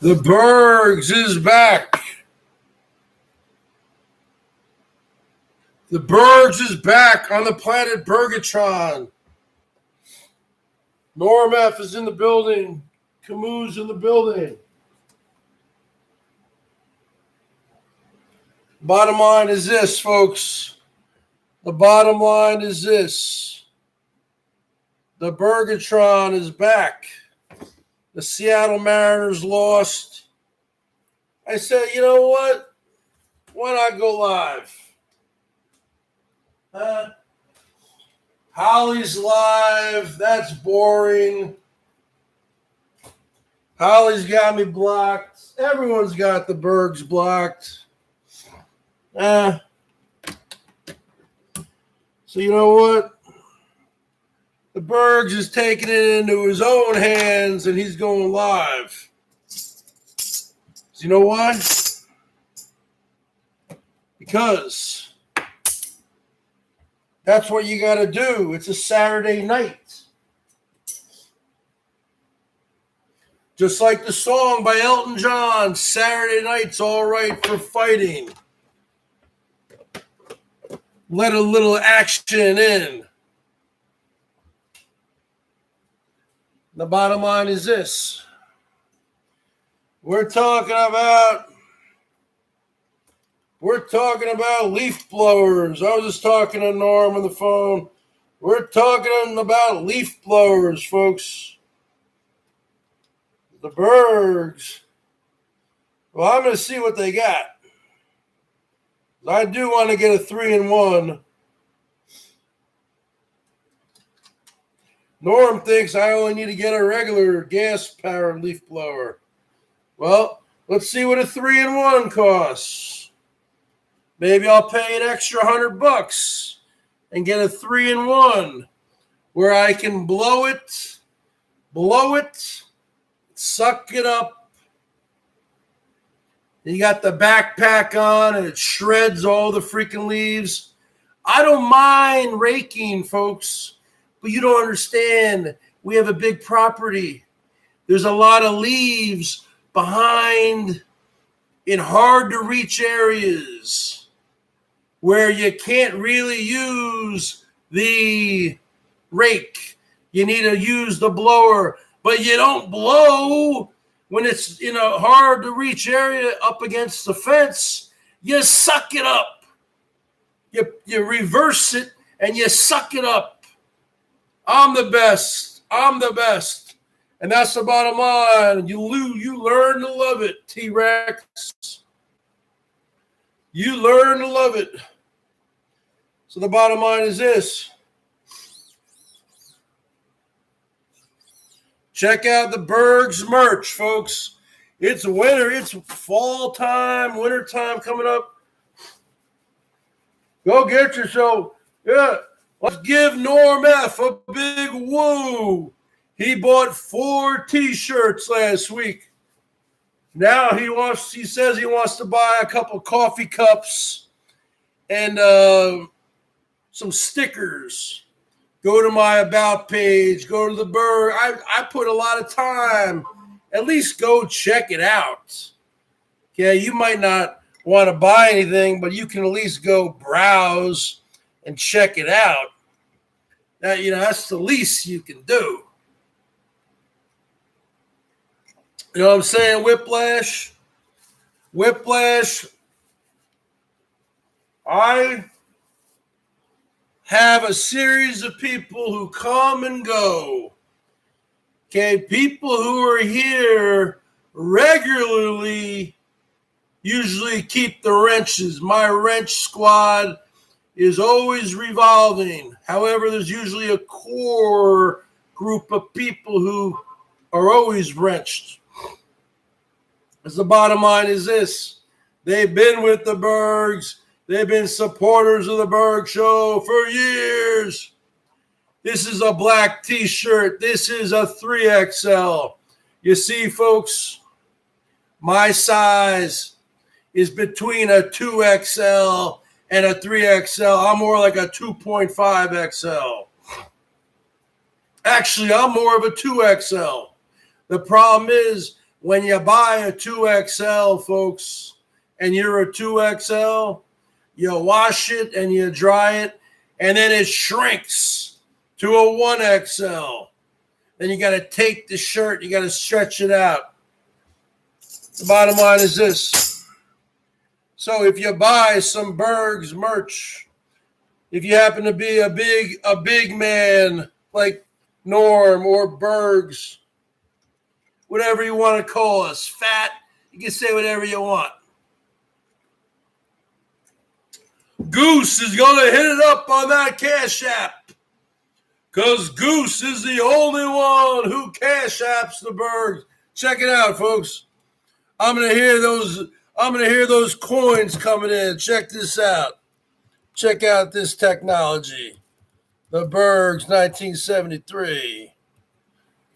The BERGS is back. The BERGS is back on the planet Bergatron. Norm F is in the building. Camus in the building. Bottom line is this, folks. The bottom line is this. The Bergatron is back. The Seattle Mariners lost. I said, you know what? Why not go live? Holly's live. That's boring. Holly's got me blocked. Everyone's got the BERGS blocked. So you know what? The BERGS is taking it into his own hands, and he's going live. So you know why? Because that's what you got to do. It's a Saturday night. Just like the song by Elton John, Saturday night's all right for fighting. Let a little action in. The bottom line is this. We're talking about leaf blowers. I was just talking to Norm on the phone. We're talking about leaf blowers, folks. The BERGS. Well, I'm going to see what they got. I do want to get a 3-in-1. Norm thinks I only need to get a regular gas-powered leaf blower. Well, let's see what a 3-in-1 costs. Maybe I'll pay an extra $100 and get a 3-in-1 where I can blow it, suck it up. You got the backpack on and it shreds all the freaking leaves. I don't mind raking, folks, but you don't understand. We have a big property. There's a lot of leaves behind in hard-to-reach areas where you can't really use the rake. You need to use the blower, but you don't blow when it's in a hard-to-reach area up against the fence. You suck it up. You reverse it, and you suck it up. I'm the best. And that's the bottom line. You learn to love it, T-Rex. You learn to love it. So the bottom line is this. Check out the BERGS merch, folks. It's winter. It's fall time, winter time coming up. Go get yourself. Yeah. Let's give Norm F a big woo. He bought 4 T-shirts last week. Now he says he wants to buy a couple coffee cups and some stickers. Go to my About page. Go to the BERGS. I put a lot of time. At least go check it out. Okay, you might not want to buy anything, but you can at least go browse and check it out. That's the least you can do. You know what I'm saying, Whiplash? Whiplash, I have a series of people who come and go. Okay, people who are here regularly usually keep the wrenches. My wrench squad is always revolving. However, there's usually a core group of people who are always wrenched. As the bottom line is this. They've been with the BERGS. They've been supporters of the BERGS Show for years. This is a black T-shirt. This is a 3XL. You see, folks, my size is between a 2XL and a 3XL. I'm more like a 2.5XL. Actually, I'm more of a 2XL. The problem is when you buy a 2XL, folks, and you're a 2XL, you wash it and you dry it, and then it shrinks to a 1XL. Then you got to take the shirt, you got to stretch it out. The bottom line is this. So if you buy some BERGS merch, if you happen to be a big man like Norm or BERGS, whatever you want to call us, fat, you can say whatever you want. Goose is going to hit it up on that Cash App, because Goose is the only one who Cash Apps the BERGS. Check it out, folks. I'm gonna hear those coins coming in. Check this out. Check out this technology. The BERGS 1973.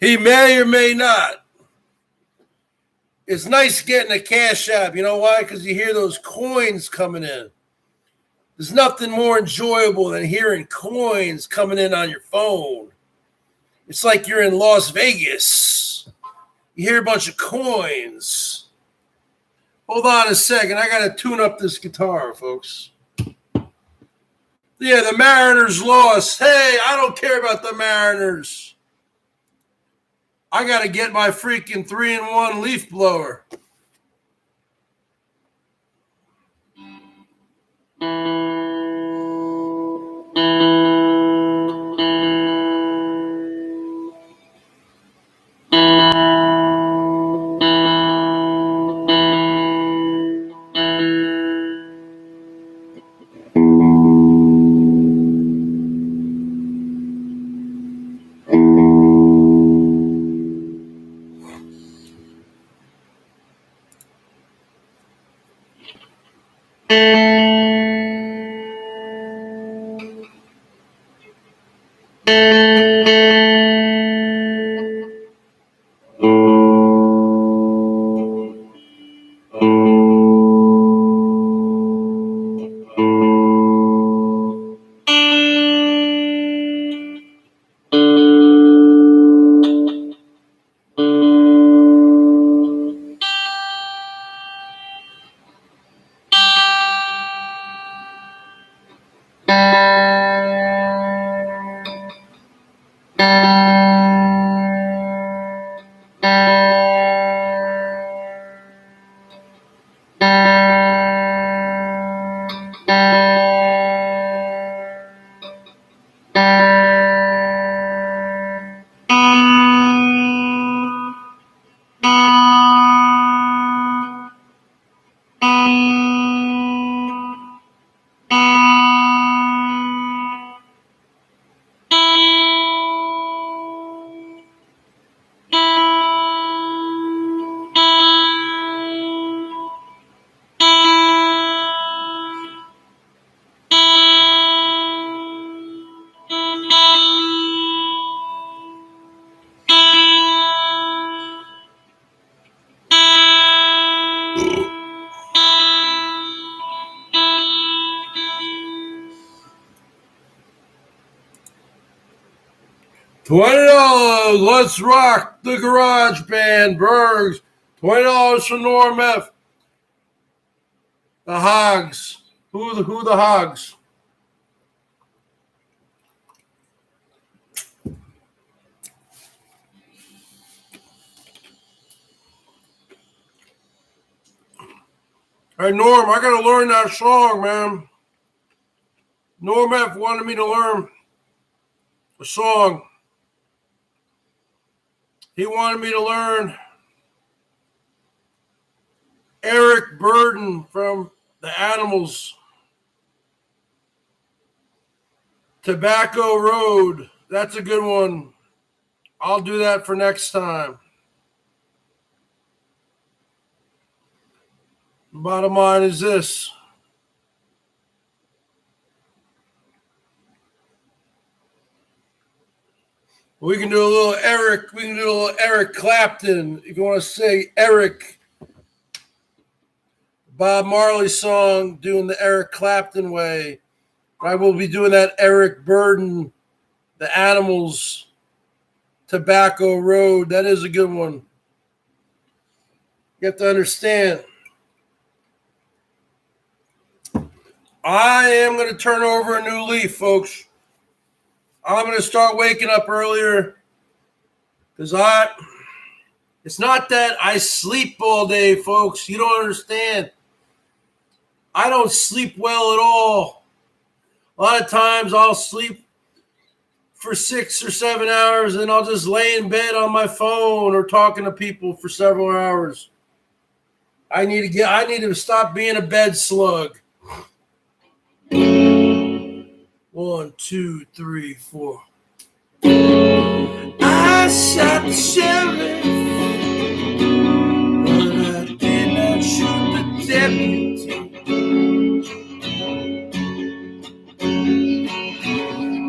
He may or may not. It's nice getting a Cash App. You know why? Because you hear those coins coming in. There's nothing more enjoyable than hearing coins coming in on your phone. It's like you're in Las Vegas. You hear a bunch of coins. Hold on a second. I got to tune up this guitar, folks. Yeah, the Mariners lost. Hey, I don't care about the Mariners. I got to get my freaking 3-in-1 leaf blower. $20. Let's rock the garage band, BERGS. $20 for Norm F. The Hogs. Who the Hogs? Hey, Norm, I got to learn that song, man. Norm F wanted me to learn a song. He wanted me to learn Eric Burden from the Animals. Tobacco Road. That's a good one. I'll do that for next time. Bottom line is this. We can do a little Eric Clapton. If you want to say Eric, Bob Marley song, doing the Eric Clapton way. I will be doing that Eric Burden, the Animals, Tobacco Road. That is a good one. You have to understand. I am going to turn over a new leaf, folks. I'm going to start waking up earlier because it's not that I sleep all day, folks. You don't understand. I don't sleep well at all. A lot of times I'll sleep for 6 or 7 hours and I'll just lay in bed on my phone or talking to people for several hours. I need to stop being a bed slug. 1, 2, 3, 4. I shot the sheriff, but I did not shoot the deputy.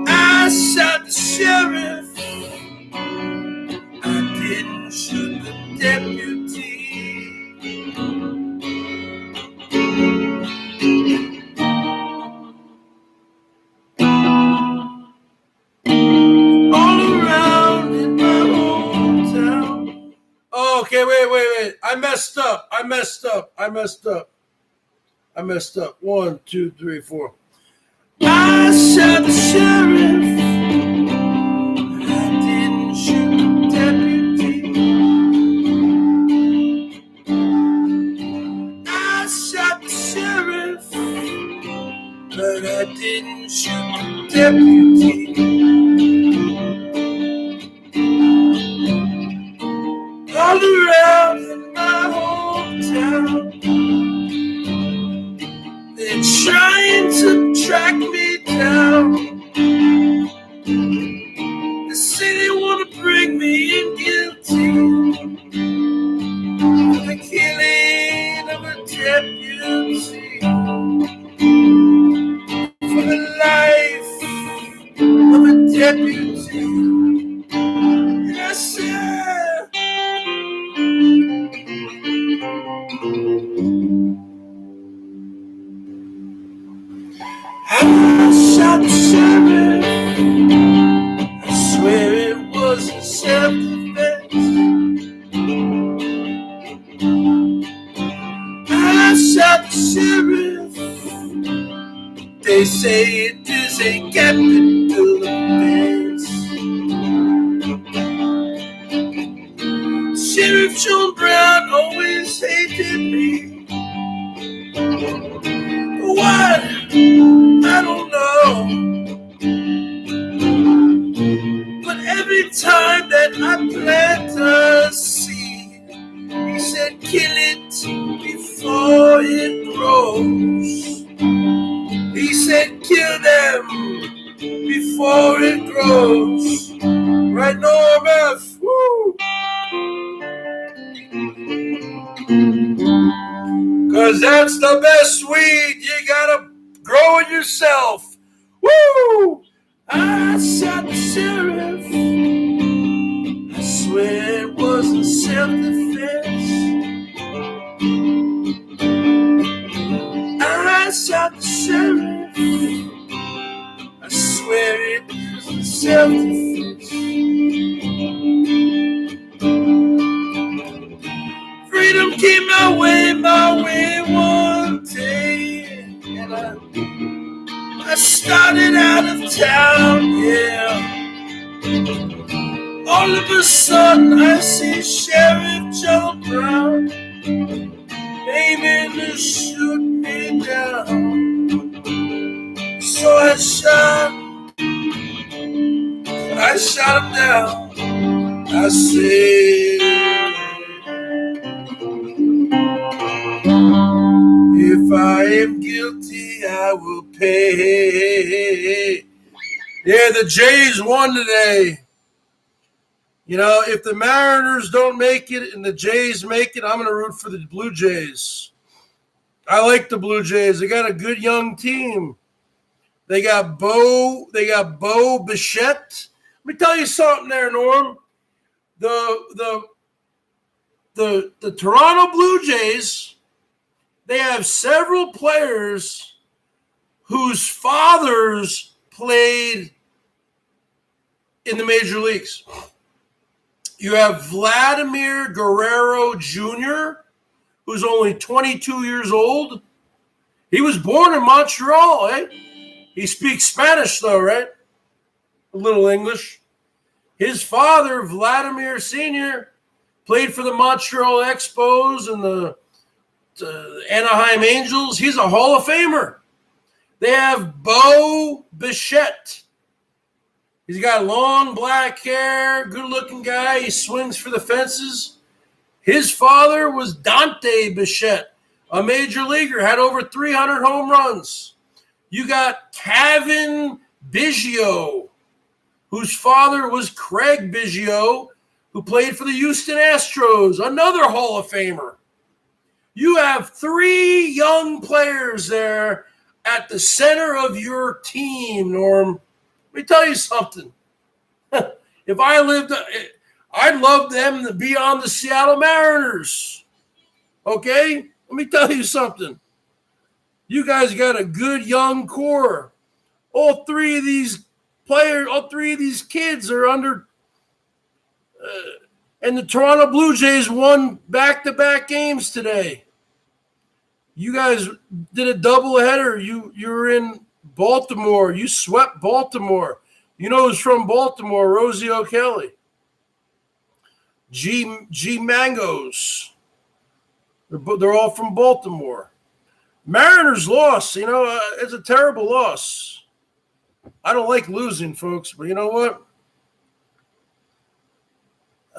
I shot the sheriff, I didn't shoot the deputy. All around in my hometown. Oh, okay, wait. I messed up. 1, 2, 3, 4. I shot the sheriff, I didn't shoot the deputy. I shot the sheriff, but I didn't shoot the deputy. All around in my hometown, they're trying to track me down. They say they want to bring me in guilty for the killing of a deputy, for the life of a deputy. Yes, sir. I shot the sheriff, I swear it was in self-defense. I shot the sheriff, they say it is a capital offense. Sheriff John Brown always hated me. What? I don't know. But every time that I plant a seed, he said, kill it before it grows. He said, kill them before it grows. Right, Norm F. Woo! 'Cause that's the best weed. You gotta grow it yourself. Woo! I shot the sheriff, I swear it wasn't self-defense. I shot the sheriff, I swear it wasn't self-defense. Freedom came my way one day, and I started out of town, yeah. All of a sudden I see Sheriff John Brown aiming to shoot me down. So I shot him down. I said, if I am guilty, I will pay. Yeah, the Jays won today. You know, if the Mariners don't make it and the Jays make it, I'm going to root for the Blue Jays. I like the Blue Jays. They got a good young team. They got Bo Bichette. Let me tell you something there, Norm. The Toronto Blue Jays, they have several players whose fathers played in the major leagues. You have Vladimir Guerrero Jr., who's only 22 years old. He was born in Montreal, eh? He speaks Spanish, though, right? A little English. His father, Vladimir Sr., played for the Montreal Expos and the Anaheim Angels. He's a Hall of Famer. They have Bo Bichette. He's got long black hair, good-looking guy. He swings for the fences. His father was Dante Bichette, a major leaguer, had over 300 home runs. You got Kevin Biggio, whose father was Craig Biggio, who played for the Houston Astros, another Hall of Famer. You have 3 young players there at the center of your team, Norm. Let me tell you something. If I lived, I'd love them to be on the Seattle Mariners. Okay? Let me tell you something. You guys got a good young core. All 3 of these players, all 3 of these kids are under and the Toronto Blue Jays won back-to-back games today. You guys did a doubleheader. You were in Baltimore. You swept Baltimore. You know who's from Baltimore? Rosie O'Kelly. G Mangos. They're all from Baltimore. Mariners lost. You know, it's a terrible loss. I don't like losing, folks, but you know what?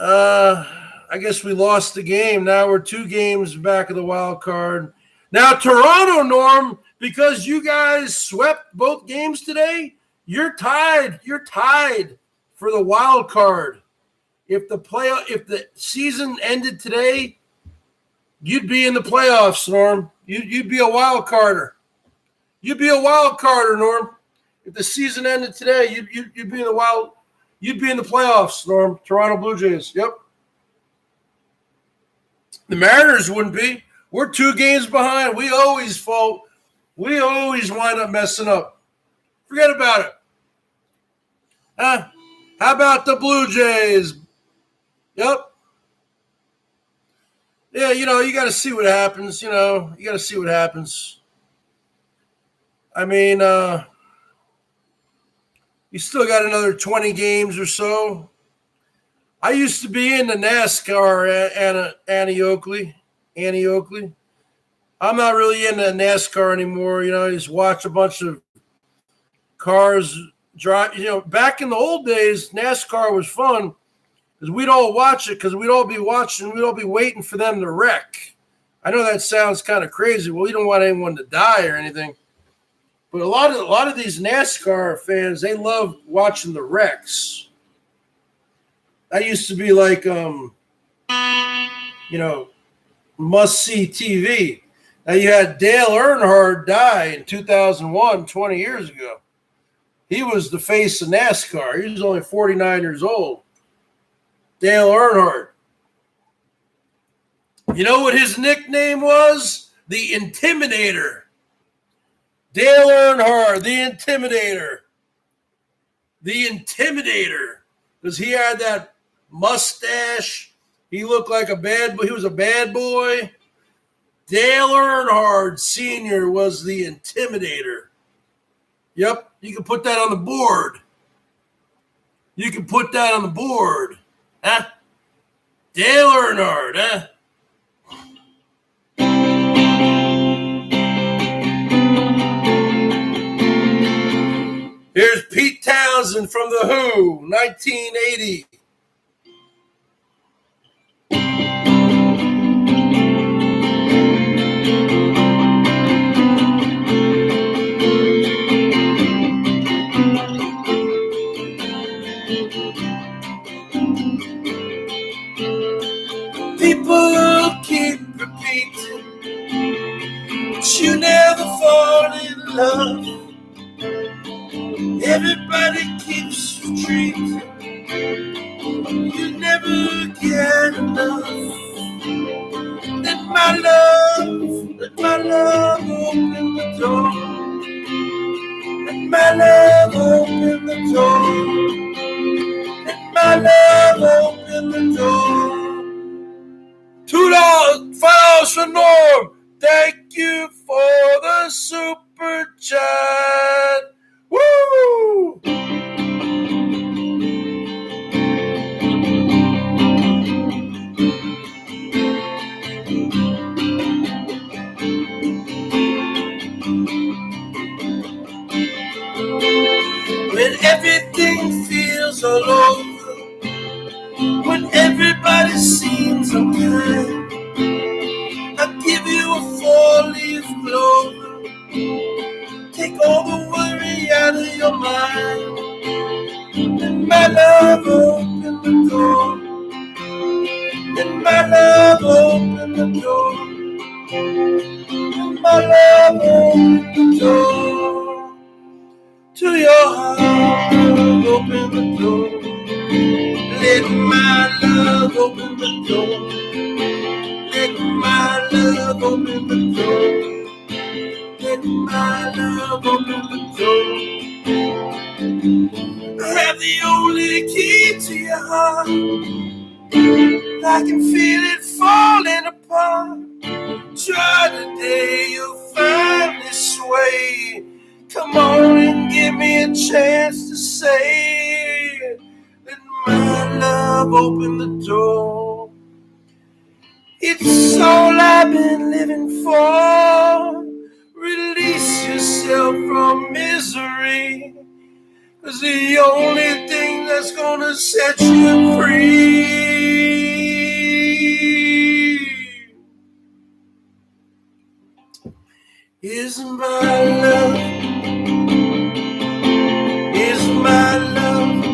I guess we lost the game. Now we're 2 games back of the wild card. Now, Toronto, Norm, because you guys swept both games today, you're tied. You're tied for the wild card. If the season ended today, you'd be in the playoffs, Norm. You'd be a wild carder. You'd be a wild carder, Norm. If the season ended today, you'd be in the wild. You'd be in the playoffs, Norm. Toronto Blue Jays. Yep. The Mariners wouldn't be. We're 2 games behind. We always fall. We always wind up messing up. Forget about it. Huh? How about the Blue Jays? Yep. Yeah, you know, you got to see what happens. You know, you got to see what happens. I mean, you still got another 20 games or so. I used to be in the NASCAR, Annie Oakley. I'm not really into NASCAR anymore. You know, I just watch a bunch of cars drive. You know, back in the old days, NASCAR was fun because we'd all watch it because we'd all be watching. We'd all be waiting for them to wreck. I know that sounds kind of crazy. Well, you don't want anyone to die or anything. But a lot of these NASCAR fans, they love watching the wrecks. That used to be like, you know, must-see TV. Now, you had Dale Earnhardt die in 2001, 20 years ago. He was the face of NASCAR. He was only 49 years old. Dale Earnhardt. You know what his nickname was? The Intimidator. Dale Earnhardt, the Intimidator. The Intimidator. Because he had that mustache. He looked like a bad boy. He was a bad boy. Dale Earnhardt Sr. was the Intimidator. Yep, you can put that on the board. You can put that on the board. Huh? Dale Earnhardt, huh? Here's Pete Townsend from The Who, 1980. People keep repeating, but you never fall in love. Everybody keeps retreating, you never get enough. Let my love open the door. Let my love open the door. Let my love open the door. $2, $5 for Norm. everything feels all over, when everybody seems unkind. I'll give you a 4-leaf clover, take all the worry out of your mind. And my love, open the door. And my love, open the door. And my love, open the door. To your heart, open the door. Let my love open the door. Let my love open the door. Let my love open the door. I have the only key to your heart. I can feel it falling apart. Try today, you'll find this way. Come on and give me a chance to say, let my love open the door. It's all I've been living for. Release yourself from misery, 'cause the only thing that's gonna set you free is my love, is my love,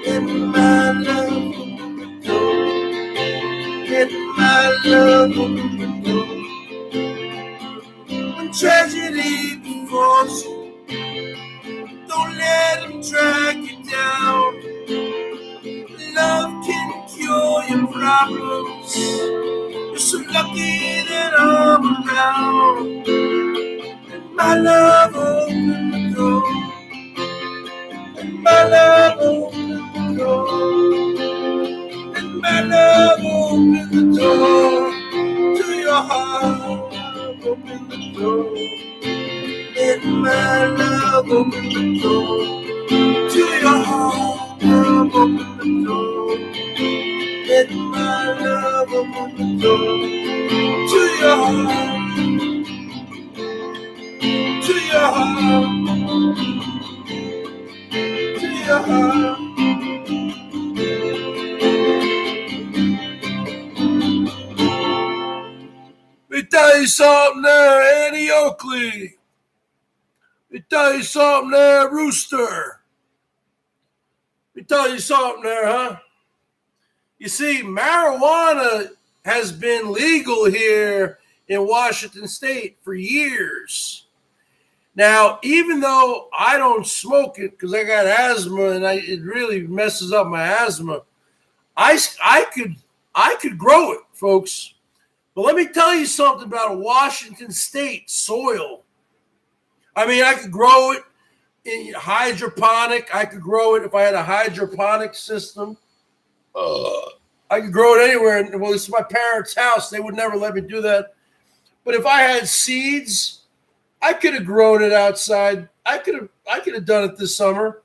and my love open the door, and my love open the door. When tragedy befalls you, don't let them drag you down. Love can cure your problems. You're so lucky that I'm around. And my love open the door. And my love open the door. And my love open the door. To your heart, open the door. And my love open the door. To your heart, open the door. Let my love open the door. To your heart, to your heart, to your heart. Let me tell you something there, Annie Oakley. Let me tell you something there, Rooster. Let me tell you something there, huh? You see, marijuana has been legal here in Washington State for years. Now, even though I don't smoke it because I got asthma and it really messes up my asthma, I could grow it, folks. But let me tell you something about Washington State soil. I mean, I could grow it in hydroponic. I could grow it if I had a hydroponic system. I could grow it anywhere. Well, this is my parents' house. They would never let me do that. But if I had seeds, I could have grown it outside. I could have done it this summer.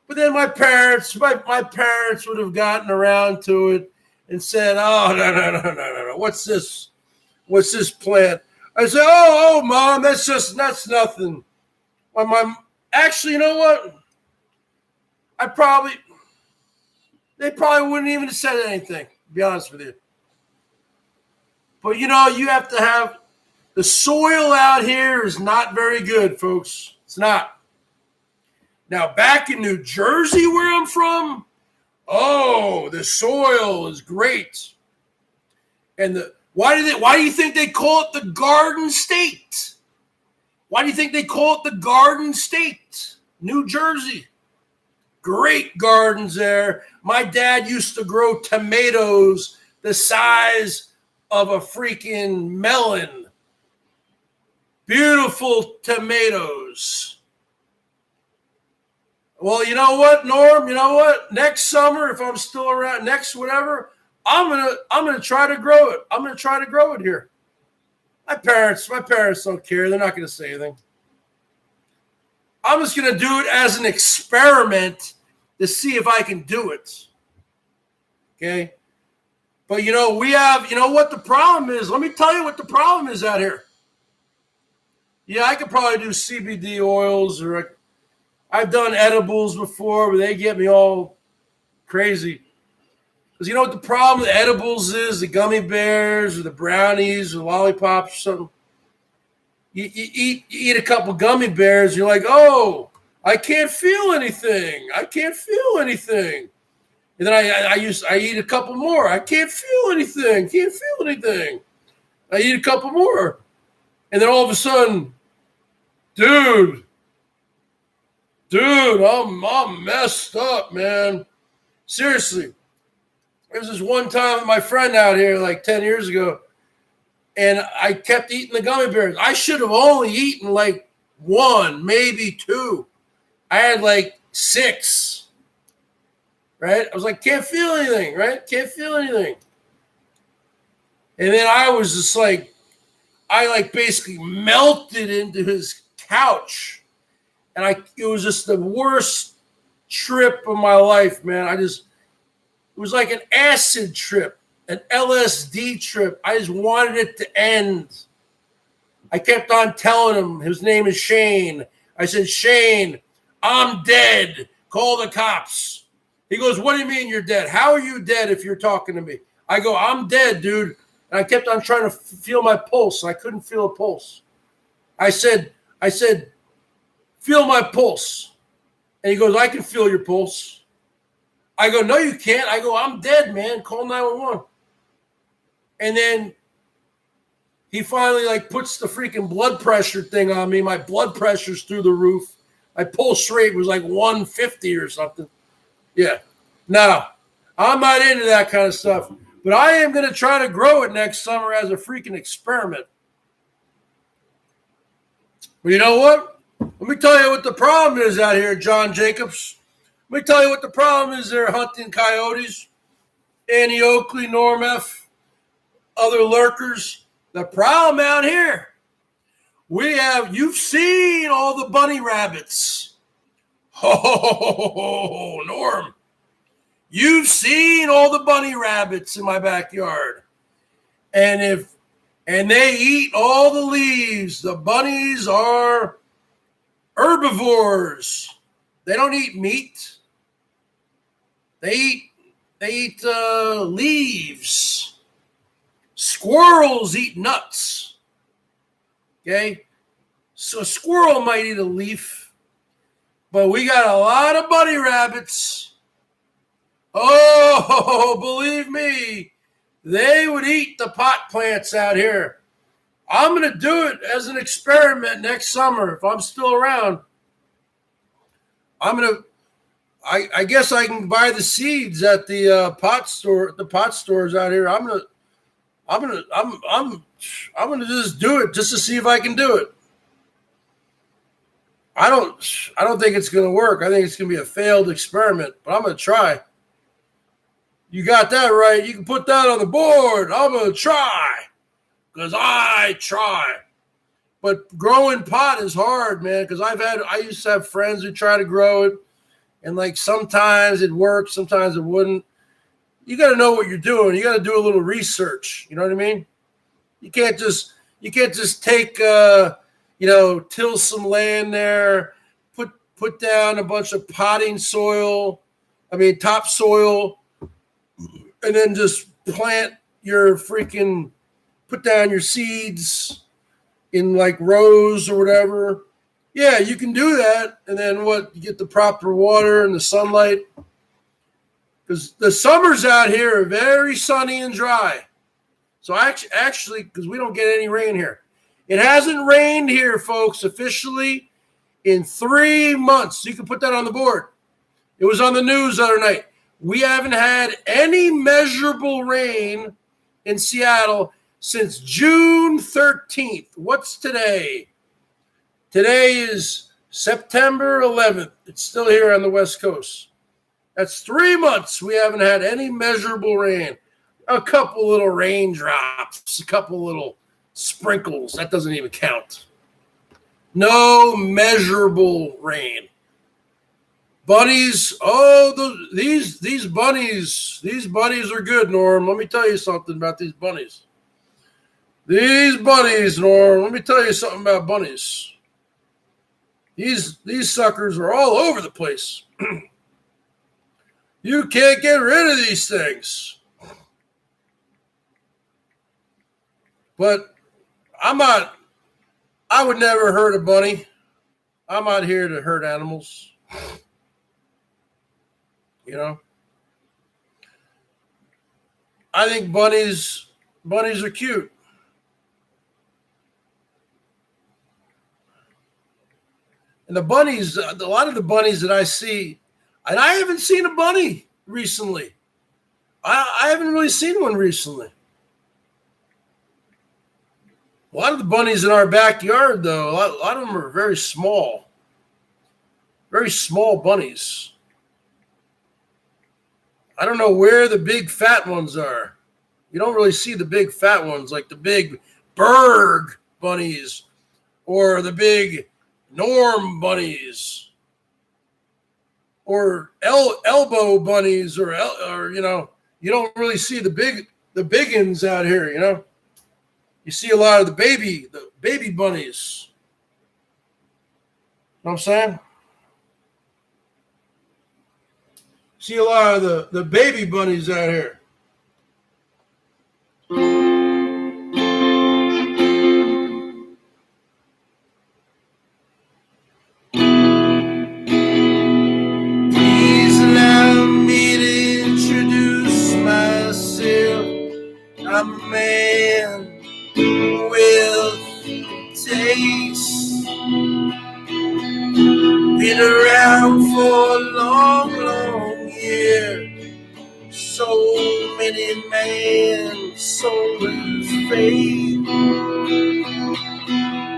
But then my parents would have gotten around to it and said, "Oh, no. What's this? What's this plant?" I said, "Oh, Mom, that's nothing." My mom, actually, you know what? They probably wouldn't even have said anything, to be honest with you. But, you know, you have to have the soil out here is not very good, folks. It's not. Now, back in New Jersey, where I'm from, oh, the soil is great. And why do you think they call it the Garden State? Why do you think they call it the Garden State? New Jersey. Great gardens there. My dad used to grow tomatoes the size of a freaking melon. Beautiful tomatoes. Well, you know what, Norm? You know what? Next summer, if I'm still around, next whatever, I'm gonna try to grow it. I'm gonna try to grow it here. My parents don't care. They're not gonna say anything. I'm just gonna do it as an experiment to see if I can do it. Okay. But you know, you know what the problem is? Let me tell you what the problem is out here. Yeah, I could probably do CBD oils, or I've done edibles before, but they get me all crazy. Because you know what the problem with edibles is? The gummy bears or the brownies or lollipops or something. You eat a couple gummy bears, you're like, oh, I can't feel anything. I can't feel anything. And then I eat a couple more. I can't feel anything. Can't feel anything. I eat a couple more. And then all of a sudden, dude, I'm messed up, man. Seriously. There was this one time with my friend out here like 10 years ago, and I kept eating the gummy bears. I should have only eaten like one, maybe two. I had like 6, right? I was like, can't feel anything, right? Can't feel anything. And then I was just like, I like basically melted into his couch. And it was just the worst trip of my life, man. It was like an acid trip, an LSD trip. I just wanted it to end. I kept on telling him, his name is Shane. I said, Shane, I'm dead. Call the cops. He goes, what do you mean you're dead? How are you dead if you're talking to me? I go, I'm dead, dude. And I kept on trying to feel my pulse. I couldn't feel a pulse. I said, feel my pulse. And he goes, I can feel your pulse. I go, no, you can't. I go, I'm dead, man. Call 911. And then he finally like puts the freaking blood pressure thing on me. My blood pressure's through the roof. My pulse rate was like 150 or something. Yeah. No, I'm not into that kind of stuff. But I am going to try to grow it next summer as a freaking experiment. But you know what? Let me tell you what the problem is out here, John Jacobs. Let me tell you what the problem is there hunting coyotes, Annie Oakley, Norm F., other lurkers. The problem out here, you've seen all the bunny rabbits. Oh, Norm. You've seen all the bunny rabbits in my backyard. And they eat all the leaves. The bunnies are herbivores. They don't eat meat. They eat leaves. Squirrels eat nuts. Okay? So a squirrel might eat a leaf, but we got a lot of bunny rabbits. Oh, believe me, they would eat the pot plants out here. I'm going to do it as an experiment next summer if I'm still around. I guess I can buy the seeds at the pot stores out here. I'm gonna just do it just to see if I can do it. I don't think it's gonna work. I think it's gonna be a failed experiment, but I'm gonna try. You got that right. You can put that on the board. I'm gonna try because I try. But growing pot is hard, man. Because I used to have friends who try to grow it. And like sometimes it works, sometimes it wouldn't. You got to know what you're doing. You got to do a little research. You know what I mean? You can't just take till some land there, put down a bunch of topsoil, and then just put down your seeds in like rows or whatever. Yeah, you can do that. And then you get the proper water and the sunlight. Because the summers out here are very sunny and dry. So actually, because we don't get any rain here. It hasn't rained here, folks, officially in 3 months. You can put that on the board. It was on the news the other night. We haven't had any measurable rain in Seattle since June 13th. What's today? Today is September 11th. It's still here on the West Coast. That's 3 months we haven't had any measurable rain. A couple little raindrops, a couple little sprinkles. That doesn't even count. No measurable rain. Bunnies, these bunnies are good, Norm. Let me tell you something about these bunnies. These bunnies, Norm, let me tell you something about bunnies. These suckers are all over the place. You can't get rid of these things. But I would never hurt a bunny. I'm not here to hurt animals. You know? I think bunnies are cute. And the bunnies, a lot of the bunnies that I see, and I haven't seen a bunny recently. I haven't really seen one recently. A lot of the bunnies in our backyard, though, a lot of them are very small bunnies. I don't know where the big fat ones are. You don't really see the big fat ones like the big Berg bunnies or the big Norm bunnies or elbow bunnies or you know, you don't really see the biggins out here, you know. You see a lot of the baby bunnies. You know what I'm saying? See a lot of the baby bunnies out here. Please allow me to introduce myself. I'm a man with taste. Been around for a long year. So many men sold his faith.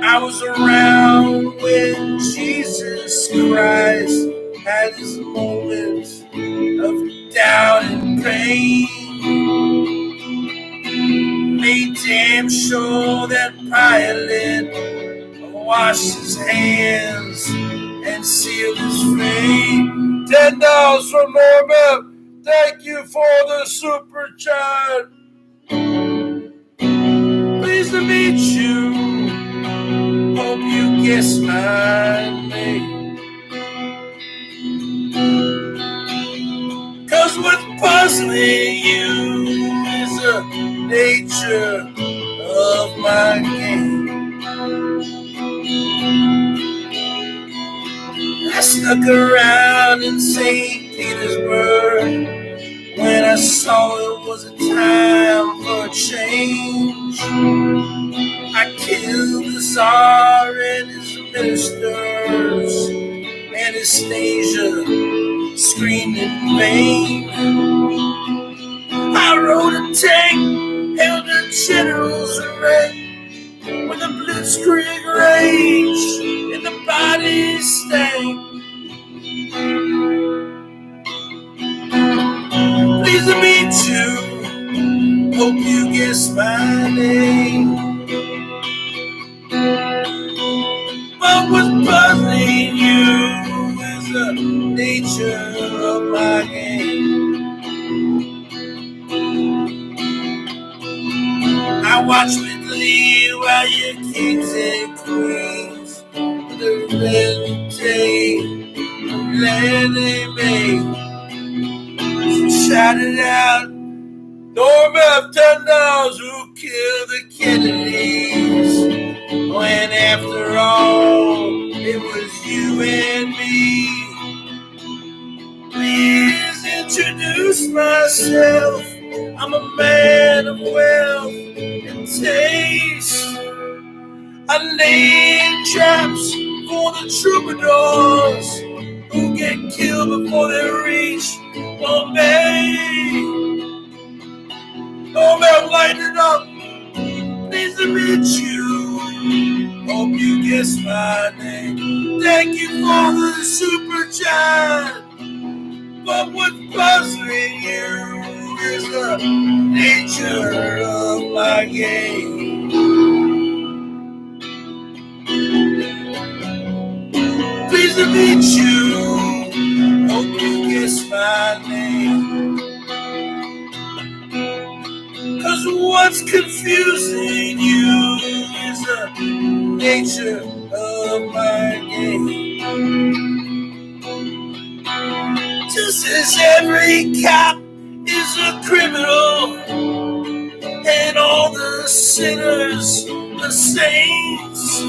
I was around when Jesus Christ had his moments of doubt and pain. Made damn sure that Pilate washed his hands and sealed his fate. $10 from Norbert. Thank you for the super chat. Pleased to meet you. Hope you guess my name. 'Cause what's puzzling you is the nature of my game. I stuck around in St. Petersburg when I saw it was a time for a change. I killed the Tsar and his ministers. Anastasia screamed in vain. I rode a tank, held a general's rank when the blitzkrieg raged and the bodies stank. Pleased to meet you. Hope you guess my name. But what's puzzling you is the nature of my game. I watch with glee while your kings and queens the red tape land they made. So shout it out, Norm F. $10 who killed the Kennedys. When after all, it was you and me. Please introduce myself. I'm a man of wealth and taste. I lay traps for the troubadours who get killed before they reach Bombay. Oh, man, light it up. Pleased to meet you. Hope you guess my name. Thank you for the super chat. But what's puzzling you is the nature of my game. Pleased to meet you. Hope you guess my name. 'Cause what's confusing you is the nature of my game. Says every cop is a criminal, and all the sinners the saints.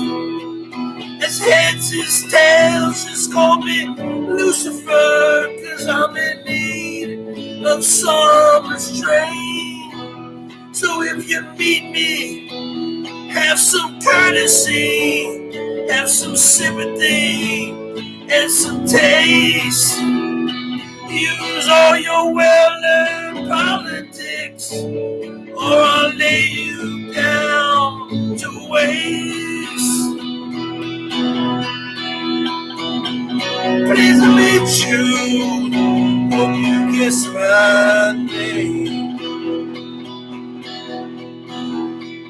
As heads as tails, just call me Lucifer, 'cause I'm in need of some restraint. So if you meet me, have some courtesy, have some sympathy, and some taste. Use all your well-learned politics, or I'll lay you down to waste. Pleased to meet you, hope you guess my name.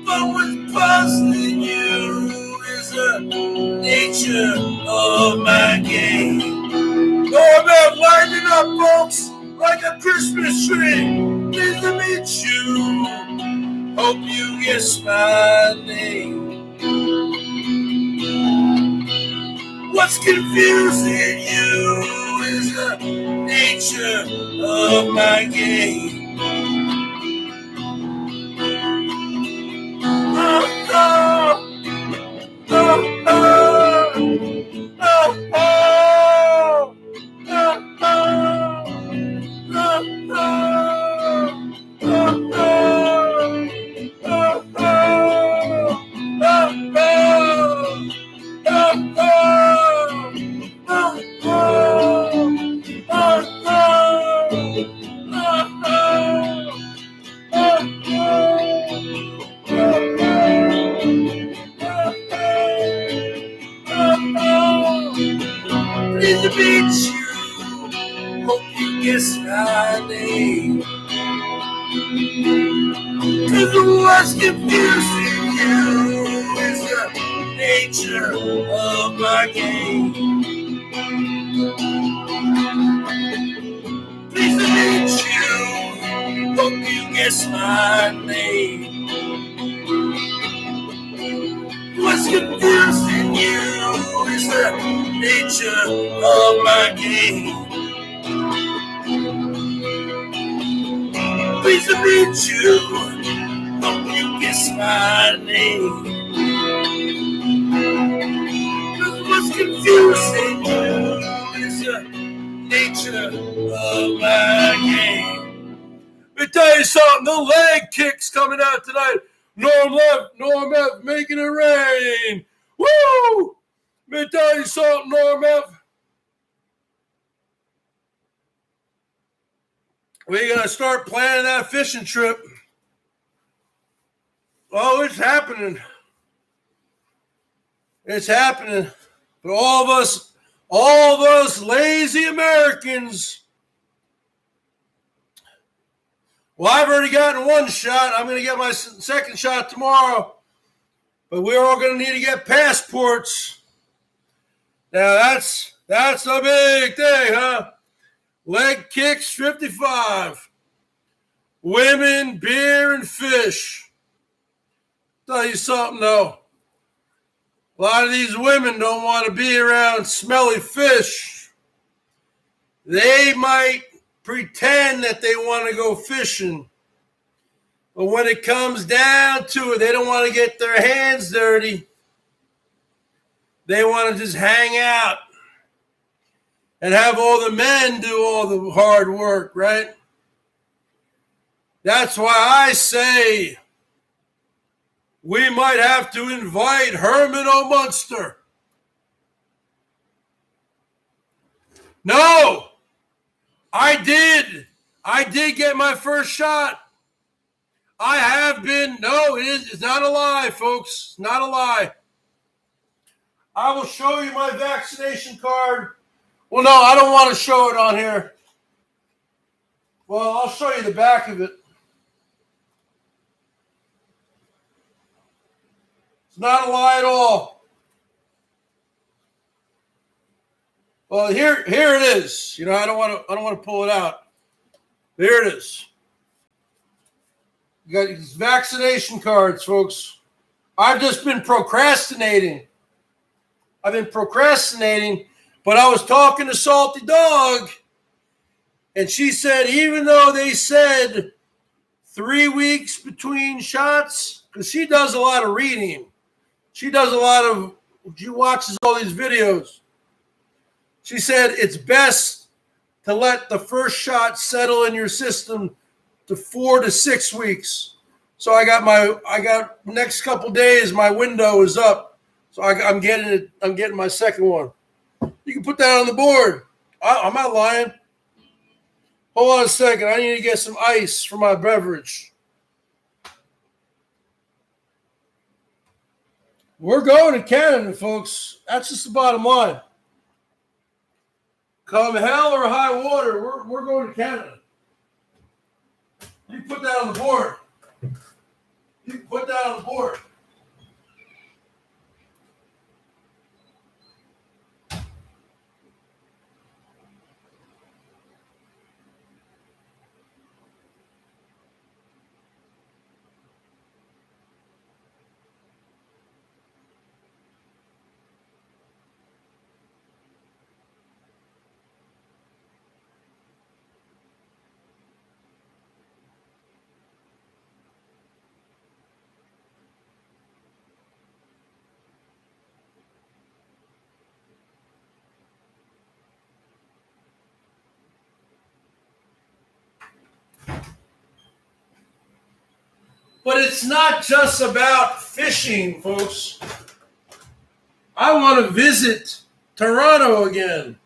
But what's puzzling you is the nature of my game. Oh, I'm out lighting up, folks, like a Christmas tree. Pleased to meet you, hope you guess my name. What's confusing you is the nature of my game. Oh, oh, oh, oh, oh, oh, oh, pleased to meet you, hope you guess my name. 'Cause what's confusing you is the nature of my game. Pleased to meet you, hope you guess my name. What's confusing you is the nature of my game. Pleased to meet you, hope you guess my name. What's confusing you is the nature of my game. Let me tell you something, the leg kick's coming out tonight. Norm left, Norm F, making it rain. Woo! Let me tell you something, Norm F. We gotta start planning that fishing trip. Oh, it's happening. It's happening. But all of us lazy Americans. Well, I've already gotten one shot. I'm going to get my second shot tomorrow. But we're all going to need to get passports. Now, that's a big thing, huh? Leg kicks, 55. Women, beer, and fish. Tell you something, though. A lot of these women don't want to be around smelly fish. They might pretend that they want to go fishing. But when it comes down to it, they don't want to get their hands dirty. They want to just hang out and have all the men do all the hard work, right? That's why I say we might have to invite Herman O. Munster. No, I did get my first shot. I have been. No, it's not a lie, folks. Not a lie. I will show you my vaccination card. Well, no, I don't want to show it on here. Well, I'll show you the back of it. It's not a lie at all. Well, here it is. You know, I don't want to pull it out. There it is. You got these vaccination cards, folks. I've just been procrastinating. But I was talking to Salty Dog, And she said, even though they said 3 weeks between shots, because she does a lot of reading. She watches all these videos. She said it's best to let the first shot settle in your system to 4 to 6 weeks. So I got next couple days, my window is up. So I'm getting my second one. You can put that on the board. I'm not lying. Hold on a second. I need to get some ice for my beverage. We're going to Canada, folks. That's just the bottom line. Come hell or high water, we're going to Canada. You put that on the board. You can put that on the board. But it's not just about fishing, folks. I want to visit Toronto again.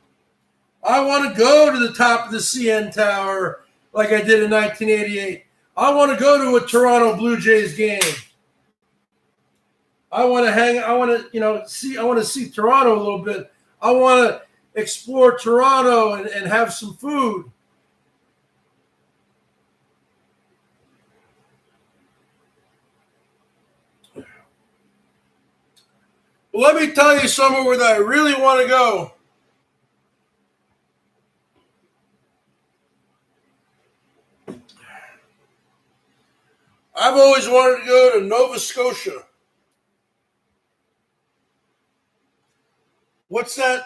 I want to go to the top of the CN Tower like I did in 1988. I want to go to a Toronto Blue Jays game. I want to see Toronto a little bit. I want to explore Toronto and have some food. Let me tell you somewhere that I really want to go. I've always wanted to go to Nova Scotia. What's that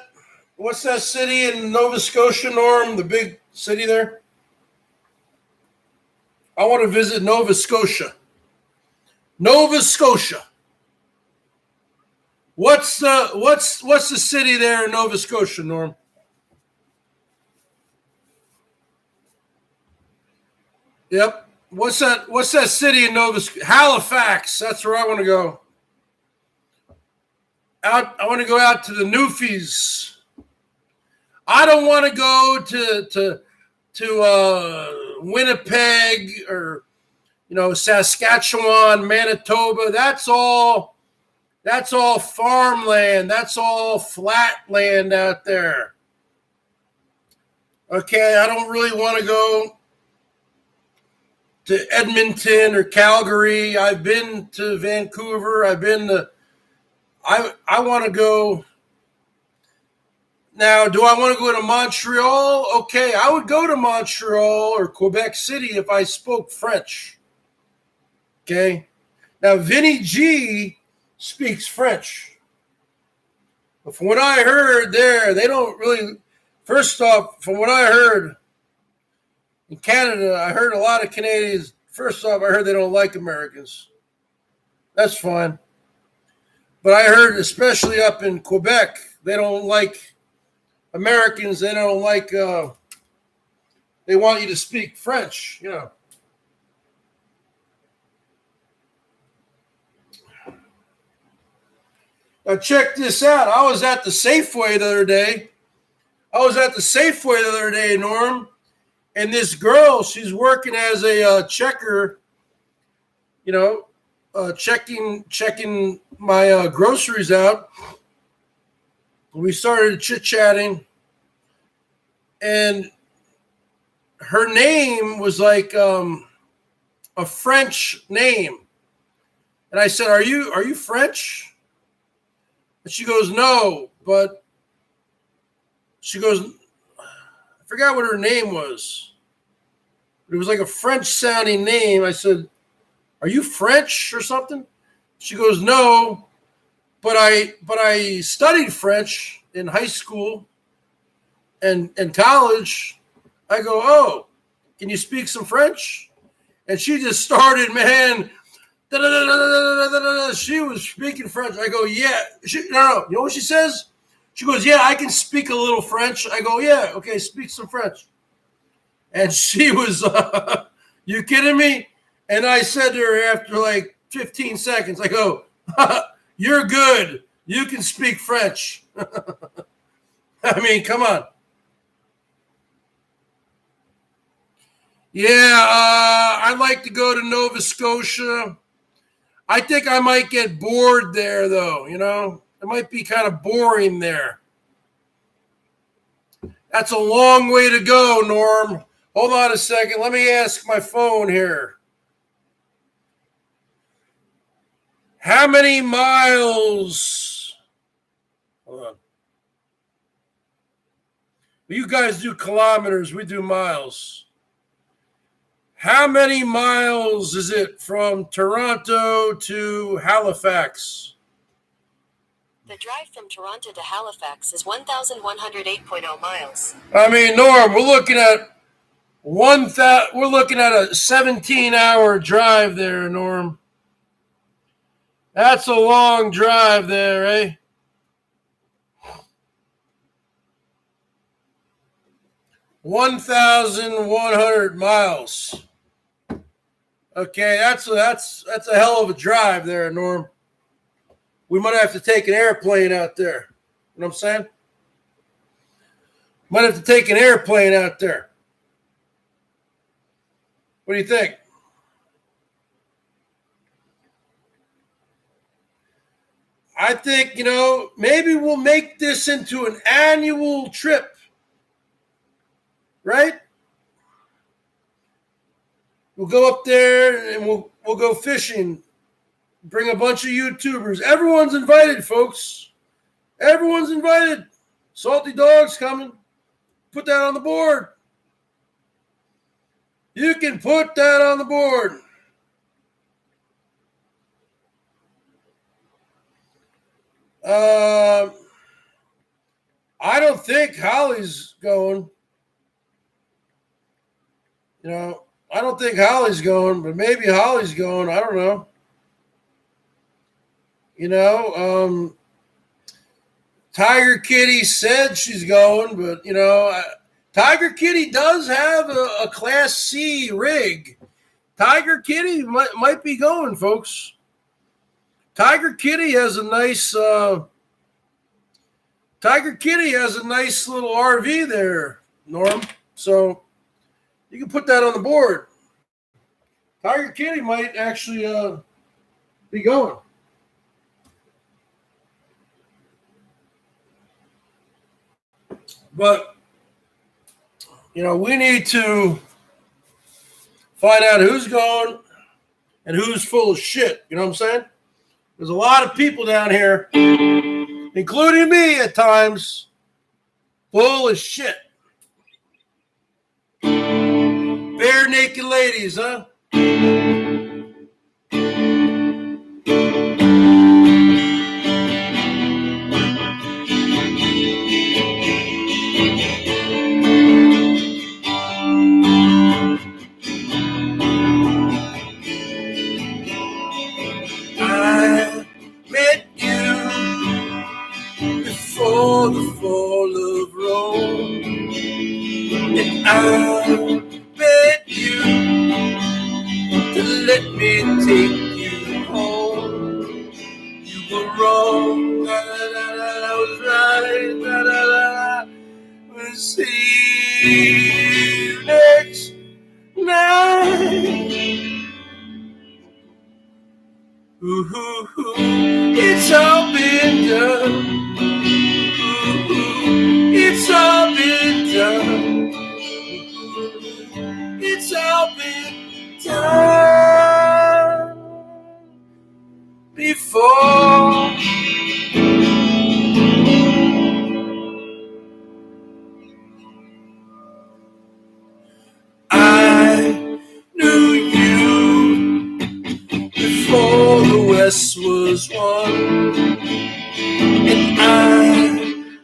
city in Nova Scotia, Norm? The big city there? I want to visit Nova Scotia. Nova Scotia. What's the city there in Nova Scotia, Norm? Yep. What's that city in Nova Scotia? Halifax. That's where I want to go. I want to go out to the Newfies. I don't want to go to Winnipeg or Saskatchewan, Manitoba. That's all farmland. That's all flat land out there. Okay, I don't really want to go to Edmonton or Calgary. I've been to Vancouver. I want to go. Now, do I want to go to Montreal? Okay, I would go to Montreal or Quebec City if I spoke French. Okay. Now, Vinny G speaks French. But from what I heard there, they don't really. First off, from what I heard in Canada, I heard a lot of Canadians. First off, I heard they don't like Americans. That's fine. But I heard, especially up in Quebec, they don't like Americans. They don't like. They want you to speak French. Now check this out. I was at the Safeway the other day. Norm, and this girl, she's working as a checker. Checking my groceries out. We started chit-chatting, and her name was like a French name. And I said, "Are you French?" And she goes, "No," but she goes, I forgot what her name was. It was like a French-sounding name. I said, "Are you French or something?" She goes, "No, but I studied French in high school and college." I go, oh, can you speak some French? And she just started, man. She was speaking French. I go, yeah. No. You know what she says? She goes, yeah, I can speak a little French. I go, yeah, okay, speak some French. And she was, you kidding me? And I said to her after like 15 seconds, I go, you're good. You can speak French. I mean, come on. Yeah, I'd like to go to Nova Scotia. I think I might get bored there, though, you know. It might be kind of boring there. That's a long way to go, Norm. Hold on a second. Let me ask my phone here. How many miles? Hold on. You guys do kilometers. We do miles. How many miles is it from Toronto to Halifax? The drive from Toronto to Halifax is 1,108.0 miles. I mean, Norm, we're looking at a 17-hour drive there, Norm. That's a long drive there, eh? $1,100 miles. Okay, that's a hell of a drive there, Norm. We might have to take an airplane out there. You know what I'm saying? Might have to take an airplane out there. What do you think? I think, you know, maybe we'll make this into an annual trip. Right? We'll go up there and we'll go fishing. Bring a bunch of YouTubers. Everyone's invited, folks. Everyone's invited. Salty Dog's coming. Put that on the board. You can put that on the board. I don't think Holly's going. You know, I don't think Holly's going, but maybe Holly's going. I don't know. You know, Tiger Kitty said she's going, but, you know, Tiger Kitty does have a Class C rig. Tiger Kitty might be going, folks. Tiger Kitty has a nice little RV there, Norm. So you can put that on the board. Tiger Kitty might actually be going. But, you know, we need to find out who's going and who's full of shit. You know what I'm saying? There's a lot of people down here, including me at times, full of shit. Bare naked ladies, huh? The fall of Rome, and I beg you to let me take you home. You were wrong, I was right, we'll see you next night. Ooh, it's all been done. It's all been done. It's all been done before. I knew you before the West was won, and I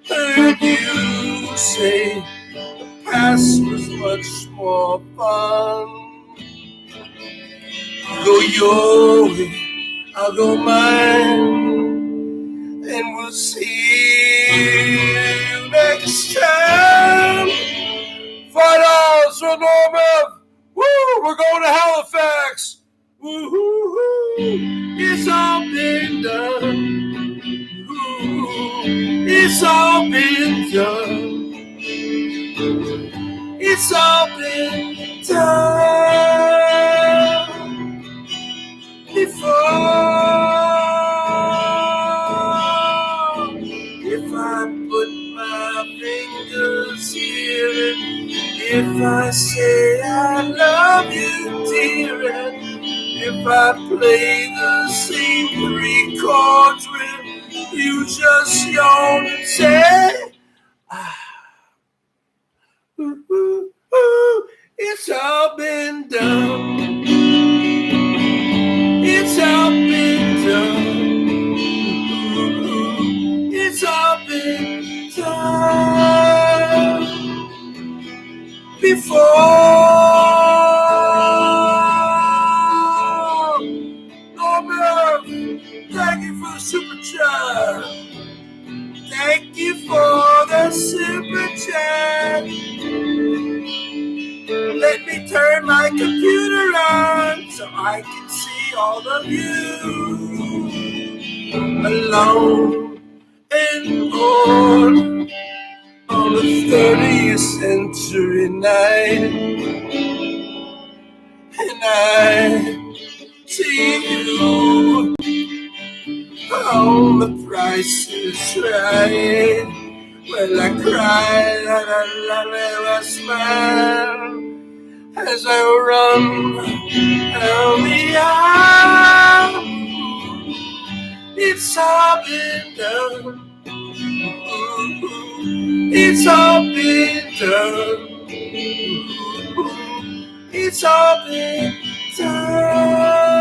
heard you say the past was much more fun. Go your way, I'll go mine, and we'll see you next time. $5 for Norman. Woo! We're going to Halifax. Woo-hoo-hoo. It's all been done. Woo. It's all been done. It's all been done before. If I put my fingers here, and if I say I love you, dear, and if I play the same 3 chords with you, just yawn and say, ooh, ooh, ooh, it's all been done. It's all been done. Ooh, it's all been done before. Norman, thank you for the super chat. Thank you for the super chat. Let me turn my computer on so I can see all of you. Alone and bored on a 30th century night. And I see you on The Price is Right. Well, I cried and I smiled as I run down the aisle. It's all been done. It's all been done. It's all been done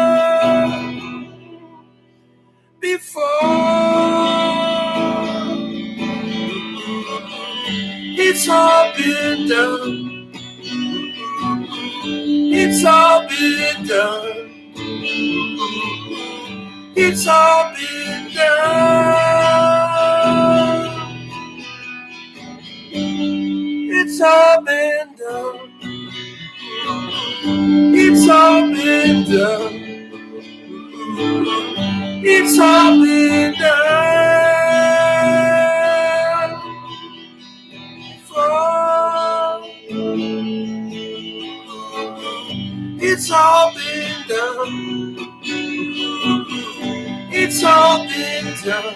before. It's all been done. It's all been done. It's all been done. It's all been done. It's all been done. It's all been done. It's all been done. It's all been done.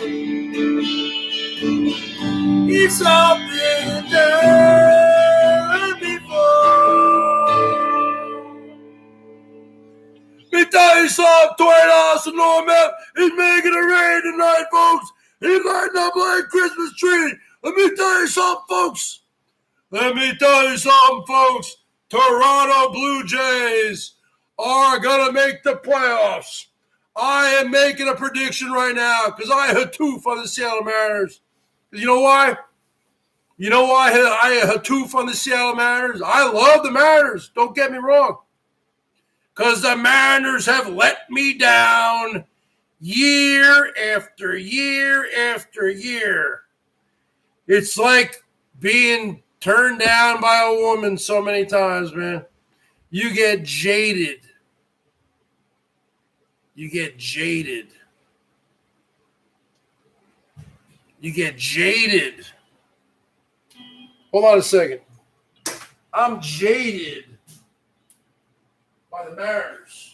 It's all been done before. Let me tell you something, $20 to Norman. He's making it rain tonight, folks. He's lighting up like a Christmas tree. Let me tell you something, folks. Let me tell you something, folks. Toronto Blue Jays are going to make the playoffs. I am making a prediction right now because I hatoof on the Seattle Mariners. You know why? You know why I hatoof on the Seattle Mariners? I love the Mariners. Don't get me wrong. Because the Mariners have let me down year after year after year. It's like being turned down by a woman so many times, man. You get jaded. You get jaded. You get jaded. Hold on a second. I'm jaded by the Mariners.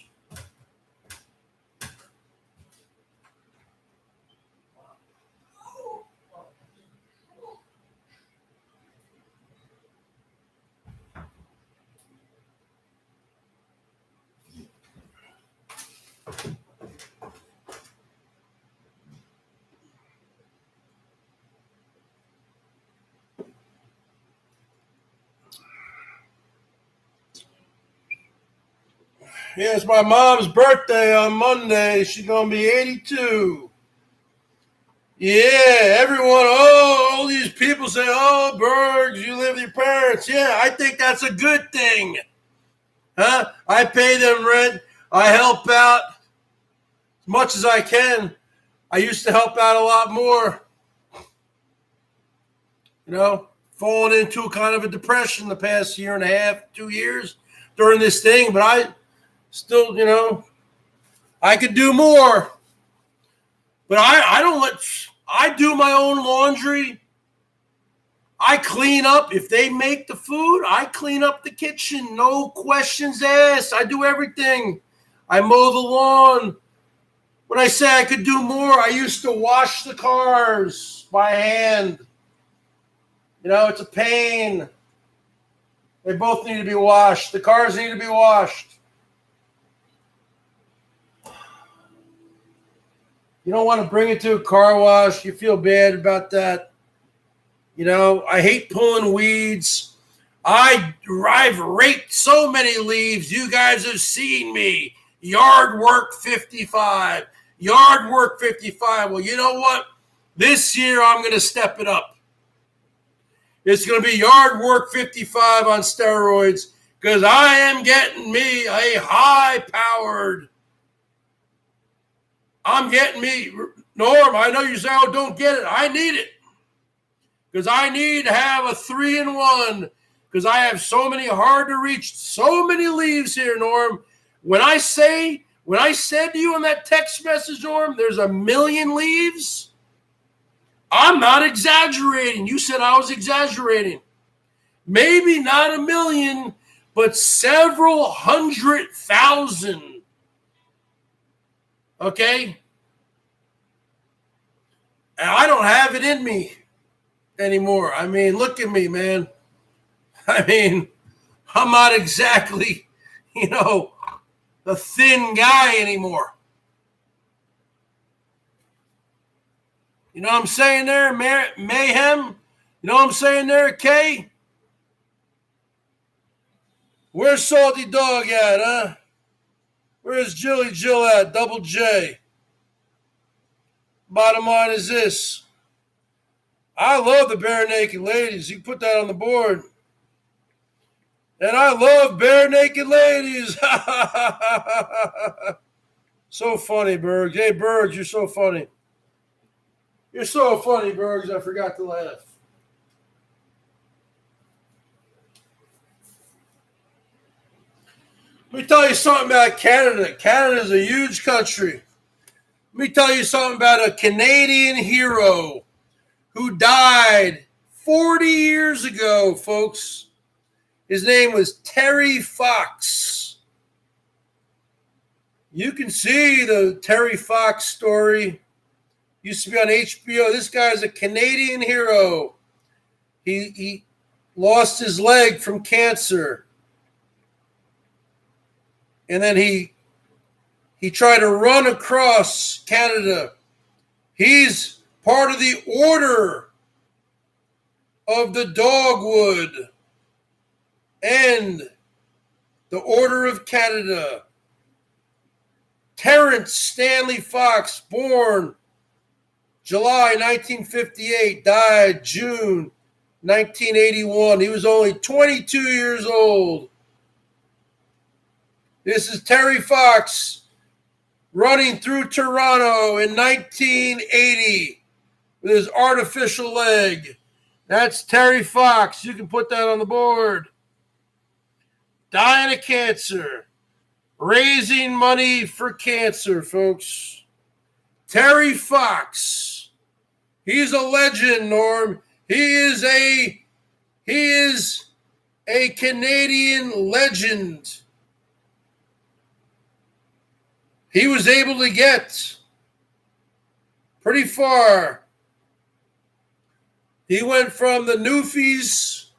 Yeah, it's my mom's birthday on Monday. She's going to be 82. Yeah, everyone, all these people say, oh, Bergs, you live with your parents. Yeah, I think that's a good thing. Huh? I pay them rent. I help out as much as I can. I used to help out a lot more. Falling into kind of a depression the past year and a half, 2 years during this thing. But I still, I could do more. But I don't I do my own laundry. I clean up. If they make the food, I clean up the kitchen. No questions asked. I do everything. I mow the lawn. When I say I could do more, I used to wash the cars by hand. It's a pain. They both need to be washed. The cars need to be washed. You don't want to bring it to a car wash. You feel bad about that. I hate pulling weeds. I've raked so many leaves. You guys have seen me. Yard work 55. Yard work 55. Well, you know what? This year I'm going to step it up. It's going to be yard work 55 on steroids because I am getting me a high-powered. I'm getting me, Norm, I know you say, oh, don't get it. I need it because I need to have a 3-in-1 because I have so many hard to reach, so many leaves here, Norm. When I said to you in that text message, Norm, there's 1 million leaves, I'm not exaggerating. You said I was exaggerating. Maybe not 1 million, but several 100,000. Okay? And I don't have it in me anymore. I mean, look at me, man. I mean, I'm not exactly, the thin guy anymore. You know what I'm saying there, Mayhem? You know what I'm saying there, Kay? Where's Salty Dog at, huh? Where's Jilly Jill at, Double J? Bottom line is this. I love the Bare Naked Ladies. You can put that on the board. And I love Bare Naked Ladies. So funny, Bergs. Hey, Bergs, you're so funny. You're so funny, Bergs. I forgot to laugh. Let me tell you something about Canada. Canada is a huge country. Let me tell you something about a Canadian hero who died 40 years ago, folks. His name was Terry Fox. You can see the Terry Fox story. Used to be on HBO. This guy is a Canadian hero. He lost his leg from cancer. And then he tried to run across Canada. He's part of the Order of the Dogwood and the Order of Canada. Terrence Stanley Fox, born July 1958, died June 1981. He was only 22 years old. This is Terry Fox running through Toronto in 1980 with his artificial leg. That's Terry Fox. You can put that on the board. Dying of cancer. Raising money for cancer, folks. Terry Fox. He's a legend, Norm. He is a Canadian legend. He was able to get pretty far. He went from the Newfies.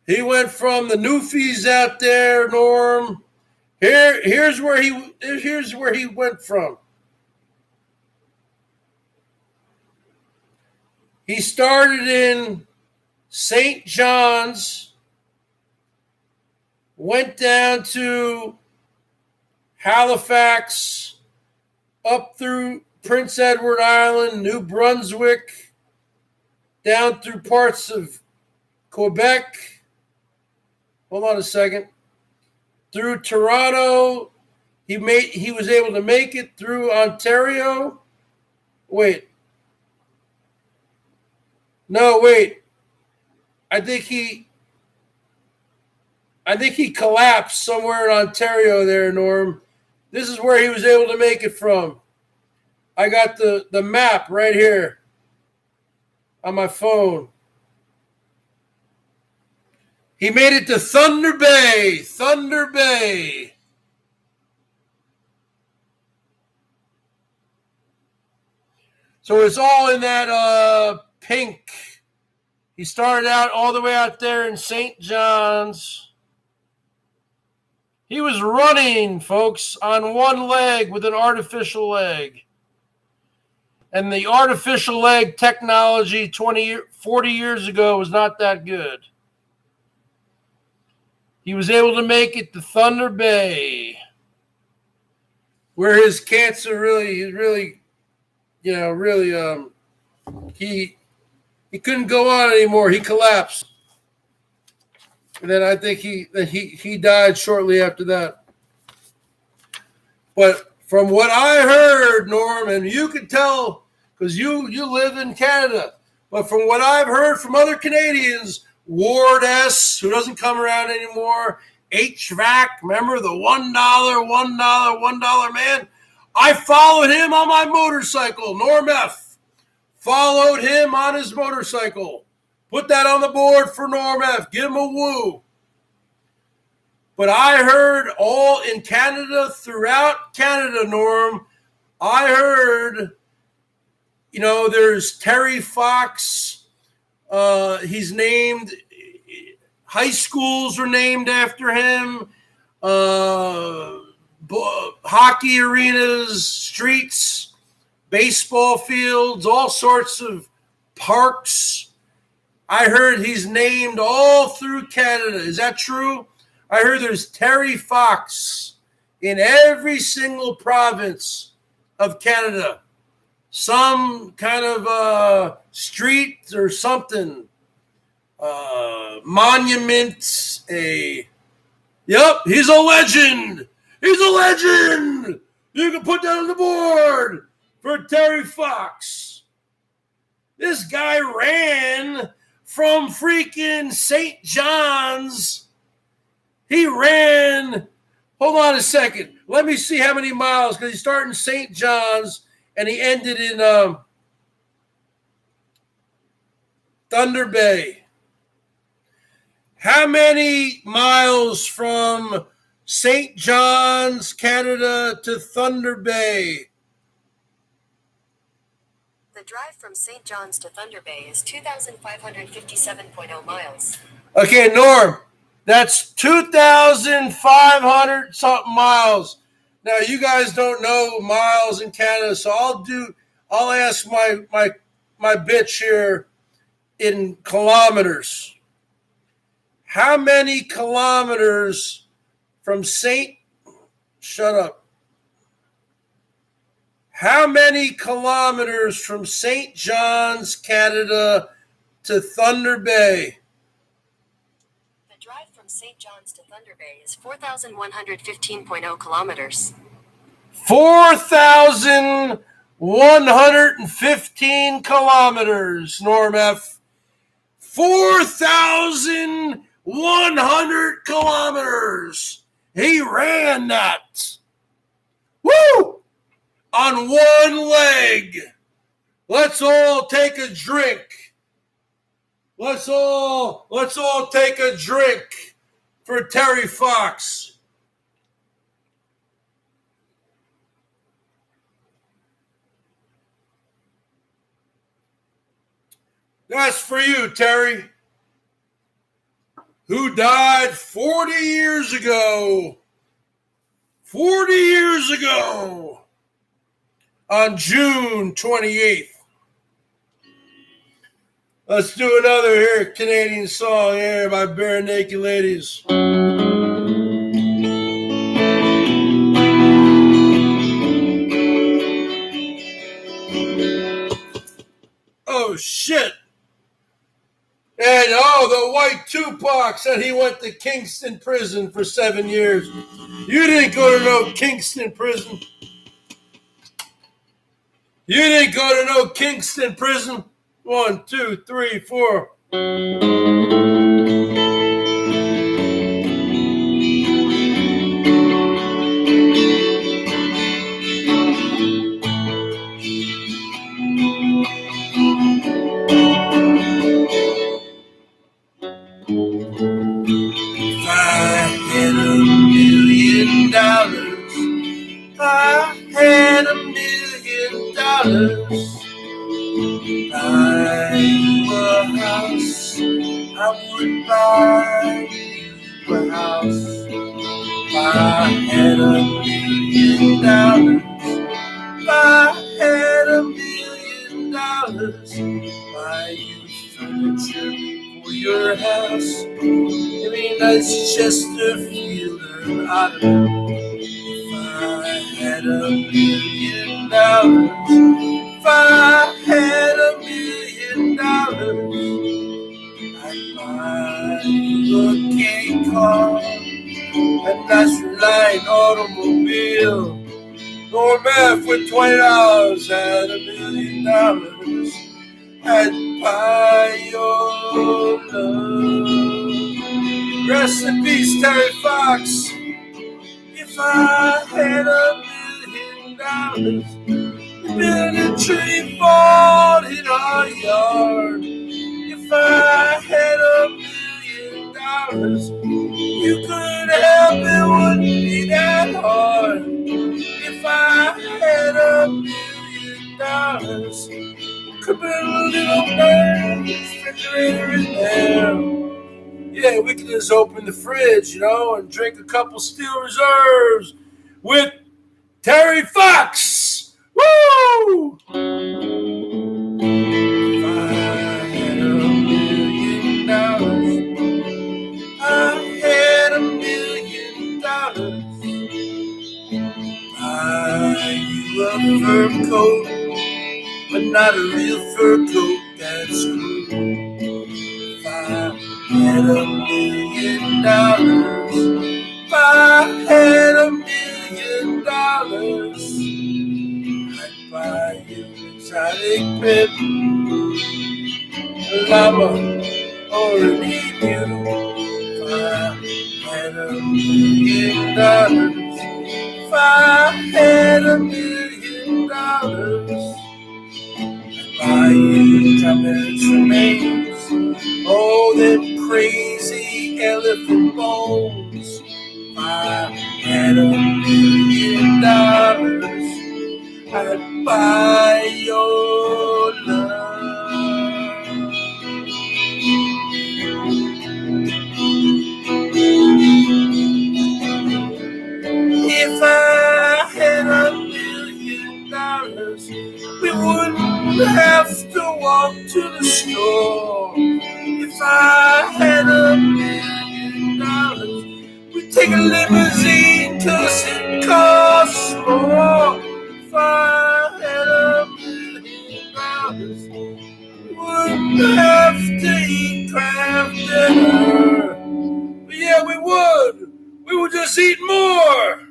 He went from the Newfies out there, Norm. Here's where he went from. He started in St. John's, went down to Halifax, up through Prince Edward Island, New Brunswick, down through parts of Quebec. Hold on a second. Through Toronto. He was able to make it through Ontario. Wait. No, wait. I think he collapsed somewhere in Ontario there, Norm. This is where he was able to make it from. I got the map right here on my phone. He made it to Thunder Bay. Thunder Bay. So it's all in that pink. He started out all the way out there in St. John's. He was running, folks, on one leg with an artificial leg. And the artificial leg technology 40 years ago was not that good. He was able to make it to Thunder Bay, where his cancer really, he couldn't go on anymore. He collapsed. And then I think he died shortly after that. But from what I heard, Norm, and you can tell because you live in Canada, but from what I've heard from other Canadians, Ward S, who doesn't come around anymore, HVAC, remember the $1 man? I followed him on my motorcycle, Norm F. Followed him on his motorcycle. Put that on the board for Norm F. Give him a woo. But I heard all in Canada, throughout Canada, Norm, I heard, there's Terry Fox. He's named, high schools are named after him. Hockey arenas, streets, baseball fields, all sorts of parks. I heard he's named all through Canada. Is that true? I heard there's Terry Fox in every single province of Canada. Some kind of street or something. Monument. Yep, he's a legend. He's a legend. You can put that on the board for Terry Fox. This guy ran from freaking St. John's. He ran, hold on a second. Let me see how many miles, because he started in St. John's and he ended in Thunder Bay. How many miles from St. John's, Canada to Thunder Bay? The drive from St. John's to Thunder Bay is 2,557.0 miles. Okay, Norm, that's 2,500 something miles. Now, you guys don't know miles in Canada, so I'll ask my bitch here in kilometers. How many kilometers from How many kilometers from St. John's, Canada to Thunder Bay? The drive from St. John's to Thunder Bay is 4,115.0 kilometers. 4,115 kilometers, Norm F. 4,100 kilometers. He ran that. Woo! On one leg. Let's all take a drink. Let's all take a drink for Terry Fox. That's for you, Terry, who died 40 years ago. 40 years ago on June 28th. Let's do another here Canadian song here by Bare Naked Ladies. Oh, shit. And, the white Tupac said he went to Kingston prison for 7 years. You didn't go to no Kingston prison. You didn't go to no Kingston prison. 1, 2, 3, 4. If I had $1 million, if I had $1 million, buy you a house, I would buy you a house. If I had $1 million, if I had $1 million, buy you furniture for your house. Give me a nice Chesterfield or an ottoman. If I had $1 million, if I had $1 million, I'd buy you a K car, a nice reliant automobile. Going math with $20 at $1 million, I'd buy your love. Rest in peace, Terry Fox. If I had $1 million, build a tree fort in our yard. If I had $1 million, you could help it, wouldn't be that hard. If I had $1 million, could build a little refrigerator in there. Yeah, we can just open the fridge, and drink a couple Steel Reserves with Terry Fox. Woo! If I had $1 million, I had $1 million. Buy you a fur coat, but not a real fur coat, that's cool. If I had $1 million, if I had $1 million, I'd buy you an exotic pet, a llama or an emu. If I had $1 million, if I had $1 million, I'd buy you Thomas remains. Oh, them crazy elephant bones. If I had $1 million, I'd buy your love. If I had $1 million, we wouldn't have to walk to the store. If I had $1 million, we'd take a limousine 'cause it costs more. If I had $1 million, we wouldn't have to eat craft dinner. But yeah, we would. We would just eat more.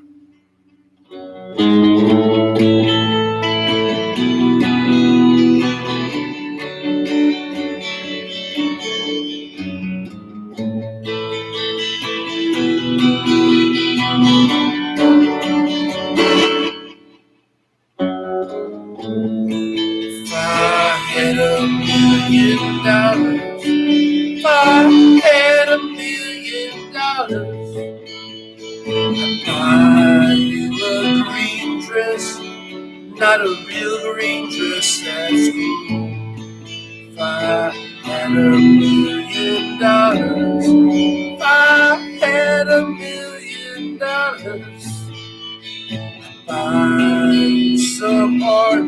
If I had $1 million, if I had $1 million, I'd buy you a green dress, not a real green dress, that's cool. If I had $1 million, if I had $1 million, I'd buy you some art,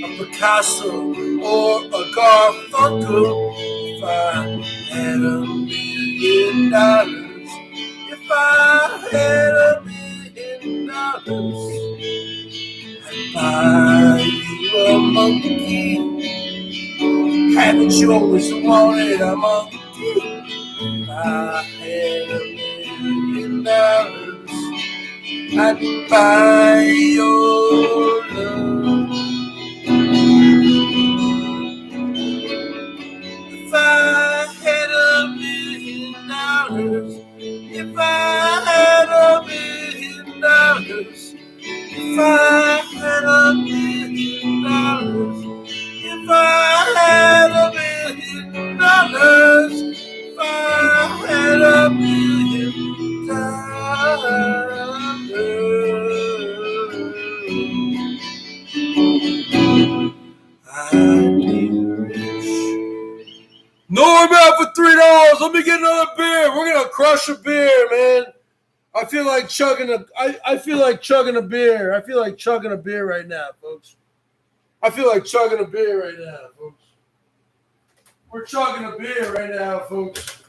a Picasso or a Garfunkel. If I had $1 million, if I had $1 million, I'd buy you a monkey Haven't you always wanted a monkey? If I had $1 million, I'd buy your love. If I had $1 million, if I had $1 million, if I had $1 million, if I had $1 million, if I had $1 million, I'd be rich. Norm out for $3. Let me get another beer. We're gonna crush a beer, man. I feel like chugging a beer. I feel like chugging a beer right now, folks. I feel like chugging a beer right now, folks. We're chugging a beer right now, folks.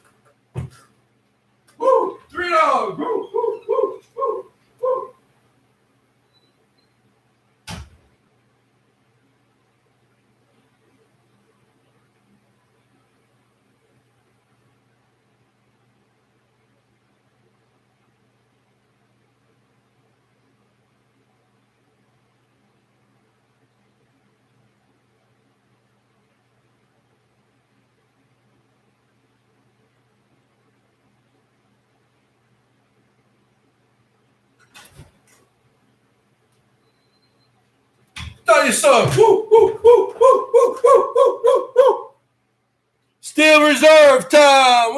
Woo! $3. Woo! Woo! Woo! Woo! Woo! Thought you saw it. Woo, woo, woo, woo, woo, woo, woo, woo, woo. Still reserve time.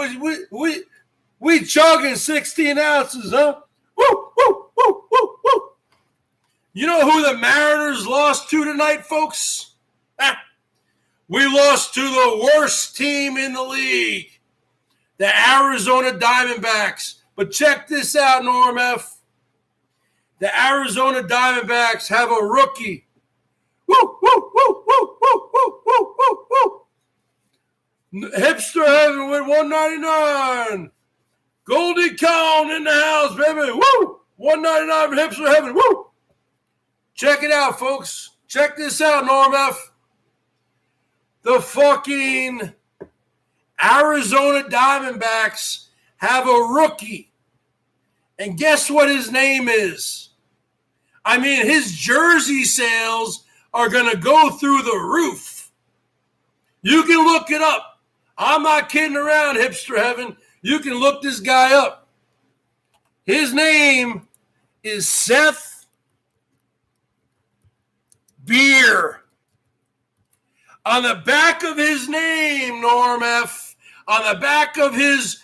We chugging 16 ounces, huh? Woo, woo, woo, woo, woo. You know who the Mariners lost to tonight, folks? We lost to the worst team in the league, the Arizona Diamondbacks. But check this out, Norm F. The Arizona Diamondbacks have a rookie. Woo, woo, woo, woo, woo, woo, woo, woo, woo. Hipster Heaven with 199. Goldie Cown in the house, baby. Woo! 199 for Hipster Heaven. Woo! Check it out, folks. Check this out, Norm F. The fucking Arizona Diamondbacks have a rookie. And guess what his name is? I mean, his jersey sales are going to go through the roof. You can look it up. I'm not kidding around, Hipster Heaven. You can look this guy up. His name is Seth Beer. On the back of his name, Norm F., on the back of his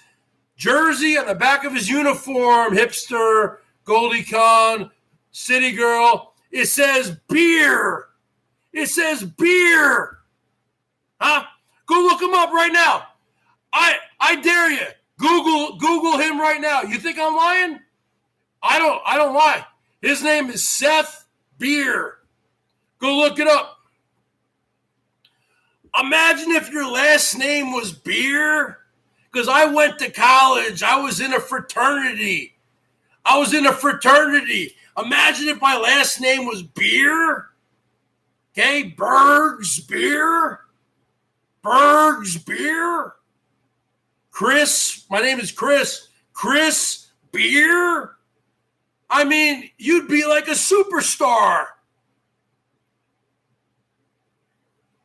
jersey, on the back of his uniform, Hipster, Goldie Con, City Girl, it says beer. It says beer. Huh? Go look him up right now. I dare you. Google him right now. You think I'm lying? I don't lie. His name is Seth Beer. Go look it up. Imagine if your last name was Beer. Because I went to college. I was in a fraternity. Imagine if my last name was Beer. Okay, Bergs Beer. Bergs Beer. Chris, my name is Chris. Chris Beer. I mean, you'd be like a superstar.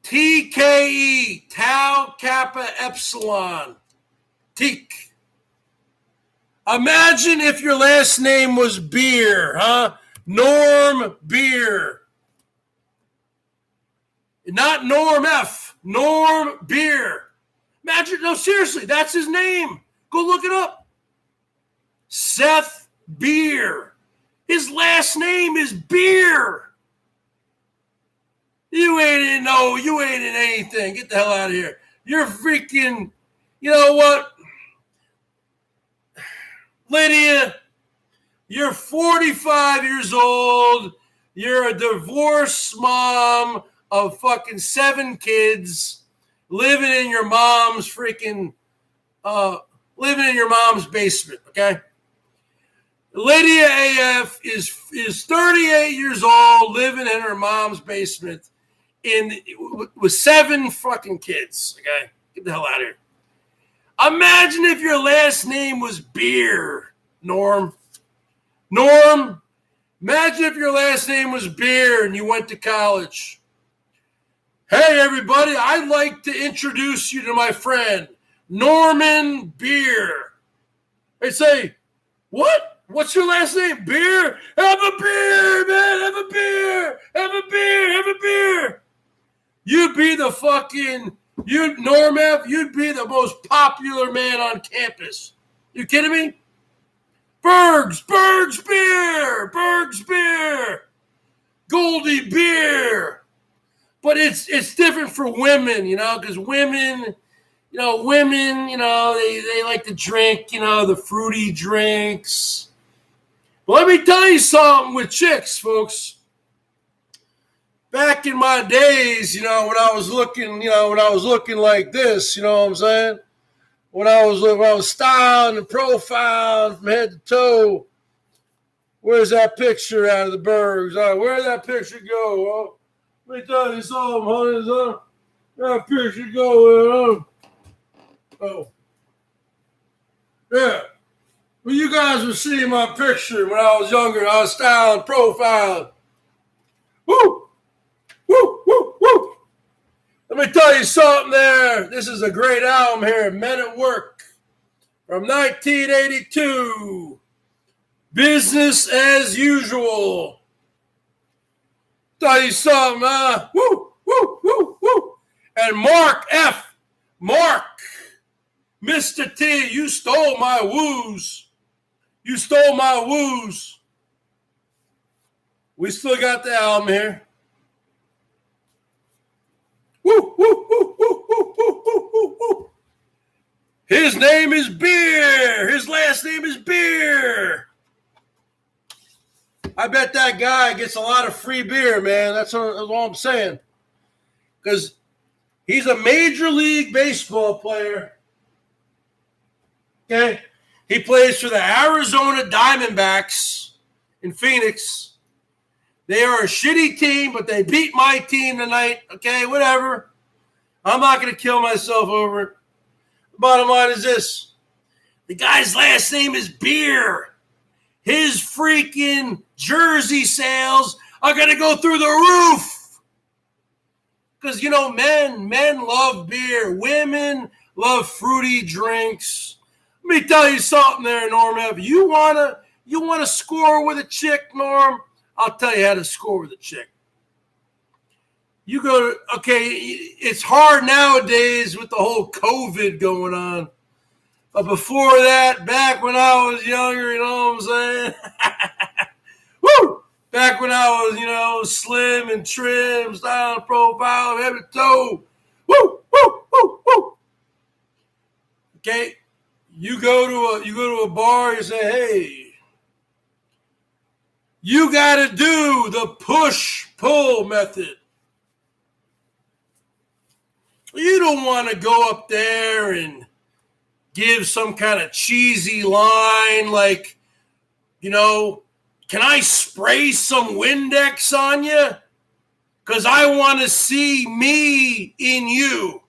TKE, Tau Kappa Epsilon. Teak. Imagine if your last name was Beer, huh? Norm Beer. Not Norm F. Norm Beer. Imagine, no, seriously, that's his name. Go look it up. Seth Beer. His last name is Beer. You ain't in anything. Get the hell out of here. You're freaking, you know what? Lydia, you're 45 years old. You're a divorced mom of fucking 7 kids living in your mom's freaking, living in your mom's basement, okay? Lydia AF is 38 years old, living in her mom's basement with 7 fucking kids. Okay, get the hell out of here. Imagine if your last name was Beer, Norm. Norm, imagine if your last name was Beer and you went to college. Hey, everybody, I'd like to introduce you to my friend, Norman Beer. They say, what? What's your last name? Beer? Have a beer, man. Have a beer. Have a beer. Have a beer. You'd be the fucking... Norm F., you'd be the most popular man on campus. You kidding me? Bergs beer, Bergs beer, Goldie beer. But it's different for women, because women, they like to drink, the fruity drinks. But let me tell you something with chicks, folks. Back in my days, when I was looking like this, you know what I'm saying? When I was styled and profiled from head to toe. Where's that picture out of the Bergs? All right, where'd that picture go? Well, let me tell you something, honey. That picture go. Oh. Yeah. Well, you guys were seeing my picture when I was younger. I was styled and profiled. Woo! Woo, woo, woo. Let me tell you something there. This is a great album here, Men at Work, from 1982. Business as Usual. Tell you something, woo, woo, woo, woo. And Mark F. Mark, Mr. T, you stole my woos. You stole my woos. We still got the album here. Woo, woo, woo, woo, woo, woo, woo, woo. His name is Beer. His last name is Beer. I bet that guy gets a lot of free beer, man. That's all I'm saying. Because he's a Major League Baseball player. Okay? He plays for the Arizona Diamondbacks in Phoenix. They are a shitty team, but they beat my team tonight. Okay, whatever. I'm not going to kill myself over it. The bottom line is this. The guy's last name is Beer. His freaking jersey sales are going to go through the roof. Because, men love beer. Women love fruity drinks. Let me tell you something there, Norm. If you want to score with a chick, Norm, I'll tell you how to score with a chick. You go to, it's hard nowadays with the whole COVID going on. But before that, back when I was younger, you know what I'm saying? Woo! Back when I was, slim and trim, style and profile, head to toe. Woo! Woo! Woo! Woo! Okay? You go to a bar, you say, hey, you got to do the push-pull method. You don't want to go up there and give some kind of cheesy line like, can I spray some Windex on you? Because I want to see me in you.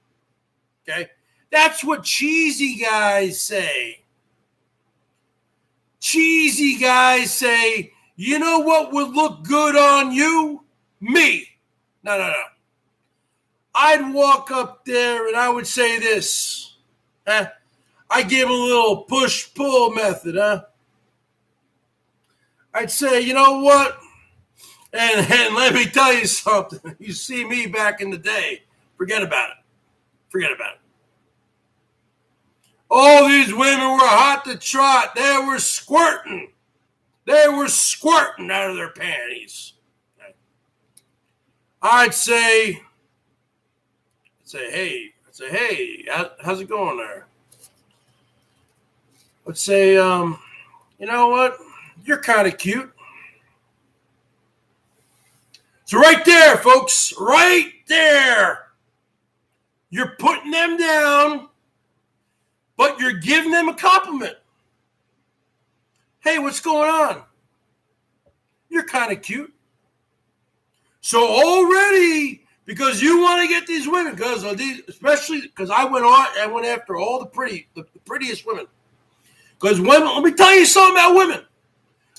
Okay? That's what cheesy guys say. Cheesy guys say, you know what would look good on you? Me. No. I'd walk up there and I would say this. I give a little push-pull method, I'd say, you know what? And let me tell you something. You see me back in the day. Forget about it. All these women were hot to trot. They were squirting. Out of their panties. I'd say, hey, how's it going there? Let's say, you know what? You're kind of cute. So right there, folks, right there. You're putting them down, but you're giving them a compliment. Hey, what's going on? You're kind of cute. So already Because you want to get these women, because of these, especially because I went after all the prettiest women. Because women, let me tell you something about women.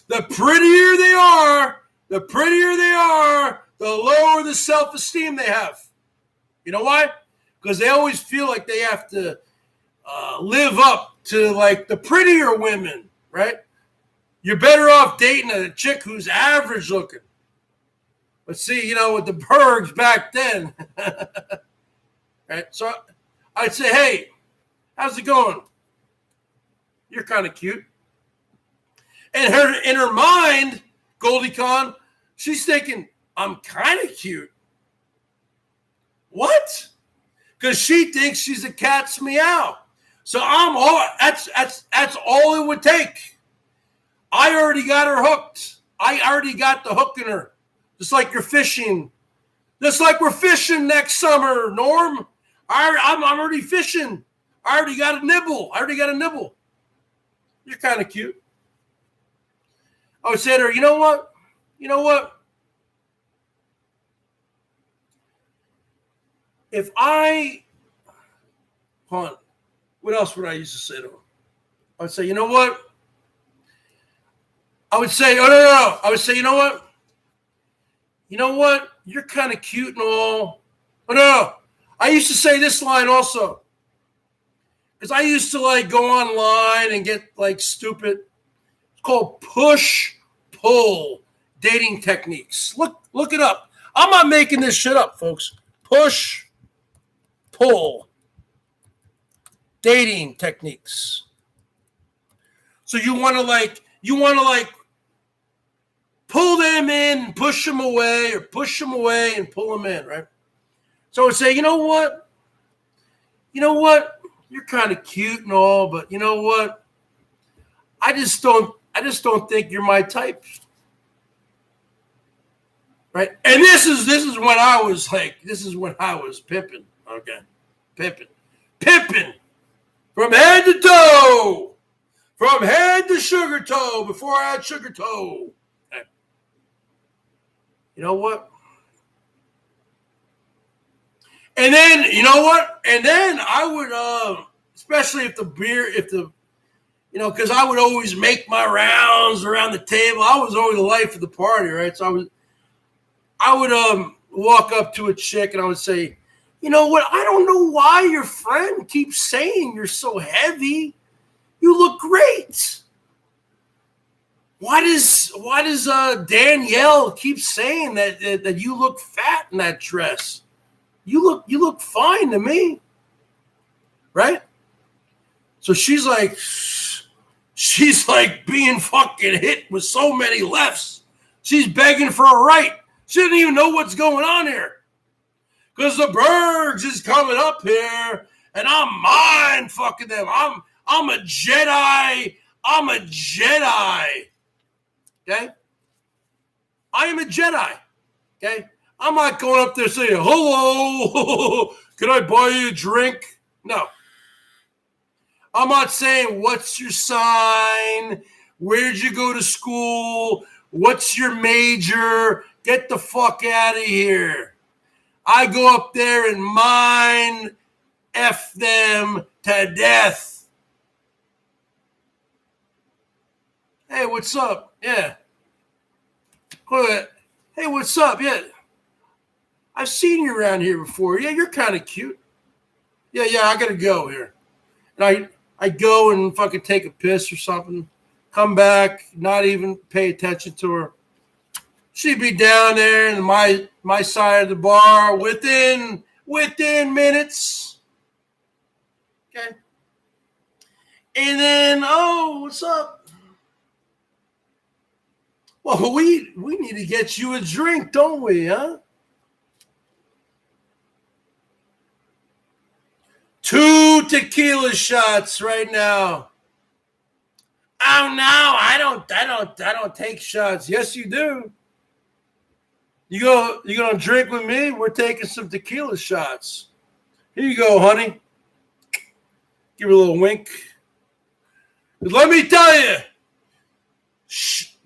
The prettier they are, the lower the self-esteem they have. You know why? Because they always feel like they have to live up to like the prettier women, right? You're better off dating a chick who's average looking. But see, with the Bergs back then, right? So I'd say, hey, how's it going? You're kind of cute. And in her mind, Goldie Con, she's thinking, I'm kind of cute. What? Because she thinks she's a cat's meow. So that's all it would take. I already got her hooked. I already got the hook in her. Just like you're fishing. Just like we're fishing next summer, Norm. I'm already fishing. I already got a nibble. You're kind of cute. I would say to her, you know what? If what else would I used to say to her? I would say, you know what? I would say, oh, no. I would say, you know what? You're kind of cute and all. Oh, no. I used to say this line also. Because I used to like go online and get like stupid. It's called push-pull dating techniques. Look it up. I'm not making this shit up, folks. Push-pull dating techniques. So you want to pull them in, push them away, or push them away and pull them in, right? So I would say, you know what? You're kind of cute and all, but you know what? I just don't think you're my type. Right? And this is when I was pimping. Okay. Pimping. From head to toe. From head to sugar toe before I had sugar toe. Okay. You know what? And then, I would, especially because I would always make my rounds around the table. I was always the life of the party, right? So I would walk up to a chick and I would say, you know what? I don't know why your friend keeps saying you're so heavy. You look great. Why does Danielle keep saying that you look fat in that dress? You look fine to me, right? So she's like being fucking hit with so many lefts. She's begging for a right. She didn't even know what's going on here. Because the Bergs is coming up here, and I'm mind fucking them. I'm a Jedi. Okay? I am a Jedi. Okay? I'm not going up there saying, hello, can I buy you a drink? No. I'm not saying, what's your sign? Where'd you go to school? What's your major? Get the fuck out of here. I go up there and mind F them to death. Hey, what's up? Yeah. Hey, what's up? Yeah. I've seen you around here before. Yeah, you're kind of cute. Yeah, I got to go here. And I go and fucking take a piss or something, come back, not even pay attention to her. She'd be down there in my side of the bar within minutes. Okay. And then, oh, what's up? Well, we need to get you a drink, don't we, huh? 2 tequila shots right now. Oh no, I don't take shots. Yes, you do. You gonna drink with me? We're taking some tequila shots. Here you go, honey. Give her a little wink. Let me tell you,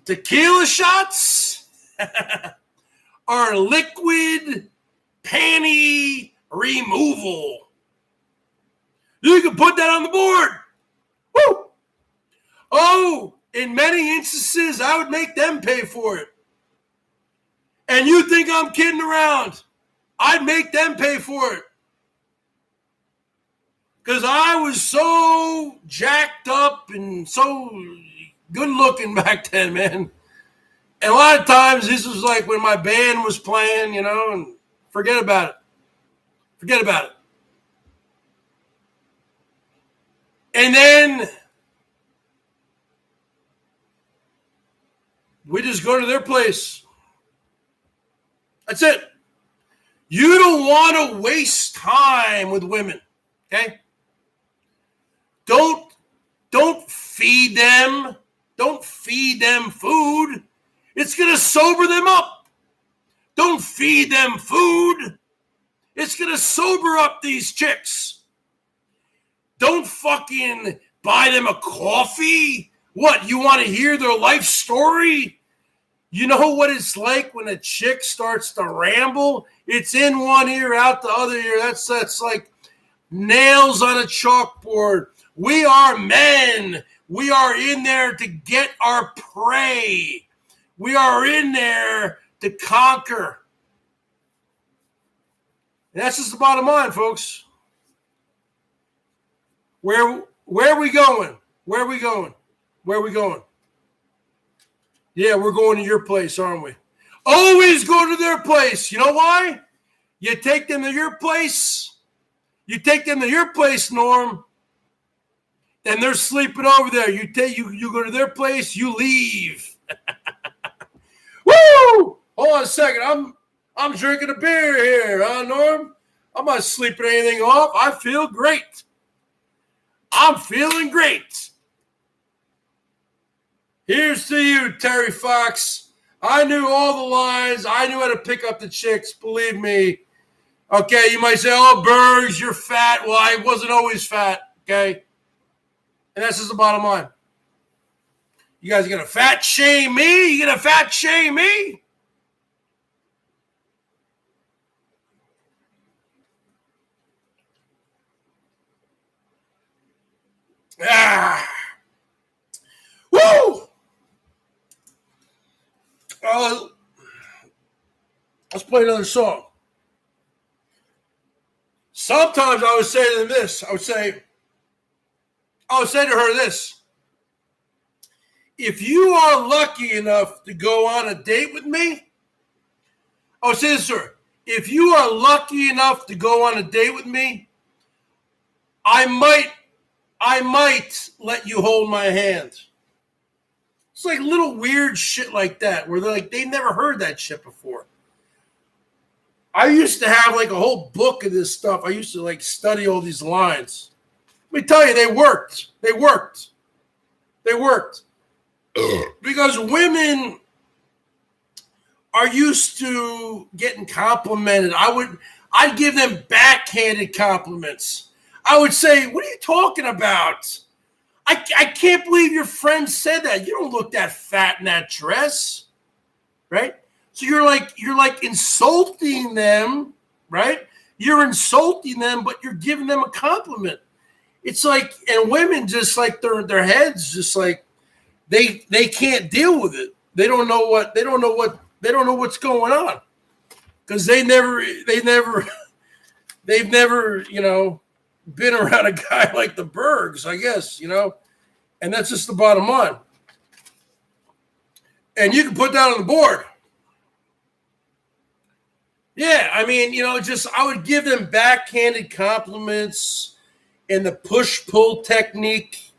tequila shots are liquid panty removal. You can put that on the board. Woo! Oh, in many instances, I would make them pay for it. And you think I'm kidding around? I'd make them pay for it. Because I was so jacked up and so good looking back then, man. And a lot of times this was like when my band was playing, you know, and forget about it. Forget about it. And then we just go to their place. That's it. You don't want to waste time with women, okay? Don't feed them. Don't feed them food. It's going to sober them up. Don't feed them food. It's going to sober up these chicks. Don't fucking buy them a coffee. What, you want to hear their life story? You know what it's like when a chick starts to ramble? It's in one ear, out the other ear. That's like nails on a chalkboard. We are men. We are in there to get our prey. We are in there to conquer. And that's just the bottom line, folks. Where are we going? Where are we going? Where are we going? Yeah, we're going to your place, aren't we? Always go to their place. You know why? You take them to your place. You take them to your place, Norm. Then they're sleeping over there. You go to their place, you leave. Woo! Hold on a second. I'm drinking a beer here, huh, Norm? I'm not sleeping anything off. I feel great. I'm feeling great. Here's to you, Terry Fox. I knew all the lines. I knew how to pick up the chicks. Believe me. Okay, you might say, oh, Bergs, you're fat. Well, I wasn't always fat, okay? And that's just the bottom line. You guys are going to fat shame me? You going to fat shame me? Ah. Woo! Let's play another song. Sometimes I would say to them this. I would say to her this. If you are lucky enough to go on a date with me, I would say this to her. If you are lucky enough to go on a date with me, I might let you hold my hand. It's like little weird shit like that where they're like, they never heard that shit before. I used to have like a whole book of this stuff. I used to like study all these lines. Let me tell you, they worked. They worked. They worked. Because women are used to getting complimented. I'd give them backhanded compliments. I would say, what are you talking about? I can't believe your friend said that. You don't look that fat in that dress. Right? So you're like insulting them, right? You're insulting them, but you're giving them a compliment. It's like, and women just like their heads just like they can't deal with it. They don't know what's going on. Because they've never, been around a guy like the Bergs, I guess, and that's just the bottom line. And you can put that on the board. Yeah, I mean, I would give them backhanded compliments, and the push-pull technique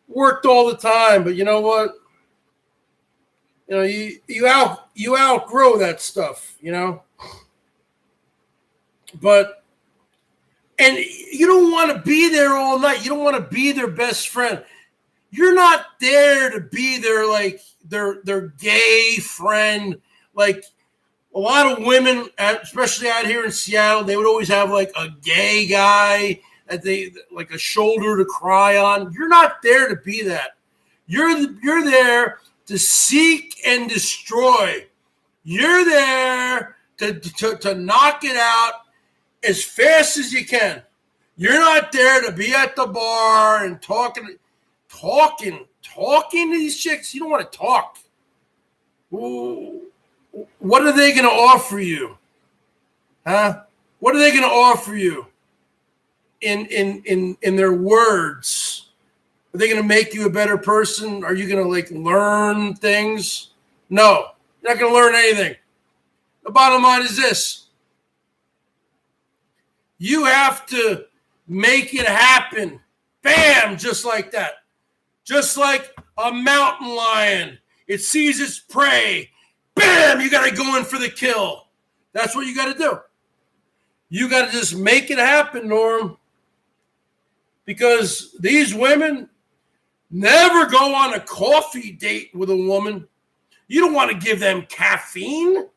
worked all the time. But you know what? You outgrow that stuff, But, and you don't want to be there all night. You don't want to be their best friend. You're not there to be their gay friend. Like a lot of women, especially out here in Seattle, they would always have like a gay guy that they like a shoulder to cry on. You're not there to be that. You're there to seek and destroy. You're there to knock it out as fast as you can. You're not there to be at the bar and talking to these chicks. You don't want to talk. What are they going to offer you? Huh? What are they going to offer you in their words? Are they going to make you a better person? Are you going to like learn things? No, you're not going to learn anything. The bottom line is this. You have to make it happen. Bam, just like that. Just like a mountain lion. It sees its prey. Bam, you got to go in for the kill. That's what you got to do. You got to just make it happen, Norm. Because these women never go on a coffee date with a woman. You don't want to give them caffeine. What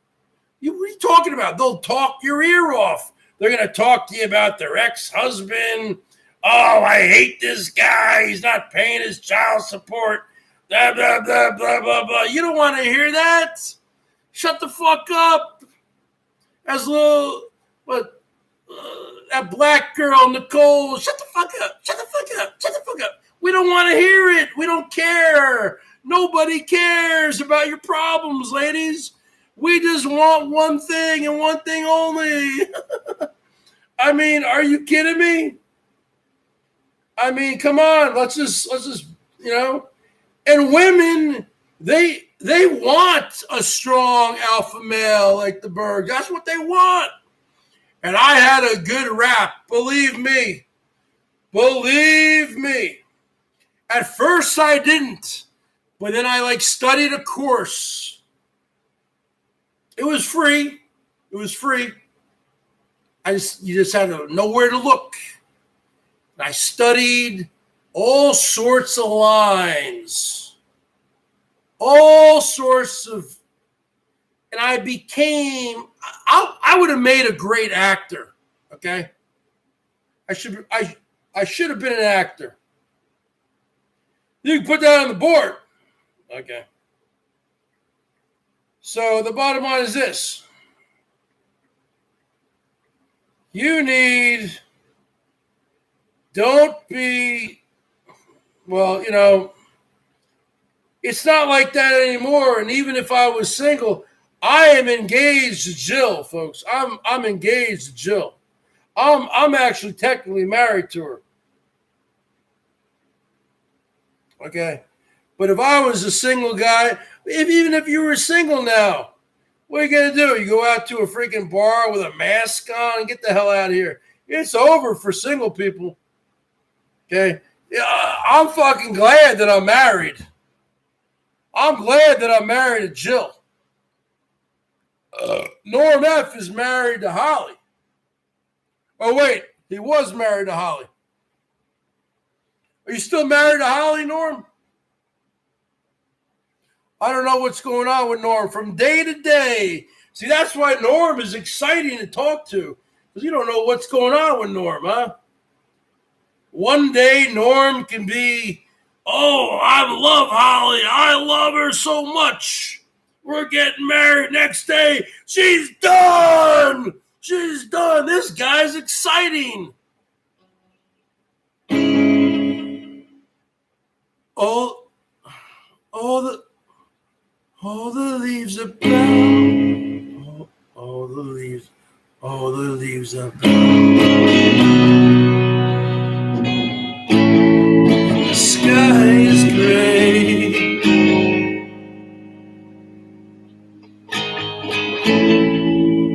are you talking about? They'll talk your ear off. They're going to talk to you about their ex-husband. Oh, I hate this guy. He's not paying his child support. Blah, blah, blah, blah, blah, blah. You don't want to hear that. Shut the fuck up. As little, that black girl, Nicole, shut the fuck up. Shut the fuck up. Shut the fuck up. We don't want to hear it. We don't care. Nobody cares about your problems, ladies. We just want one thing and one thing only. I mean, are you kidding me? I mean, come on. Let's just, And women, they want a strong alpha male like the Berg. That's what they want. And I had a good rap. Believe me. Believe me. At first I didn't. But then I studied a course. It was free. It was free. You just had to know where to look. And I studied all sorts of lines. All sorts of, and I became, I would have made a great actor. Okay. I should have been an actor. You can put that on the board. Okay. So the bottom line is this. Don't be, it's not like that anymore. And even if I was single, I am engaged to Jill, folks. I'm engaged to Jill. I'm actually technically married to her. Okay. But if I was a single guy, even if you were single now, what are you going to do? You go out to a freaking bar with a mask on and get the hell out of here. It's over for single people. Okay. Yeah, I'm fucking glad that I'm married. I'm glad that I'm married to Jill. Norm F is married to Holly. Oh, wait. He was married to Holly. Are you still married to Holly, Norm? I don't know what's going on with Norm from day to day. See, that's why Norm is exciting to talk to. Because you don't know what's going on with Norm, huh? One day Norm can be, oh, I love Holly. I love her so much. We're getting married. Next day, she's done. She's done. This guy's exciting. All the leaves are brown. All the leaves are brown. The sky is gray.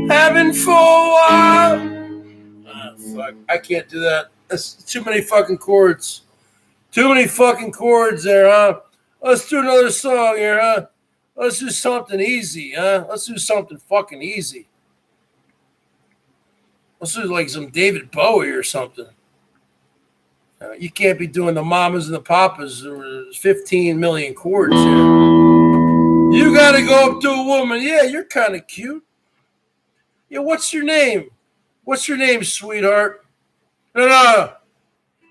Having for a while. Ah, fuck. I can't do that. That's too many fucking chords. Too many fucking chords there, huh? Let's do another song here, huh? Let's do something easy, huh? Let's do something fucking easy. Let's do like some David Bowie or something. You can't be doing the mamas and the papas. There's 15 million chords here. You got to go up to a woman. Yeah, you're kind of cute. Yeah, what's your name? What's your name, sweetheart? No.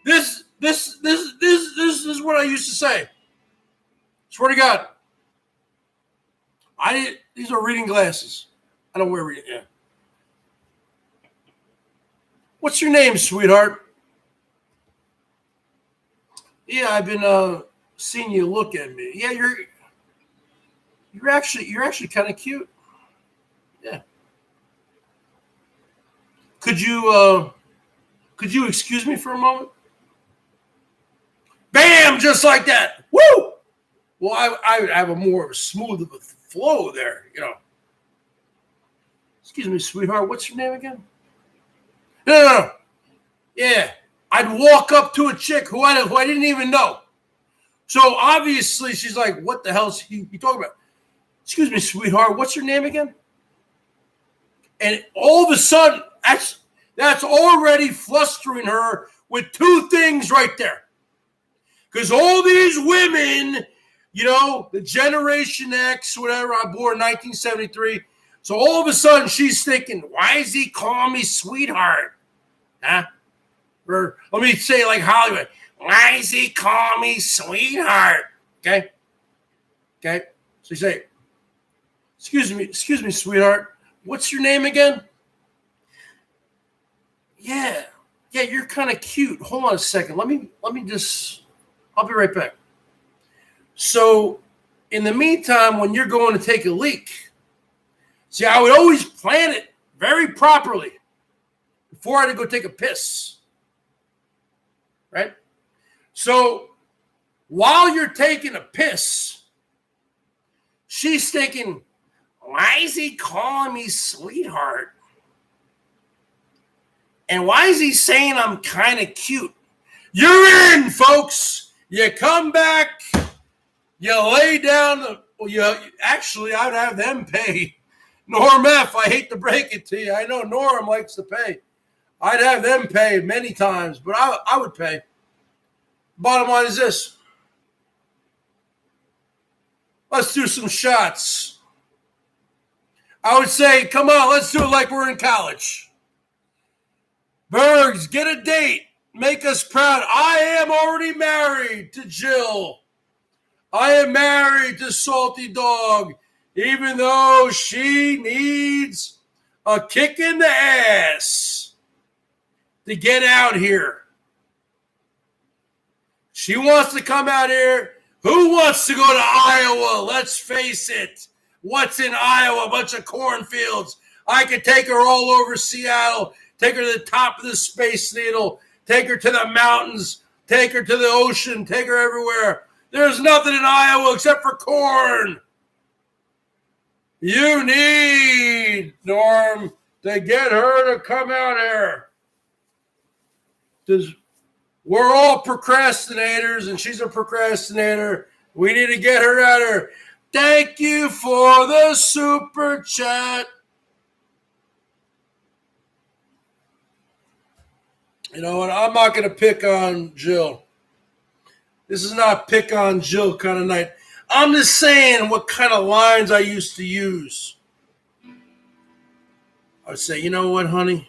This is what I used to say. Swear to God. These are reading glasses. I don't wear it. Yeah. What's your name, sweetheart? Yeah, I've been seeing you look at me. Yeah, you're actually kind of cute. Yeah. Could you excuse me for a moment? Bam, just like that. Woo! Well, I would have a more smooth of a flow there, you know. Excuse me, sweetheart. What's your name again? No. Yeah. I'd walk up to a chick who I didn't even know. So obviously she's like, what the hell's he talking about? Excuse me, sweetheart. What's your name again? And all of a sudden, that's already flustering her with two things right there. Because all these women, you know, the Generation X, whatever, I born in 1973. So all of a sudden she's thinking, why is he calling me sweetheart? Huh? Or let me say it like Hollywood. Why is he calling me sweetheart? Okay? So you say, excuse me, sweetheart. What's your name again? Yeah, you're kind of cute. Hold on a second. Let me just, I'll be right back. So in the meantime, when you're going to take a leak, see, I would always plan it very properly before I had to go take a piss. Right? So while you're taking a piss, she's thinking, why is he calling me sweetheart? And why is he saying I'm kind of cute? You're in, folks. You come back, you lay down. Actually, I'd have them pay. Norm F., I hate to break it to you. I know Norm likes to pay. I'd have them pay many times, but I would pay. Bottom line is this. Let's do some shots. I would say, come on, let's do it like we're in college. Bergs, get a date. Make us proud. I am already married to Jill. I am married to Salty Dog, even though she needs a kick in the ass to get out here. She wants to come out here. Who wants to go to Iowa? Let's face it. What's in Iowa? A bunch of cornfields. I could take her all over Seattle, take her to the top of the Space Needle, take her to the mountains, take her to the ocean, take her everywhere. There's nothing in Iowa except for corn. You need, Norm, to get her to come out here. We're all procrastinators, and she's a procrastinator. We need to get her out of here. Thank you for the super chat. You know what? I'm not going to pick on Jill. This is not pick on Jill kind of night. I'm just saying what kind of lines I used to use. I would say, you know what, honey?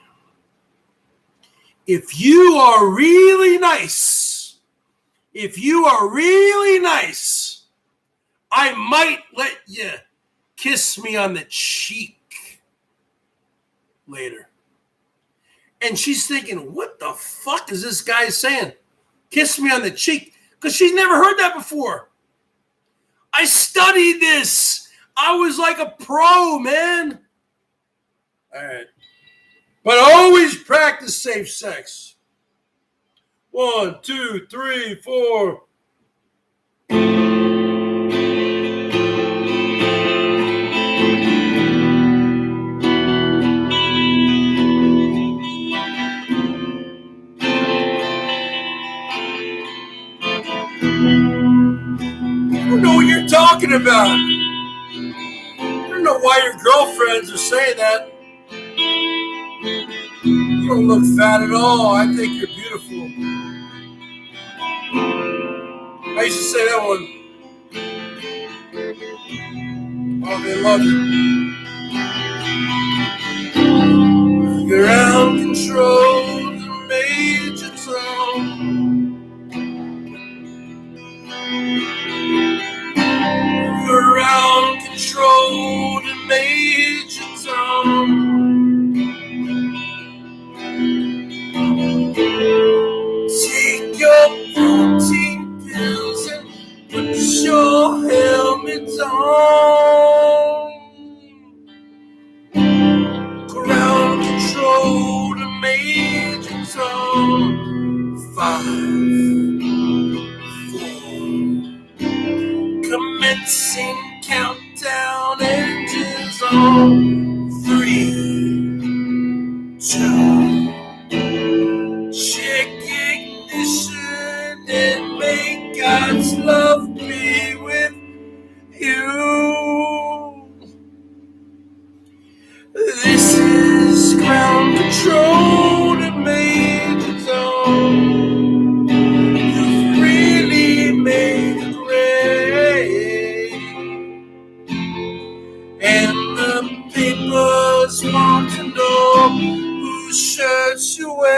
If you are really nice, I might let you kiss me on the cheek later. And she's thinking, what the fuck is this guy saying? Kiss me on the cheek. Because she's never heard that before. I studied this. I was like a pro, man. All right. But always practice safe sex. 1, 2, 3, 4. I don't know what you're talking about. I don't know why your girlfriends are saying that. You don't look fat at all. I think you're beautiful. I used to say that one. Oh, they love it. You're out of control, the major tone. You're out of control, the major tone. your helmet on. Ground control to Major Tom. 5, 4. Commencing countdown, engines on. 3, 2. Check ignition and may God's love be with you. This is ground control to Major Tom. You've really made it great, and the papers want to know whose shirts you wear.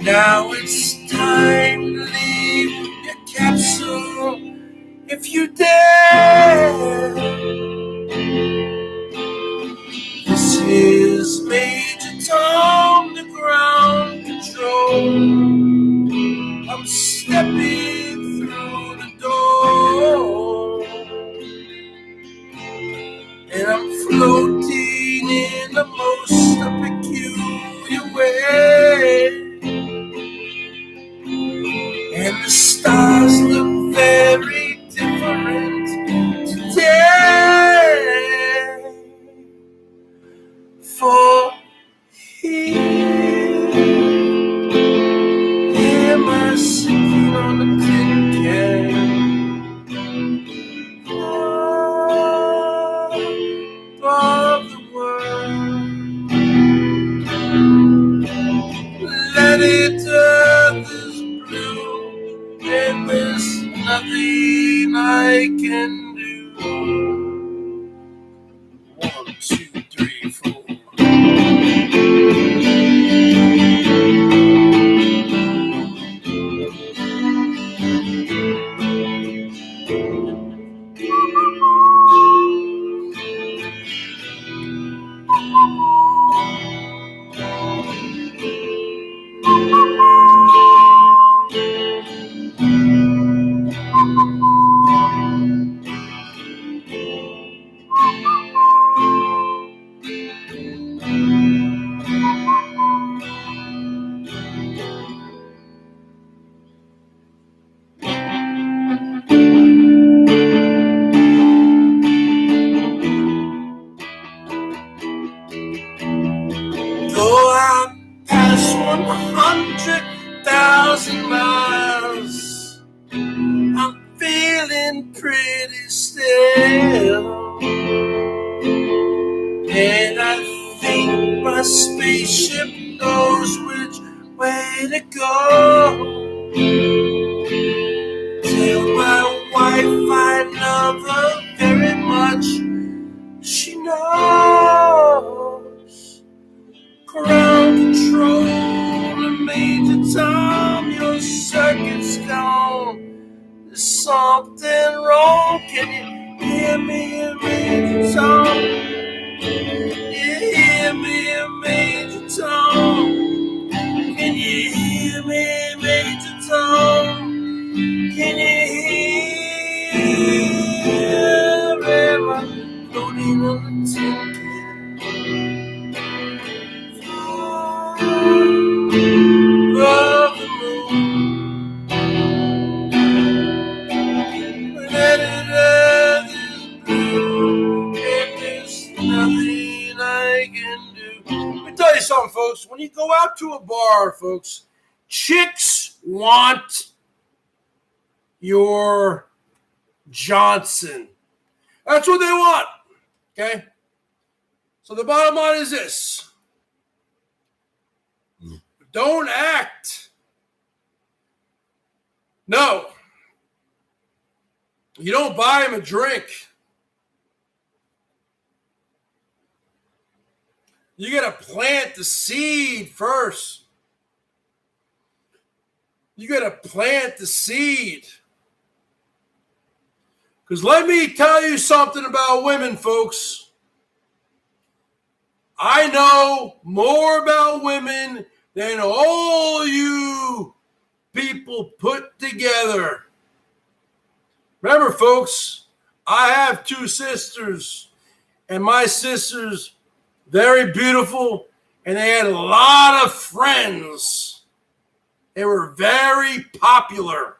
Now it's time to leave your capsule if you dare. This is Major Tom, the ground control. I'm stepping through the door, and I'm floating in the most peculiar way. And the stars look very different today. For here am I sitting on a tin can, above the world. Let it earth is blue, and there's nothing I can do. 1, 2, 3, 4. Though I'm past 100,000 miles, I'm feeling pretty still, and I think my spaceship knows which way to go. Tell my wife I love her very much, she knows. Ground control to Major Tom, your circuit's gone. There's something wrong. Can you hear me, Major Tom? You hear me, Major Tom? Can you hear me, Major Tom? Can you hear? Am I floating on the tin above the moon? Planet Earth is blue, and there's nothing I can do. Let me tell you something, folks. When you go out to a bar, folks, chicks want your Johnson. That's what they want. Okay? So the bottom line is this. Don't act. No. You don't buy him a drink. You got to plant the seed first. You got to plant the seed. Because let me tell you something about women, folks. I know more about women than all you people put together. Remember, folks, I have 2 sisters, and my sisters, very beautiful, and they had a lot of friends. They were very popular,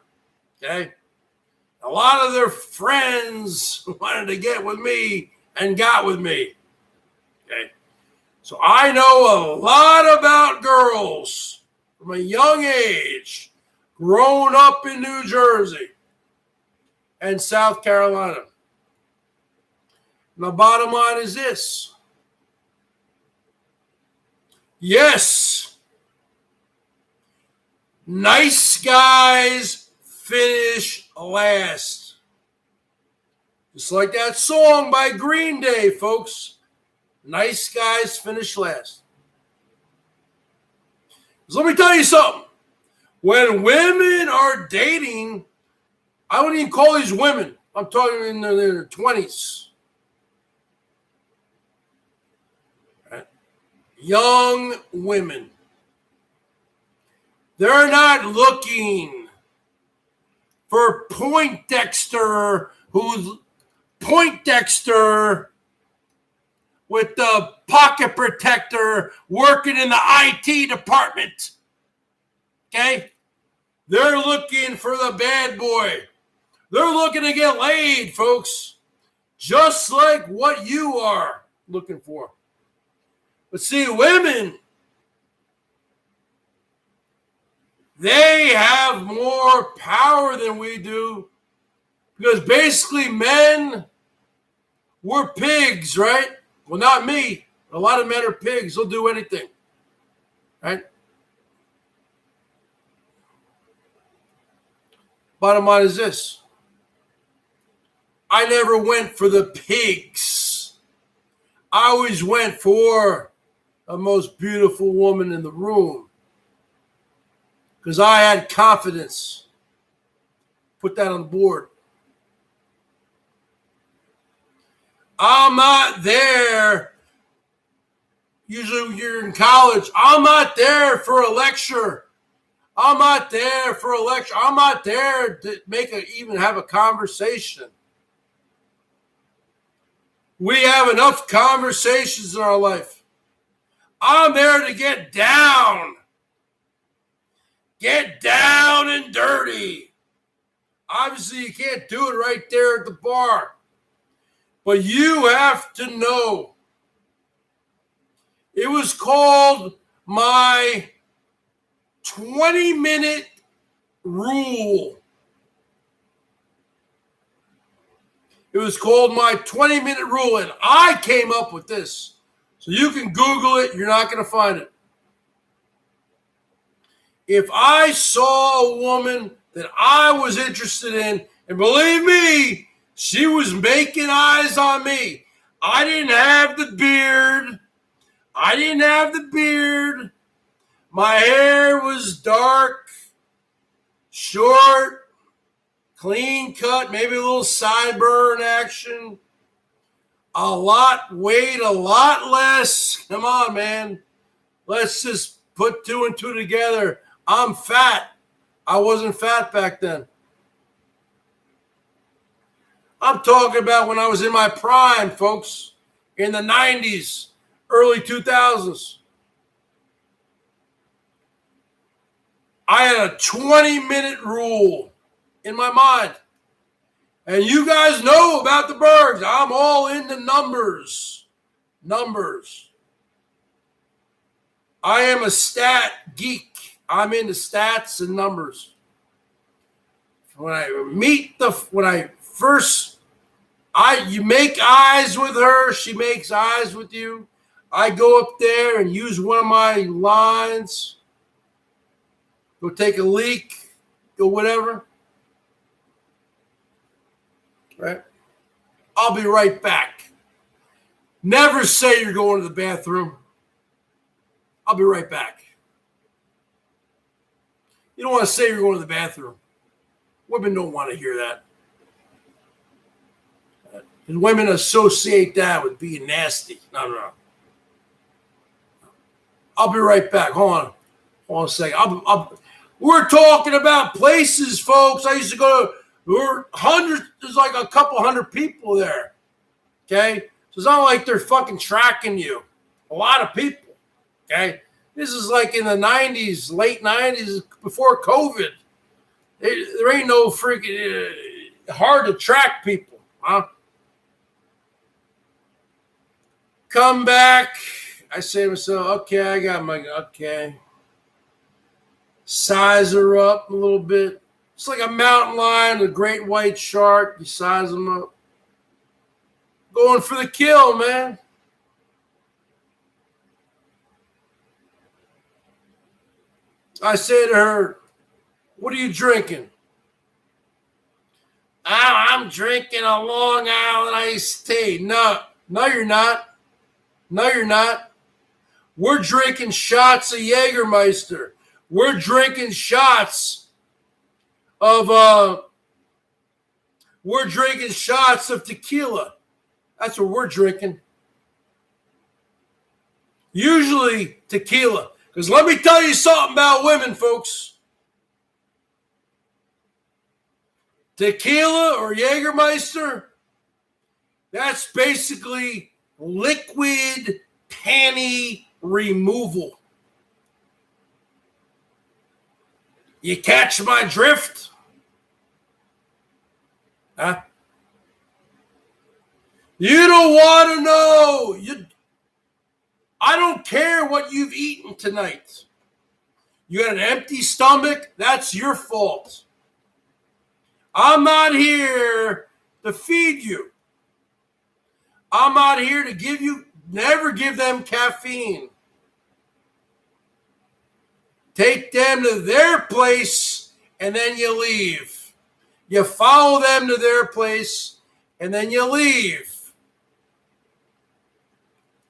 okay? A lot of their friends wanted to get with me and got with me, okay? So I know a lot about girls from a young age, grown up in New Jersey and South Carolina. And the bottom line is this. Yes, nice guys finish last. Just like that song by Green Day, folks. Nice guys finish last. So let me tell you something. When women are dating, I wouldn't even call these women. I'm talking in their 20s. Right? Young women. They're not looking for Poindexter, who's Poindexter with the pocket protector working in the IT department. Okay? They're looking for the bad boy. They're looking to get laid, folks. Just like what you are looking for. But see, women, they have more power than we do. Because basically men, we're pigs, right? Well, not me. A lot of men are pigs. They'll do anything. Right? Bottom line is this. I never went for the pigs. I always went for the most beautiful woman in the room. Because I had confidence. Put that on the board. I'm not there. Usually when you're in college, I'm not there for a lecture. I'm not there for a lecture. I'm not there to even have a conversation. We have enough conversations in our life. I'm there to get down. Get down and dirty. Obviously, you can't do it right there at the bar. But you have to know. It was called my 20-minute rule. It was called my 20-minute rule, and I came up with this. So you can Google it. You're not going to find it. If I saw a woman that I was interested in, and believe me, she was making eyes on me. I didn't have the beard. My hair was dark, short, clean cut, maybe a little sideburn action. Weighed a lot less. Come on, man. Let's just put 2 and 2 together. I'm fat. I wasn't fat back then. I'm talking about when I was in my prime, folks, in the 90s, early 2000s. I had a 20-minute rule in my mind. And you guys know about the Bergs. I'm all into numbers. I am a stat geek. I'm into stats and numbers. You make eyes with her, she makes eyes with you. I go up there and use one of my lines. Go take a leak, go whatever. Right? I'll be right back. Never say you're going to the bathroom. I'll be right back. You don't want to say you're going to the bathroom. Women don't want to hear that. And women associate that with being nasty. No. I'll be right back. Hold on a second. We're talking about places, folks. I used to go to, there were hundreds, there's like a couple hundred people there. Okay? So it's not like they're fucking tracking you. A lot of people. Okay? This is like in the 90s, late 90s, before COVID. There ain't no freaking hard to track people, huh? Come back. I say to myself, okay, I got my, okay. Size her up a little bit. It's like a mountain lion, a great white shark. You size them up. Going for the kill, man. I say to her, what are you drinking? Oh, I'm drinking a Long Island iced tea. No, you're not. No, you're not. We're drinking shots of Jägermeister. We're drinking shots of tequila. That's what we're drinking. Usually tequila. Because let me tell you something about women, folks. Tequila or Jägermeister, that's basically liquid panty removal. You catch my drift? Huh? You don't want to know. I don't care what you've eaten tonight. You got an empty stomach, that's your fault. I'm not here to feed you. I'm not here to give you, never give them caffeine. Take them to their place and then you leave. You follow them to their place and then you leave.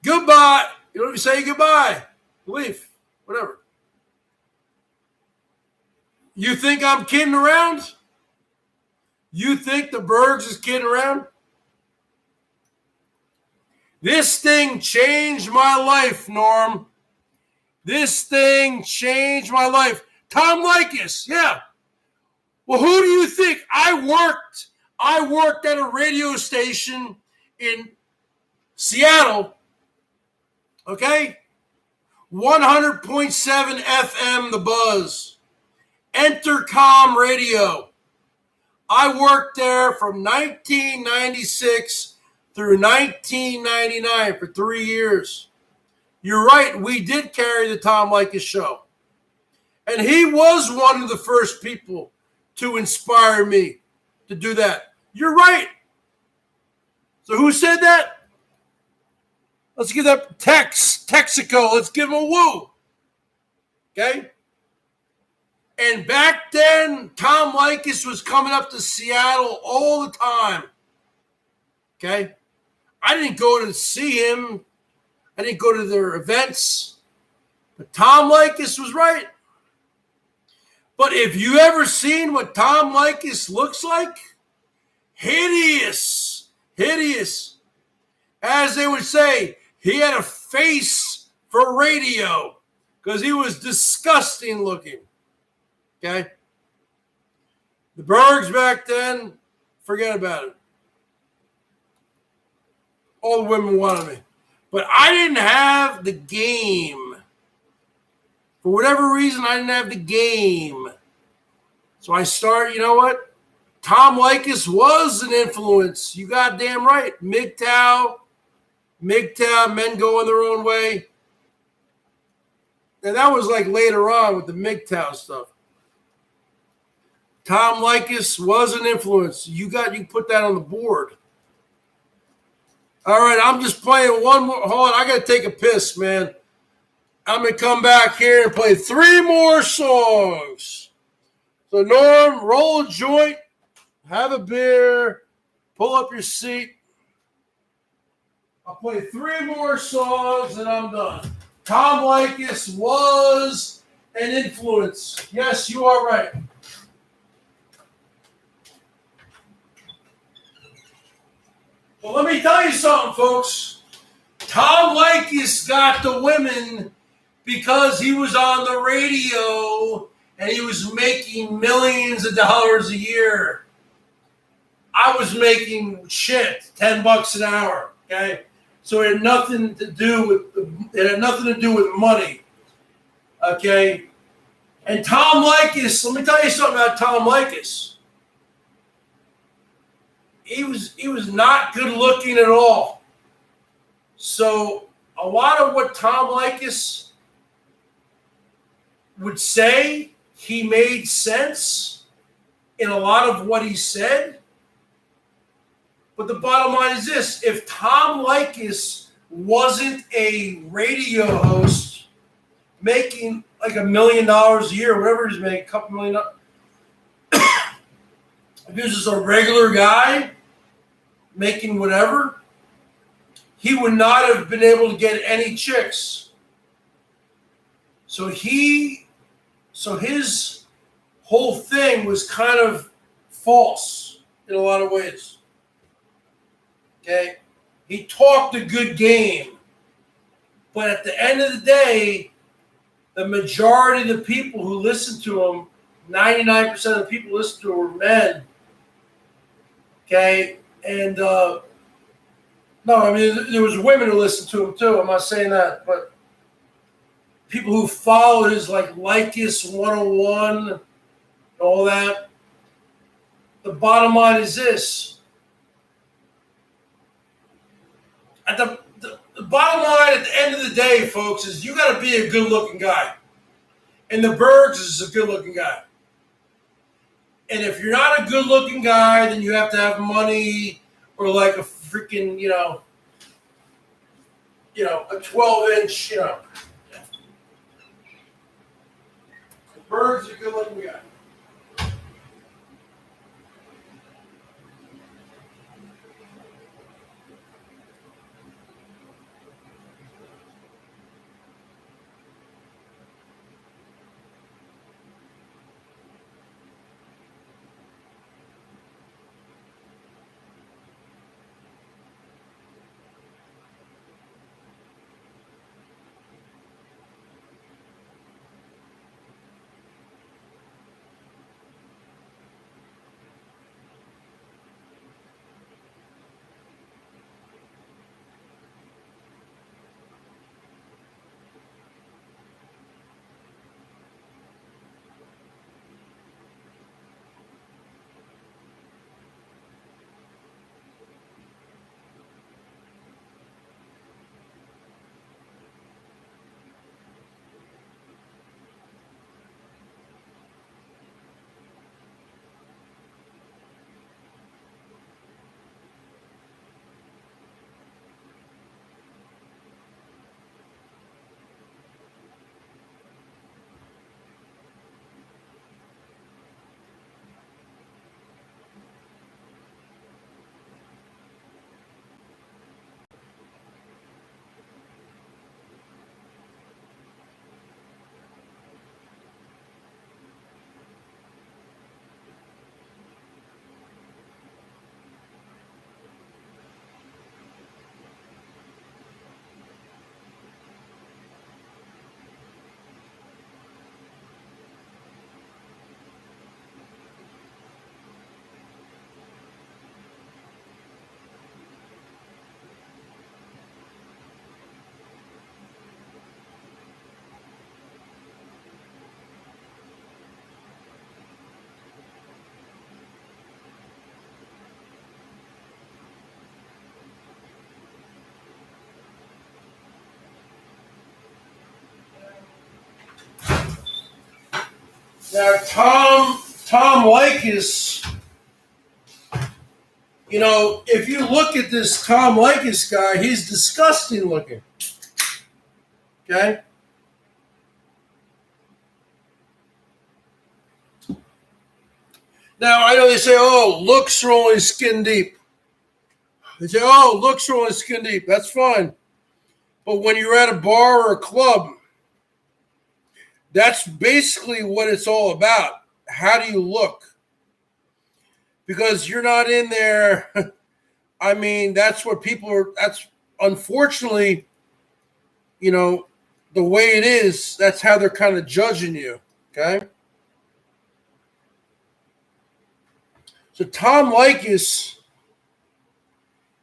Goodbye. You don't even say goodbye. Leave. Whatever. You think I'm kidding around? You think the Bergs is kidding around? This thing changed my life, Norm. This thing changed my life. Tom Leykis, yeah. Well, who do you think? I worked at a radio station in Seattle, okay? 100.7 FM, The Buzz. Entercom Radio. I worked there from 1996 through 1999 for 3 years. You're right, we did carry the Tom Leykis show. And he was one of the first people to inspire me to do that. You're right. So who said that? Let's give that Texaco. Let's give him a woo. Okay? And back then, Tom Leykis was coming up to Seattle all the time. Okay? I didn't go to see him. I didn't go to their events. But Tom Leykis was right. But if you ever seen what Tom Leykis looks like, hideous. Hideous. As they would say, he had a face for radio because he was disgusting looking. Okay? The Bergs back then, forget about it. All the women wanted me. But I didn't have the game. For whatever reason, I didn't have the game. So I started, you know what? Tom Leykis was an influence. You goddamn right. MGTOW, men going their own way. And that was like later on with the MGTOW stuff. Tom Leykis was an influence. You put that on the board. All right, I'm just playing one more. Hold on, I got to take a piss, man. I'm going to come back here and play 3 more songs. So, Norm, roll a joint, have a beer, pull up your seat. I'll play 3 more songs and I'm done. Tom Leykis was an influence. Yes, you are right. Well, let me tell you something, folks. Tom Leykis got the women because he was on the radio and he was making millions of dollars a year. I was making shit, $10 an hour. Okay, so it had nothing to do with money. Okay, and Tom Leykis. Let me tell you something about Tom Leykis. He was not good looking at all. So a lot of what Tom Leykis would say, he made sense in a lot of what he said. But the bottom line is this: if Tom Leykis wasn't a radio host making like $1 million a year, whatever he's making, a couple $1 million, if he was just a regular guy making whatever, he would not have been able to get any chicks. So his whole thing was kind of false in a lot of ways. Okay? He talked a good game. But at the end of the day, the majority of the people who listened to him, 99% of the people who listened to him were men. Okay? And, no, I mean, there was women who listened to him too. I'm not saying that. But people who followed his, like, Leykis 101 and all that. The bottom line is this. The bottom line at the end of the day, folks, is you got to be a good-looking guy. And the Bergs is a good-looking guy. And if you're not a good-looking guy, then you have to have money or like a freaking, a 12-inch, The Bergs is a good-looking guy. Now, Tom Leykis, if you look at this Tom Leykis guy, he's disgusting looking. Okay? Now, I know they say, oh, looks are only skin deep. They say, oh, looks are only skin deep. That's fine. But when you're at a bar or a club, that's basically what it's all about. How do you look? Because you're not in there. I mean, that's what people are. That's unfortunately, the way it is. That's how they're kind of judging you. Okay. So Tom Likas,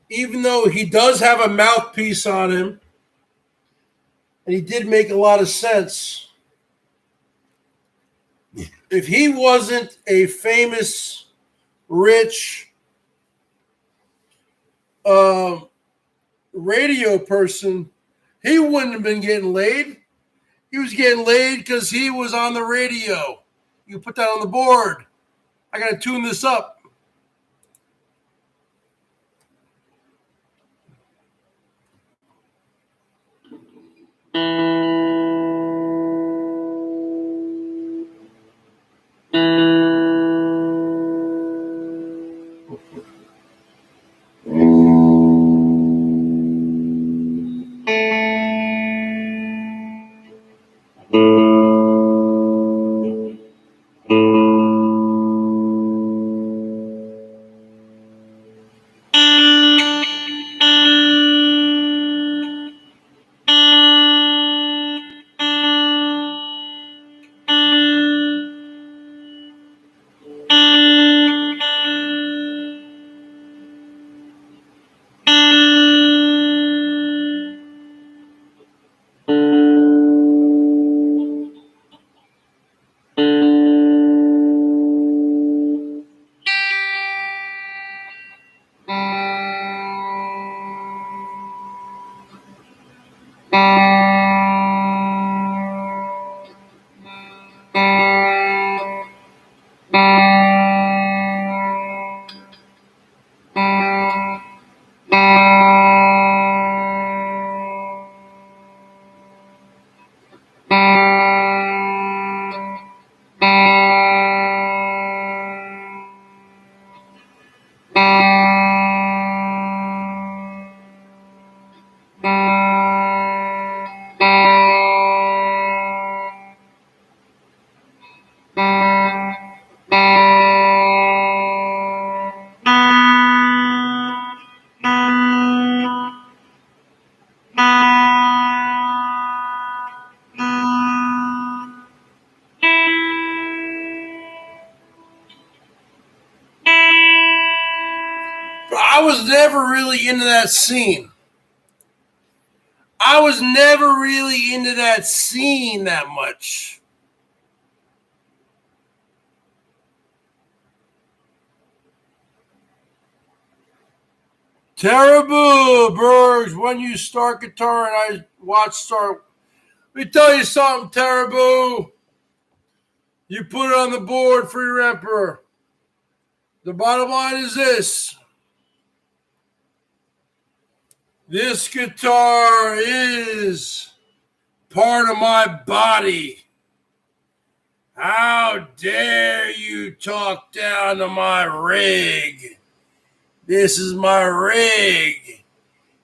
even though he does have a mouthpiece on him, and he did make a lot of sense, if he wasn't a famous, rich radio person, he wouldn't have been getting laid. He was getting laid because he was on the radio. You put that on the board. I got to tune this up. I was never really into that scene. I was never really into that scene that much. Terrible, Bergs, when you start guitar and I watch start. Let me tell you something, Terrible. You put it on the board for your emperor. The bottom line is this. This guitar is part of my body. How dare you talk down to my rig? This is my rig.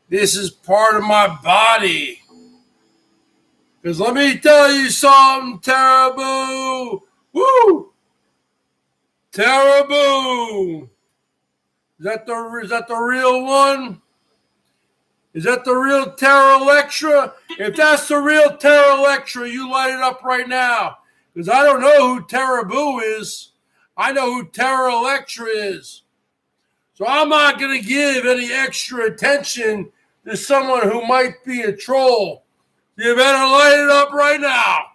This is part of my body. Because let me tell you something, Terrible. Woo! Terrible. Is that the real one? Is that the real Terra Electra? If that's the real Terra Electra, you light it up right now. Because I don't know who Terrible is. I know who Terra Electra is. So I'm not going to give any extra attention to someone who might be a troll. You better light it up right now.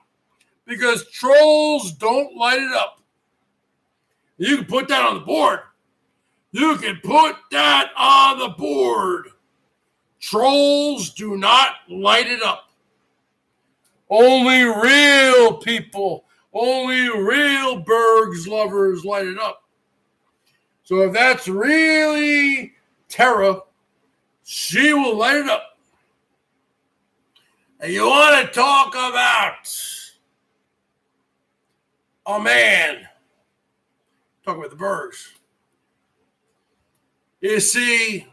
Because trolls don't light it up. You can put that on the board. You can put that on the board. Trolls do not light it up. Only real people, only real Bergs lovers light it up. So if that's really Terra, she will light it up. And you want to talk about a man. Talk about the Bergs. You see,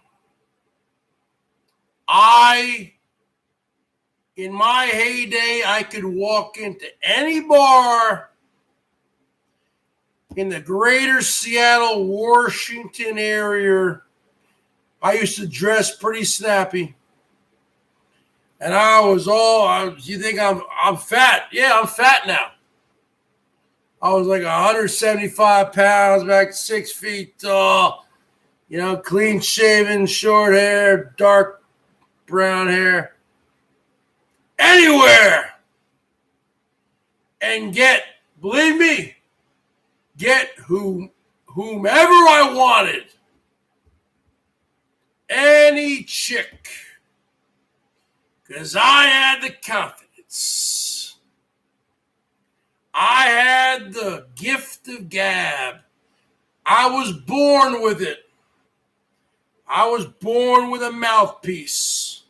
in my heyday, I could walk into any bar in the greater Seattle, Washington area. I used to dress pretty snappy. And I was you think I'm fat? Yeah, I'm fat now. I was like 175 pounds, back 6 feet tall, clean shaven, short hair, dark brown hair. Anywhere. And believe me, get whomever I wanted. Any chick. Because I had the confidence. I had the gift of gab. I was born with it. I was born with a mouthpiece.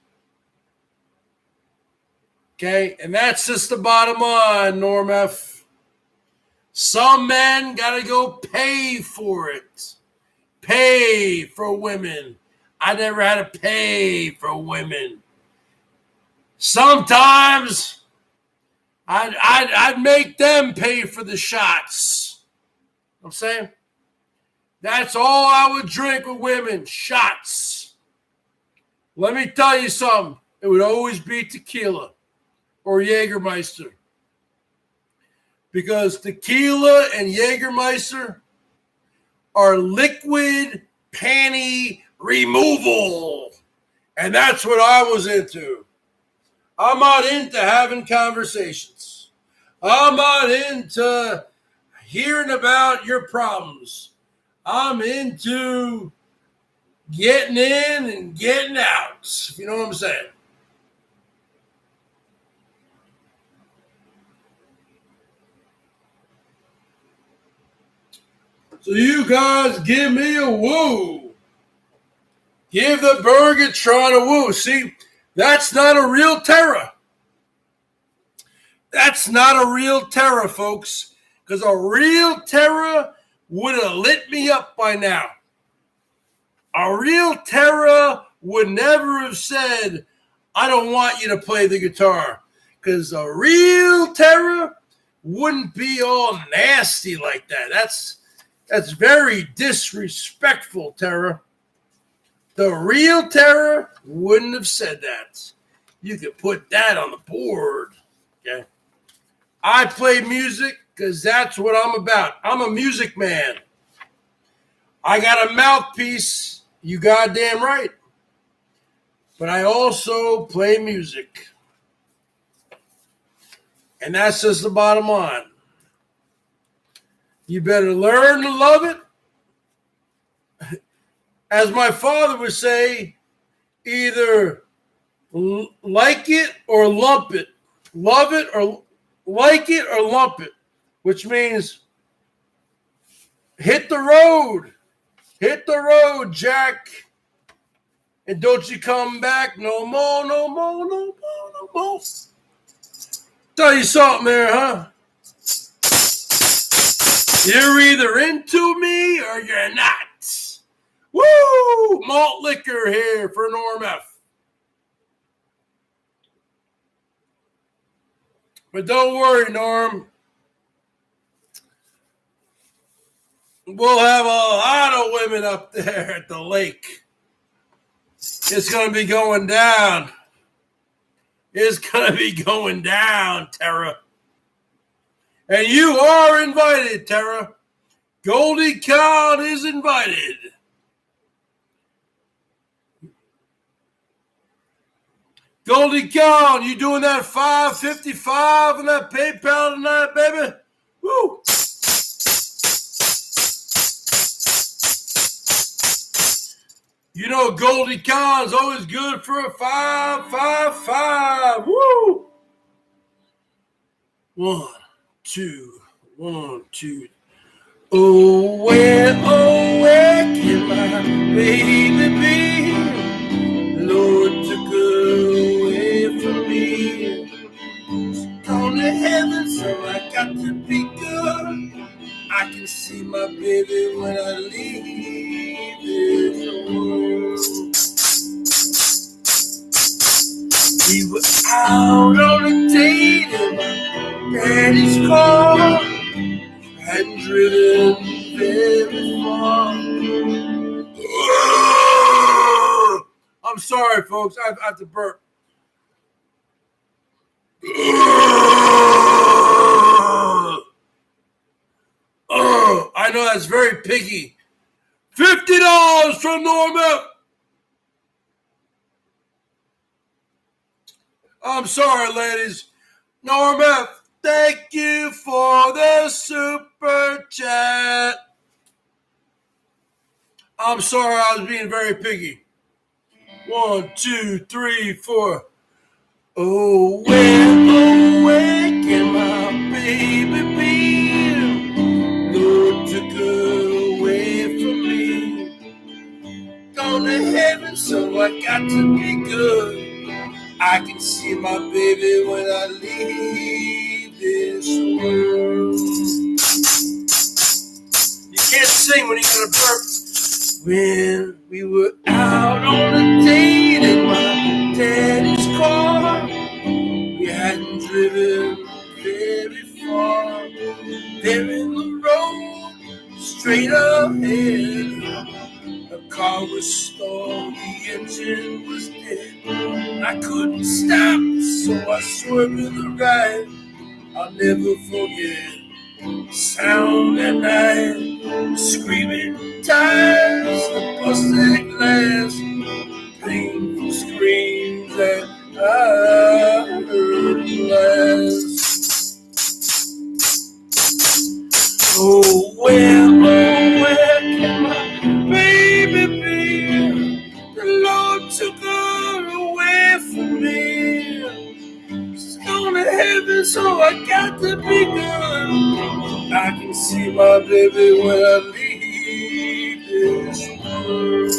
Okay? And that's just the bottom line, Norm F. Some men got to go pay for it. Pay for women. I never had to pay for women. Sometimes I'd make them pay for the shots. You know what I'm saying? That's all I would drink with women, shots. Let me tell you something. It would always be tequila or Jägermeister. Because tequila and Jägermeister are liquid panty removal. And that's what I was into. I'm not into having conversations. I'm not into hearing about your problems. I'm into getting in and getting out. If you know what I'm saying. So you guys give me a woo. Give the Bergatron a woo. See, that's not a real terror. That's not a real terror, folks. Because a real terror would have lit me up by now. A real terror would never have said, I don't want you to play the guitar. Because a real terror wouldn't be all nasty like that. That's very disrespectful, Terror. The real Terror wouldn't have said that. You could put that on the board. Okay. I play music because that's what I'm about. I'm a music man. I got a mouthpiece, you goddamn right. But I also play music. And that's just the bottom line. You better learn to love it. As my father would say, either like it or lump it. Love it or like it or lump it. Which means hit the road. Hit the road, Jack. And don't you come back no more, no more, no more, no more. Tell you something there, huh? You're either into me or you're not. Woo! Malt liquor here for Norm F. But don't worry, Norm. We'll have a lot of women up there at the lake. It's going to be going down. It's going to be going down, Tara. And you are invited, Tara. Goldie Con is invited. Goldie Con, you doing that $5.55 on that PayPal tonight, baby? Woo! You know Goldie Con's always good for a $5.55. Woo! 1, 2, 1, 2. Oh, where can my baby be? Lord took her away from me. Gone to heaven, so I got to be good. I can see my baby when I leave this world. We were out on a date in my daddy's car. Hadn't driven very far. I'm sorry, folks. I have to burp. I know that's very piggy. $50 from Norma. I'm sorry, ladies. Norma, thank you for the super chat. I'm sorry, I was being very piggy. 1, 2, 3, 4. Oh, where can my baby be? Lord took her away from me. Gone to heaven, so I got to be good. I can see my baby when I leave this world. You can't sing when you got a burp. When we were out on a date in my daddy's car, we hadn't driven very far. There in the road, straight ahead, the car was stalled, the engine was dead. I couldn't stop, so I swerved to the right. I'll never forget the sound at night, screaming tires, the busted glass, painful screams that I heard last. Oh, where can my baby be? The Lord took her away from me. She's gone to heaven, so I got to be good. I can see my baby when I leave this world.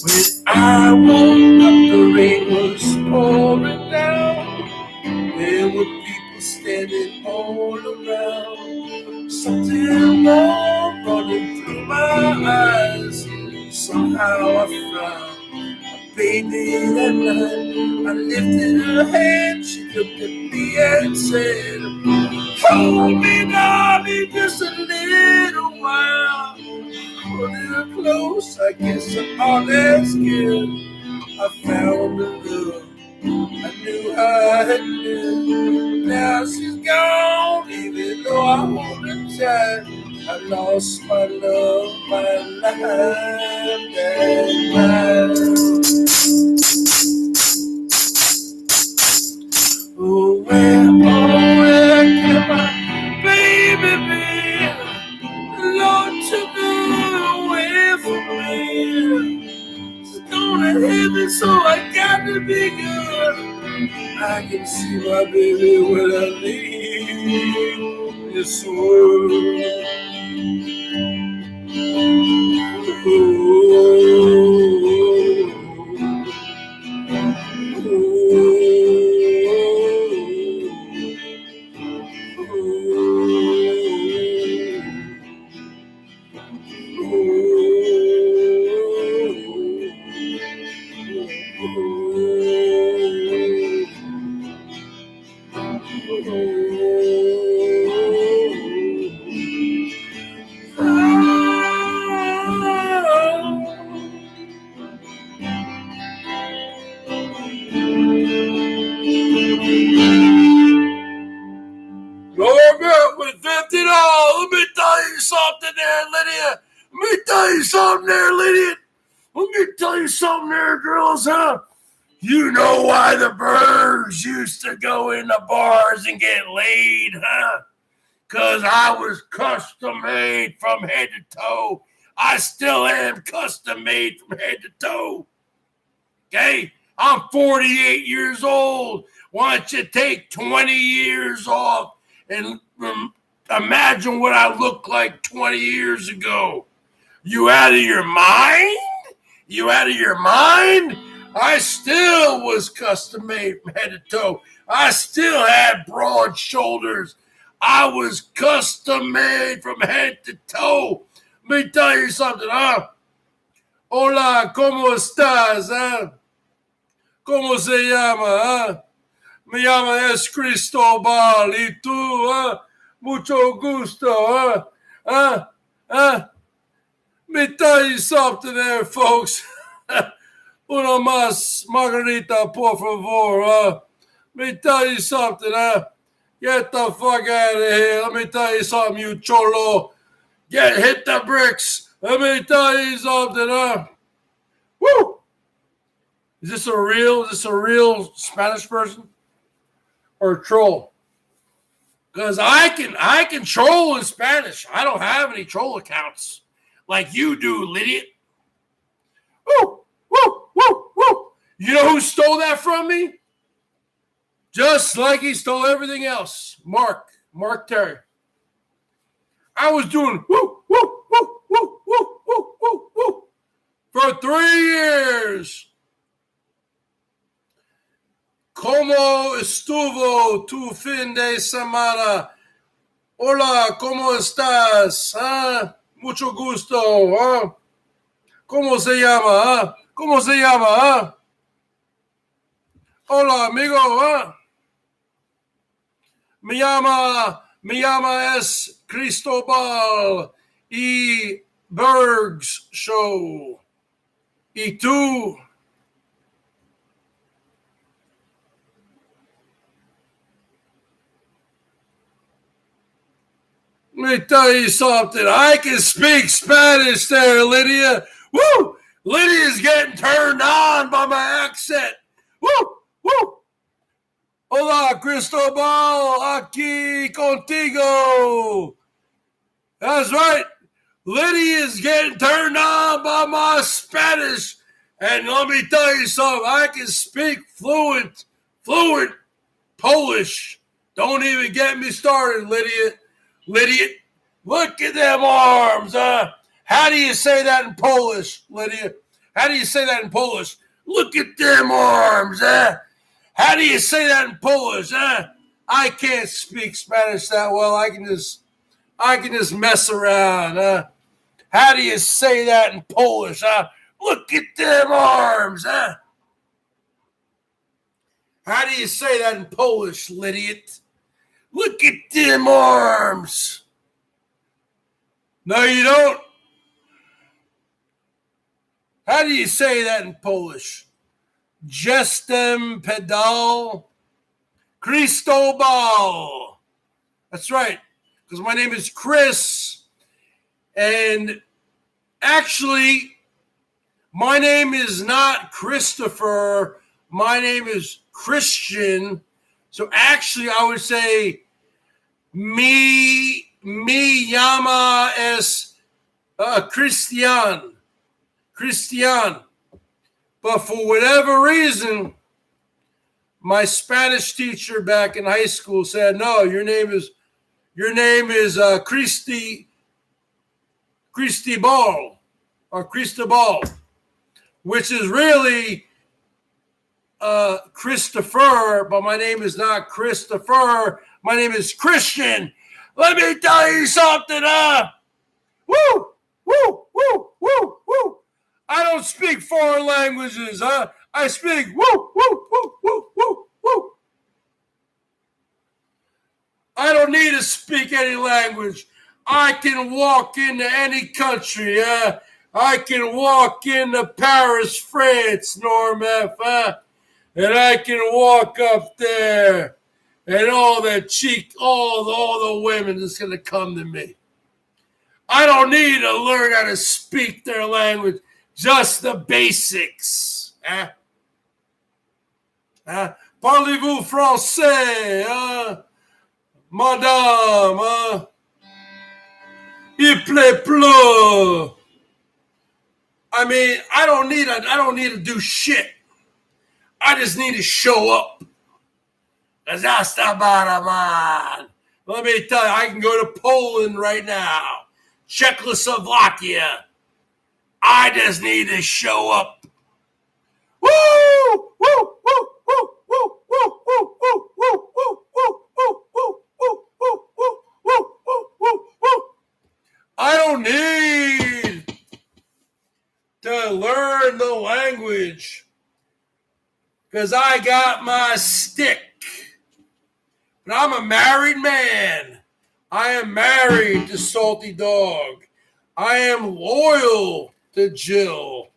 When I woke up, the rain was pouring down. There were people standing all around. Something warm running through my eyes. Somehow I found a baby that night. I lifted her hand, she looked at me and said, hold me, darling, just a little while. Hold her close, I guess I'm all that's good. I found a love I knew I had lived. Now she's gone, even though I hold her tight. I lost my love, my life that night. Oh, where can my baby be? The Lord took her away from me. She's gone to heaven, so I got to be good. I can see my baby when I leave this world. With $50, let me tell you something there, Lydia. Let me tell you something there, Lydia. Let me tell you something there, girls, huh? You know why the Bergs used to go in the bars and get laid, huh? Because I was custom made from head to toe. I still am custom made from head to toe. Okay? I'm 48 years old. Why don't you take 20 years off and imagine what I looked like 20 years ago? You out of your mind? You out of your mind? I still was custom made from head to toe. I still had broad shoulders. I was custom made from head to toe. Let me tell you something, huh? Hola, ¿cómo estás, huh? ¿Cómo se llama, huh? Me llama es Cristobal. ¿Y tú, huh? Mucho gusto, huh? Huh? Huh? Let me tell you something there, folks. Una más margarita, por favor. Let me tell you something. Get the fuck out of here. Let me tell you something, you cholo. Hit the bricks. Let me tell you something, Woo! Is this a real Spanish person? Or a troll? Because I can troll in Spanish. I don't have any troll accounts like you do, idiot. Woo! Woo! Woo! Woo! You know who stole that from me? Just like he stole everything else. Mark Terry. I was doing woo, woo, woo, woo, woo, woo, woo, woo for 3 years. ¿Cómo estuvo tu fin de semana? Hola, ¿cómo estás? Mucho gusto. ¿Cómo se llama? ¿Cómo se llama? Hola, amigo. Me llama es Cristobal y BERGS Show. ¿Y tú? Let me tell you something. I can speak Spanish there, Lydia. Woo! Lydia's getting turned on by my accent. Woo! Woo! Hola, Cristobal, aquí contigo. That's right. Lydia is getting turned on by my Spanish. And let me tell you something. I can speak fluent Polish. Don't even get me started, Lydia. Lydia, look at them arms. How do you say that in Polish, Lydia? How do you say that in Polish? Look at them arms. How do you say that in Polish? I can't speak Spanish that well. I can just mess around. How do you say that in Polish? Look at them arms. How do you say that in Polish, idiot? Look at them arms. No, you don't. How do you say that in Polish? Jestem pedal Cristobal. That's right, because my name is Chris. And actually, my name is not Christopher. My name is Christian. So actually, I would say mi llama es Christian. But for whatever reason, my Spanish teacher back in high school said, "No, your name is Cristobal or Cristobal, which is really Christopher, but my name is not Christopher. My name is Christian. Let me tell you something, woo, woo, woo, woo, woo. I don't speak foreign languages, I speak woo, woo, woo, woo, woo, woo. I don't need to speak any language. I can walk into any country, I can walk into Paris, France, Norm F, and I can walk up there, and all the women is going to come to me. I don't need to learn how to speak their language, just the basics. Parlez-vous français, madame? Il plaît plus. I mean, I don't need to do shit. I just need to show up. That's the bottom line. Let me tell you, I can go to Poland right now, Czechoslovakia. I just need to show up. Woo! Woo! Woo! Woo! Woo! Woo! Woo! Woo! Woo! Woo! Woo! Woo! Woo! Woo! Woo! Woo! Woo! Woo! I don't need to learn the language because I got my stick. But I'm a married man. I am married to Salty Dog. I am loyal to Jill.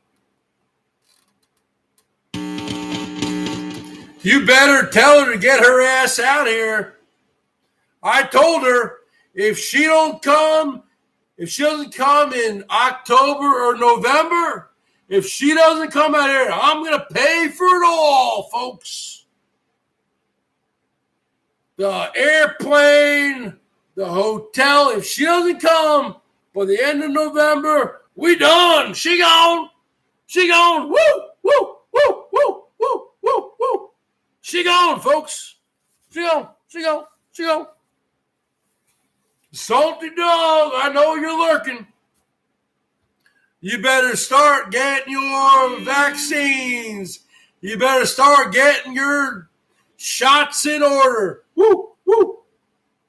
You better tell her to get her ass out here. I told her if she doesn't come in October or November, if she doesn't come out here, I'm going to pay for it all, folks. The airplane, the hotel. If she doesn't come by the end of November, we done. She gone. She gone. Woo, woo, woo, woo, woo, woo, woo. She gone, folks. She gone. She gone. She gone. Salty dog, I know you're lurking. You better start getting your vaccines. You better start getting your shots in order. Woo, woo,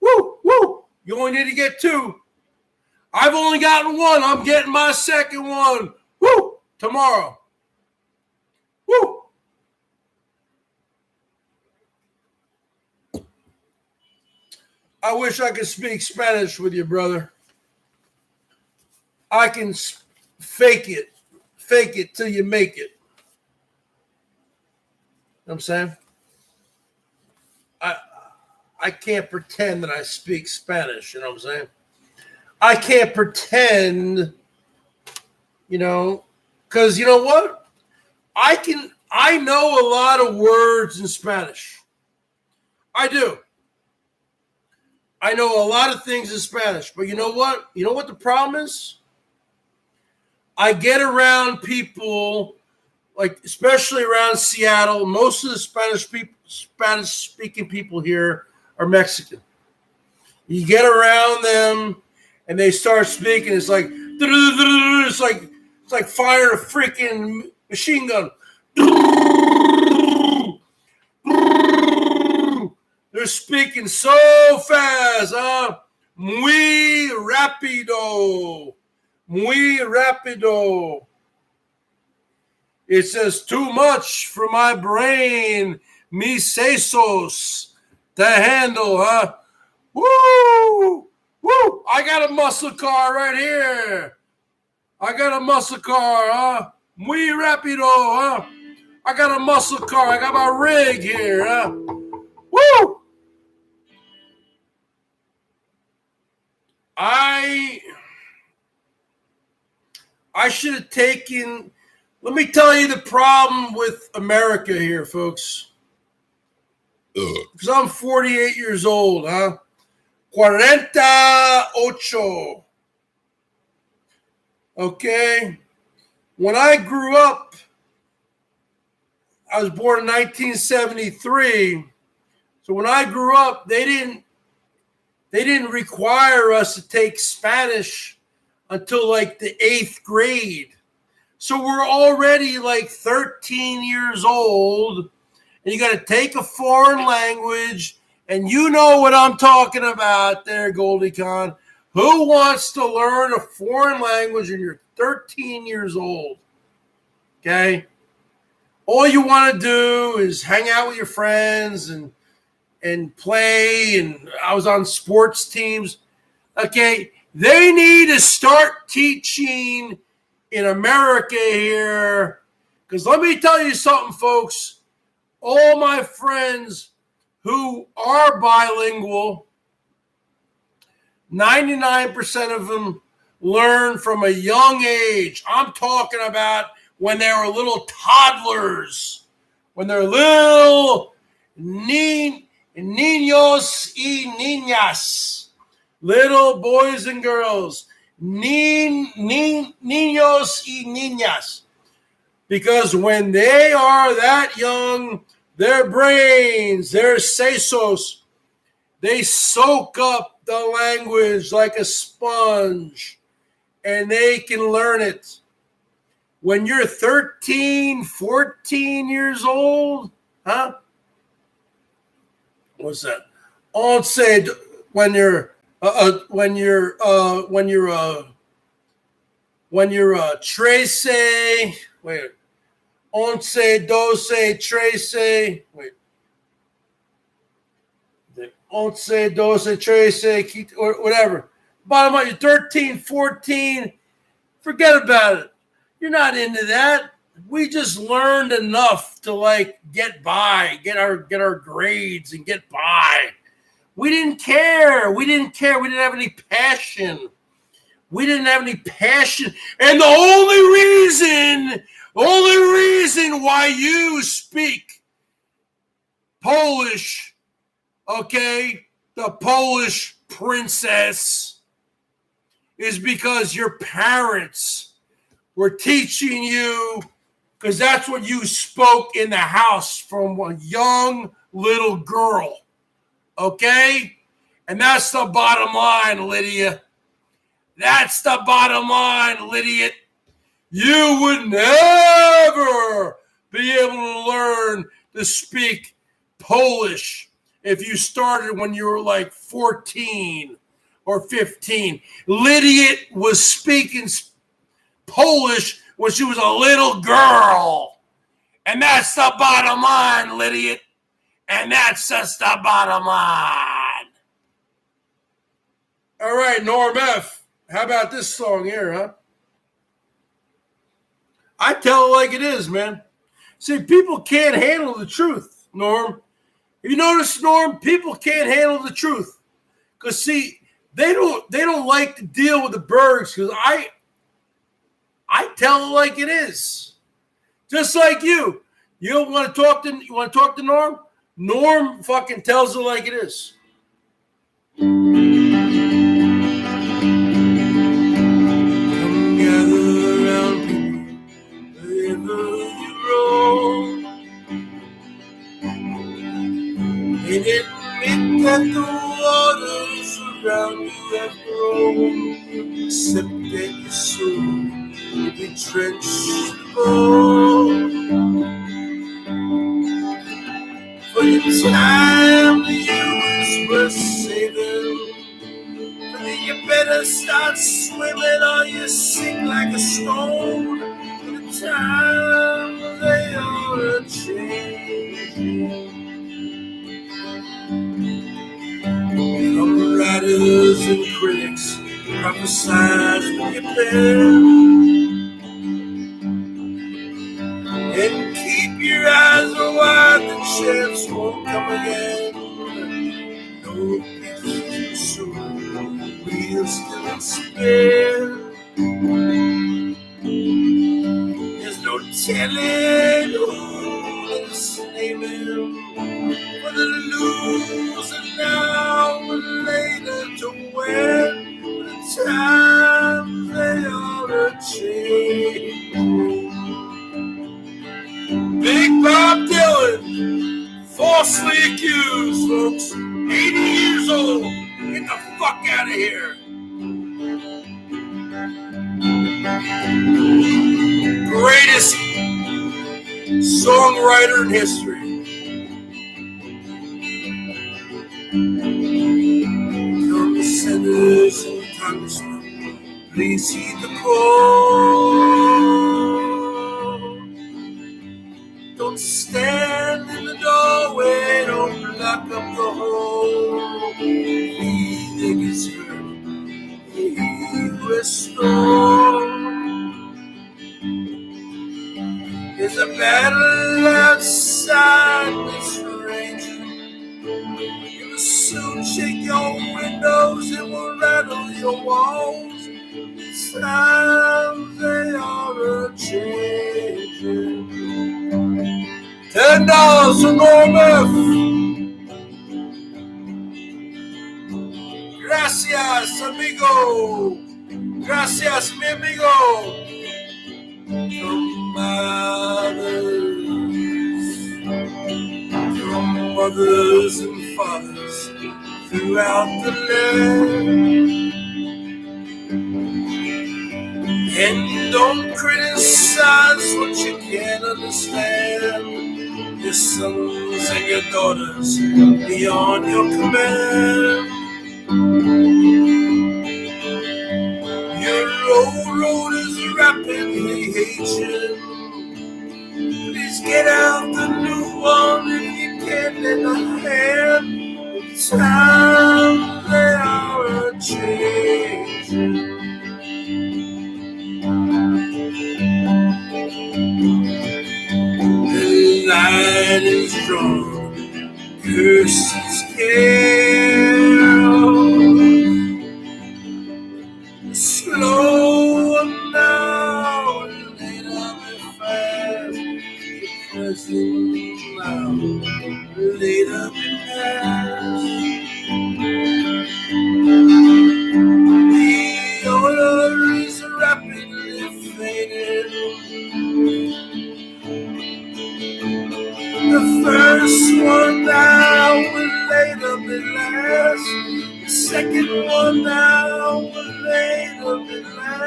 woo, woo. You only need to get 2. I've only gotten 1. I'm getting my second one. Woo, tomorrow. Woo. I wish I could speak Spanish with you, brother. I can fake it till you make it. You know what I'm saying? I can't pretend that I speak Spanish, you know what I'm saying? I can't pretend, because you know what? I know a lot of words in Spanish. I do. I know a lot of things in Spanish, but you know what? You know what the problem is? I get around people, like especially around Seattle. Most of the Spanish-speaking people here are Mexican. You get around them, and they start speaking. It's like it's like firing a freaking machine gun. They're speaking so fast, muy rápido, muy rápido. It says too much for my brain, mis sesos to handle, huh? Woo, woo! I got a muscle car right here. I got a muscle car, huh? Muy rápido, huh? I got a muscle car. I got my rig here, huh? Woo! I should have taken. Let me tell you the problem with America here, folks. Because I'm 48 years old, huh? 48. Okay? When I grew up, I was born in 1973. So when I grew up, they didn't require us to take Spanish until like the 8th grade. So we're already like 13 years old, and you got to take a foreign language, and you know what I'm talking about there, Goldie Con. Who wants to learn a foreign language when you're 13 years old? Okay? All you want to do is hang out with your friends and play, and I was on sports teams. Okay? They need to start teaching in America here, because let me tell you something, folks. All my friends who are bilingual, 99% of them learn from a young age. I'm talking about when they were little toddlers, when they're little niños y niñas, little boys and girls, niños y niñas. Because when they are that young, their brains, their sesos, they soak up the language like a sponge, and they can learn it. When you're 13, 14 years old, huh? What's that? When you're 13, wait. 11, 12, 13, wait. 11, 12, 13, or whatever. Bottom line, you're 13, 14, forget about it. You're not into that. We just learned enough to like get by, get our grades and get by. We didn't care. We didn't care. We didn't have any passion. We didn't have any passion. And the only reason why you speak Polish, okay, the Polish princess, is because your parents were teaching you, because that's what you spoke in the house from a young little girl. Okay? And that's the bottom line, Lydia. That's the bottom line, Lydia. You would never be able to learn to speak Polish if you started when you were like 14 or 15. Lydia was speaking Polish when she was a little girl. And that's the bottom line, Lydia. And that's just the bottom line. All right, Norm F. How about this song here, huh? I tell it like it is, man. See, people can't handle the truth, Norm. You notice, Norm, people can't handle the truth. Because, see, they don't like to deal with the Bergs, because I tell it like it is. Just like you. You don't want to talk to Norm? Norm fucking tells it like it is. Come gather around people wherever you roam, and admit that the waters around you have grown, except that your soul will be drenched to the bone. For your time to you is worth saving. But then you better start swimming or you sink like a stone. For the times they are changing. Some writers and critics prophesize with your pen. And keep your eyes wide, the chance won't come again. No peace soon, we'll still spare. There's no telling who's naming, for the loser now and later to win. The times they are changing. Big Bob Dylan, falsely accused, folks. 80 years old. Get the fuck out of here. Greatest songwriter in history. Come the senators and congressmen, please heed the call. Don't stand in the doorway, don't block up the hole. He that gets hurt, he restore. There's a battle outside this range. It will soon shake your windows, it will rattle your walls. Times they are changing. $10 for Norm F. Gracias, amigo. Gracias, mi amigo. From mothers and fathers throughout the land. And don't criticize what you can't understand. Your sons and your daughters beyond your command. Your old road is rapidly aging. Please get out the new one if you can lend a hand. The times they are changing. The line is drawn, curses came.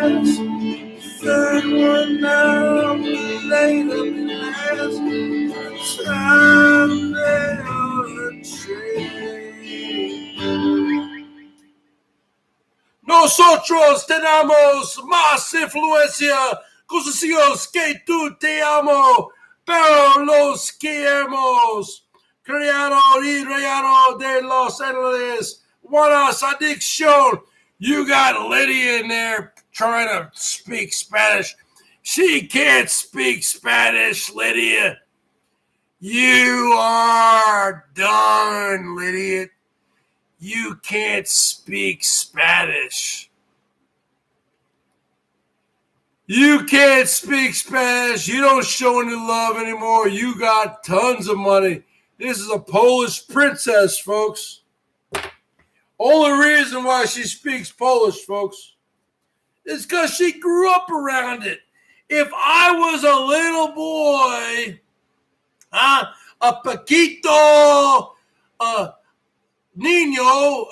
last. Third one now, laid up last. Someday on a train. Nosotros tenemos más influencia. Cosas que tú te amo, pero los que hemos creado y reado de Los Angeles. Buenas addiction. You got Lydia in there trying to speak Spanish. She can't speak Spanish, Lydia. You are done, Lydia. You can't speak Spanish. You can't speak Spanish. You don't show any love anymore. You got tons of money. This is a Polish princess, folks. Only reason why she speaks Polish, folks, is because she grew up around it. If I was a little boy, a Paquito, Niño,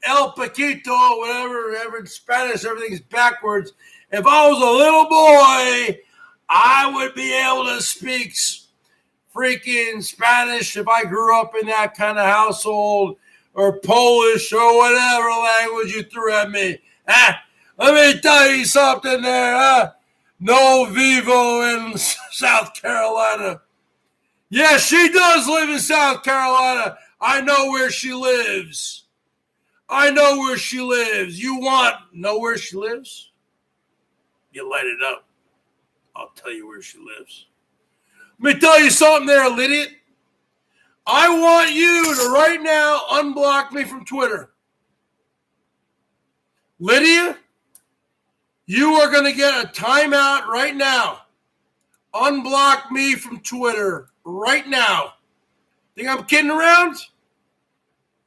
El Paquito, whatever in Spanish, everything's backwards. If I was a little boy, I would be able to speak freaking Spanish if I grew up in that kind of household, or Polish, or whatever language you threw at me. Let me tell you something there. No vivo in South Carolina. Yeah, she does live in South Carolina. I know where she lives. I know where she lives. You want to know where she lives? You light it up. I'll tell you where she lives. Let me tell you something there, Lydia. I want you to right now unblock me from Twitter. Lydia, you are going to get a timeout right now. Unblock me from Twitter right now. Think I'm kidding around?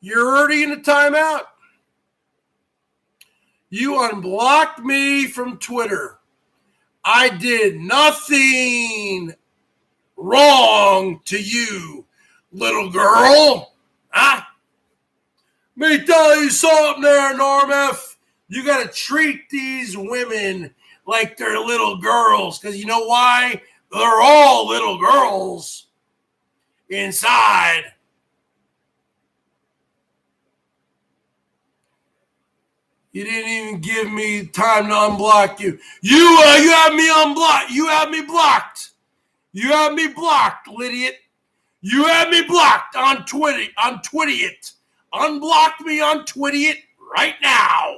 You're already in a timeout. You unblocked me from Twitter. I did nothing wrong to you, little girl. Let me tell you something there, Norm F. You got to treat these women like they're little girls, because you know why? They're all little girls inside. You didn't even give me time to unblock you. You have me unblocked. You have me blocked. You have me blocked, Lydia. You have me blocked on Twitter. On Twitty-it. Unblock me on Twitty-it right now,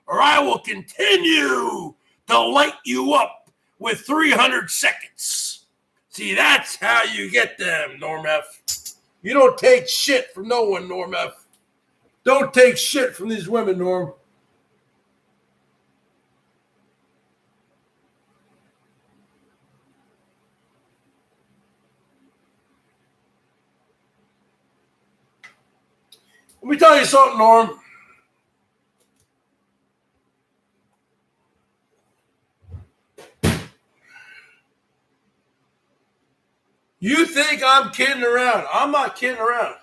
or I will continue to light you up with 300 seconds. See, that's how you get them, Norm F. You don't take shit from no one, Norm F. Don't take shit from these women, Norm. Let me tell you something, Norm. You think I'm kidding around. I'm not kidding around.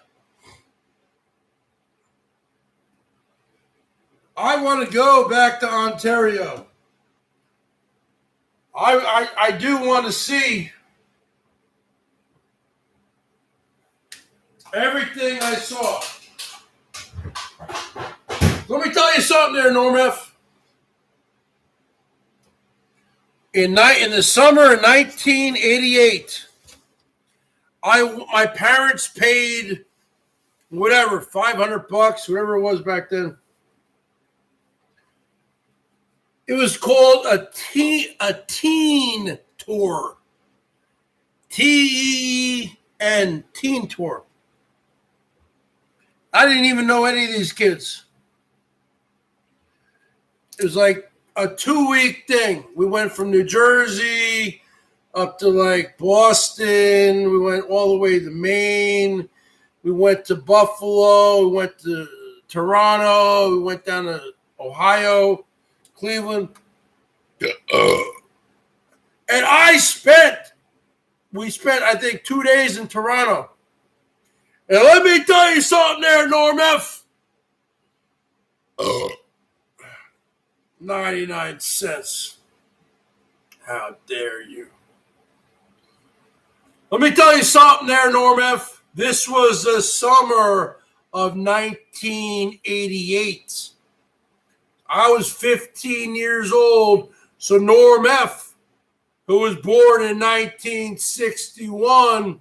I want to go back to Ontario. I do want to see everything I saw. Let me tell you something there, Norm F. In the summer of 1988, my parents paid whatever, $500, whatever it was back then. It was called a teen tour. TEEN, teen tour. I didn't even know any of these kids. It was like a 2-week thing. We went from New Jersey up to like Boston. We went all the way to Maine. We went to Buffalo. We went to Toronto. We went down to Ohio, Cleveland. And we spent, I think, 2 days in Toronto. And let me tell you something there, Norm F. 99 cents. How dare you? Let me tell you something there, Norm F. This was the summer of 1988. I was 15 years old. So Norm F., who was born in 1961,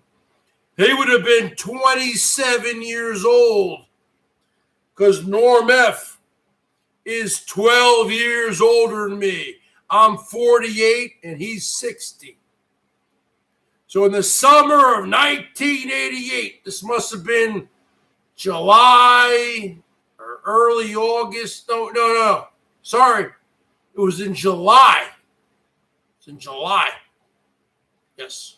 he would have been 27 years old, because Norm F. is 12 years older than me. I'm 48 and he's 60. So in the summer of 1988, this must have been July or early August. No. Sorry. It was in July. It's in July. Yes.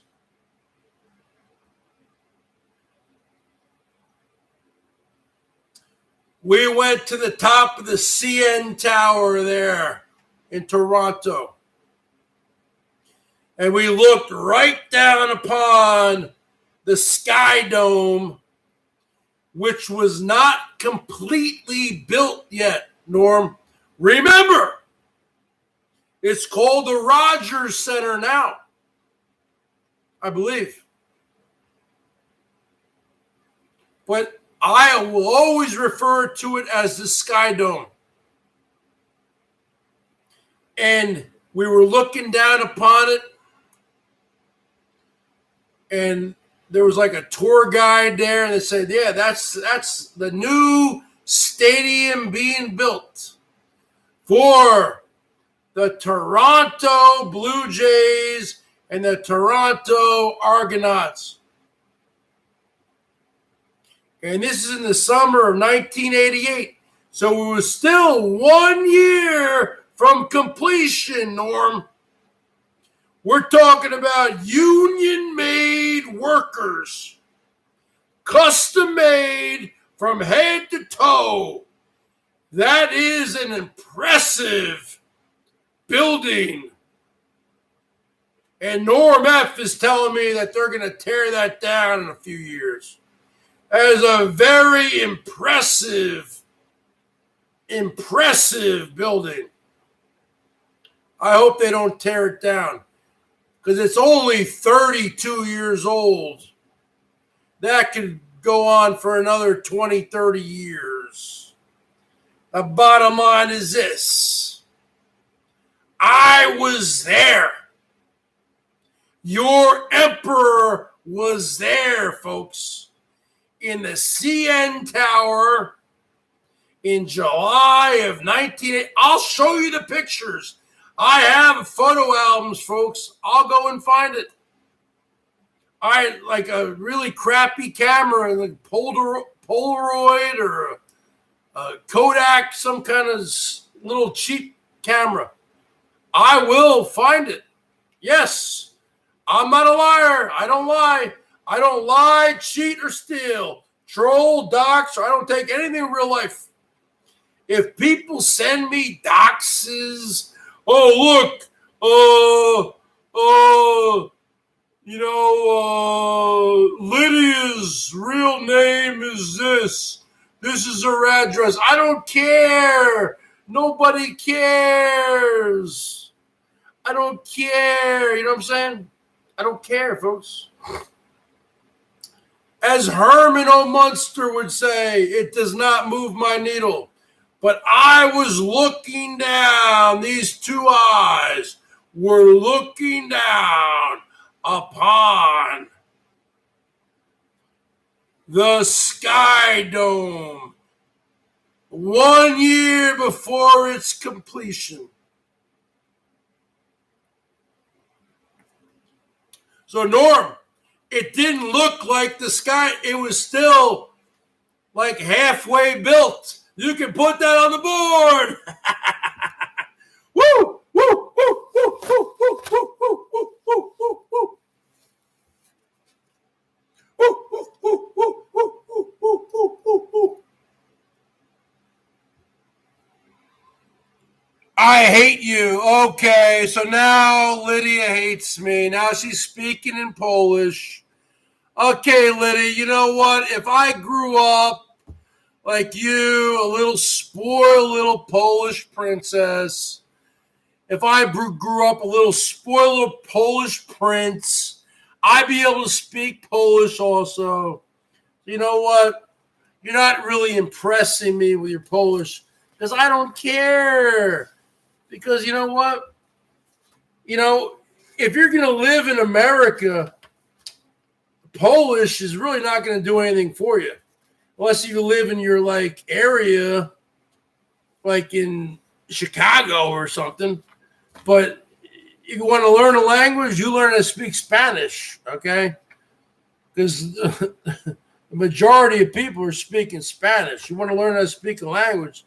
We went to the top of the CN Tower there in Toronto. And we looked right down upon the Sky Dome, which was not completely built yet, Norm. Remember, it's called the Rogers Center now, I believe. But I will always refer to it as the Sky Dome. And we were looking down upon it, and there was like a tour guide there, and they said, yeah, that's the new stadium being built for the Toronto Blue Jays and the Toronto Argonauts. And this is in the summer of 1988. So we were still 1 year from completion, Norm. We're talking about union-made workers, custom-made from head to toe. That is an impressive building. And Norm F. is telling me that they're going to tear that down in a few years. That is a very impressive building. I hope they don't tear it down, because it's only 32 years old. That could go on for another 20, 30 years. The bottom line is this. I was there. Your emperor was there, folks, in the CN Tower in July of 1980. I'll show you the pictures. I have photo albums, folks. I'll go and find it. I had like a really crappy camera, like Polaroid or a Kodak, some kind of little cheap camera. I will find it. Yes, I'm not a liar. I don't lie. I don't lie, cheat, or steal, troll, dox, or I don't take anything in real life. If people send me doxes, Lydia's real name is this. This is her address. I don't care. Nobody cares. I don't care. You know what I'm saying? I don't care, folks. As Herman O. Munster would say, it does not move my needle. But I was looking down. These two eyes were looking down upon the Sky Dome 1 year before its completion. So, Norm, it didn't look like the sky. It was still like halfway built. You can put that on the board. Woo! Woo! Woo! Woo! Woo! Woo! Woo! Woo! Woo! Woo! Woo! Woo! I hate you. Okay, so now Lydia hates me. Now she's speaking in Polish. Okay, Lydia, you know what? If I grew up like you, a little spoiled little Polish princess. If I grew up a little spoiled little Polish prince, I'd be able to speak Polish also. You know what? You're not really impressing me with your Polish because I don't care. Because you know what? You know, if you're going to live in America, Polish is really not going to do anything for you. Unless you live in your like area, like in Chicago or something. But if you want to learn a language, you learn how to speak Spanish, okay? Because the majority of people are speaking Spanish. You want to learn how to speak a language.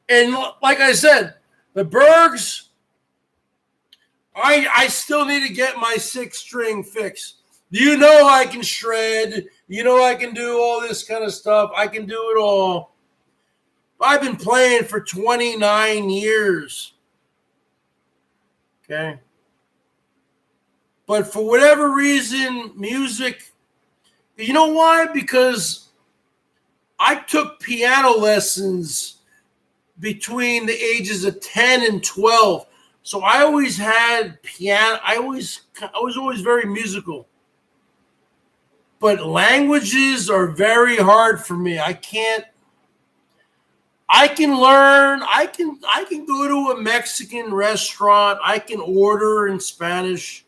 And like I said, the Bergs, I still need to get my 6-string fixed. You know I can shred. You know I can do all this kind of stuff. I can do it all. I've been playing for 29 years. Okay. But for whatever reason, music, you know why? Because I took piano lessons between the ages of 10 and 12. So I always had piano. I was always very musical. But languages are very hard for me. I can learn. I can go to a Mexican restaurant. I can order in Spanish.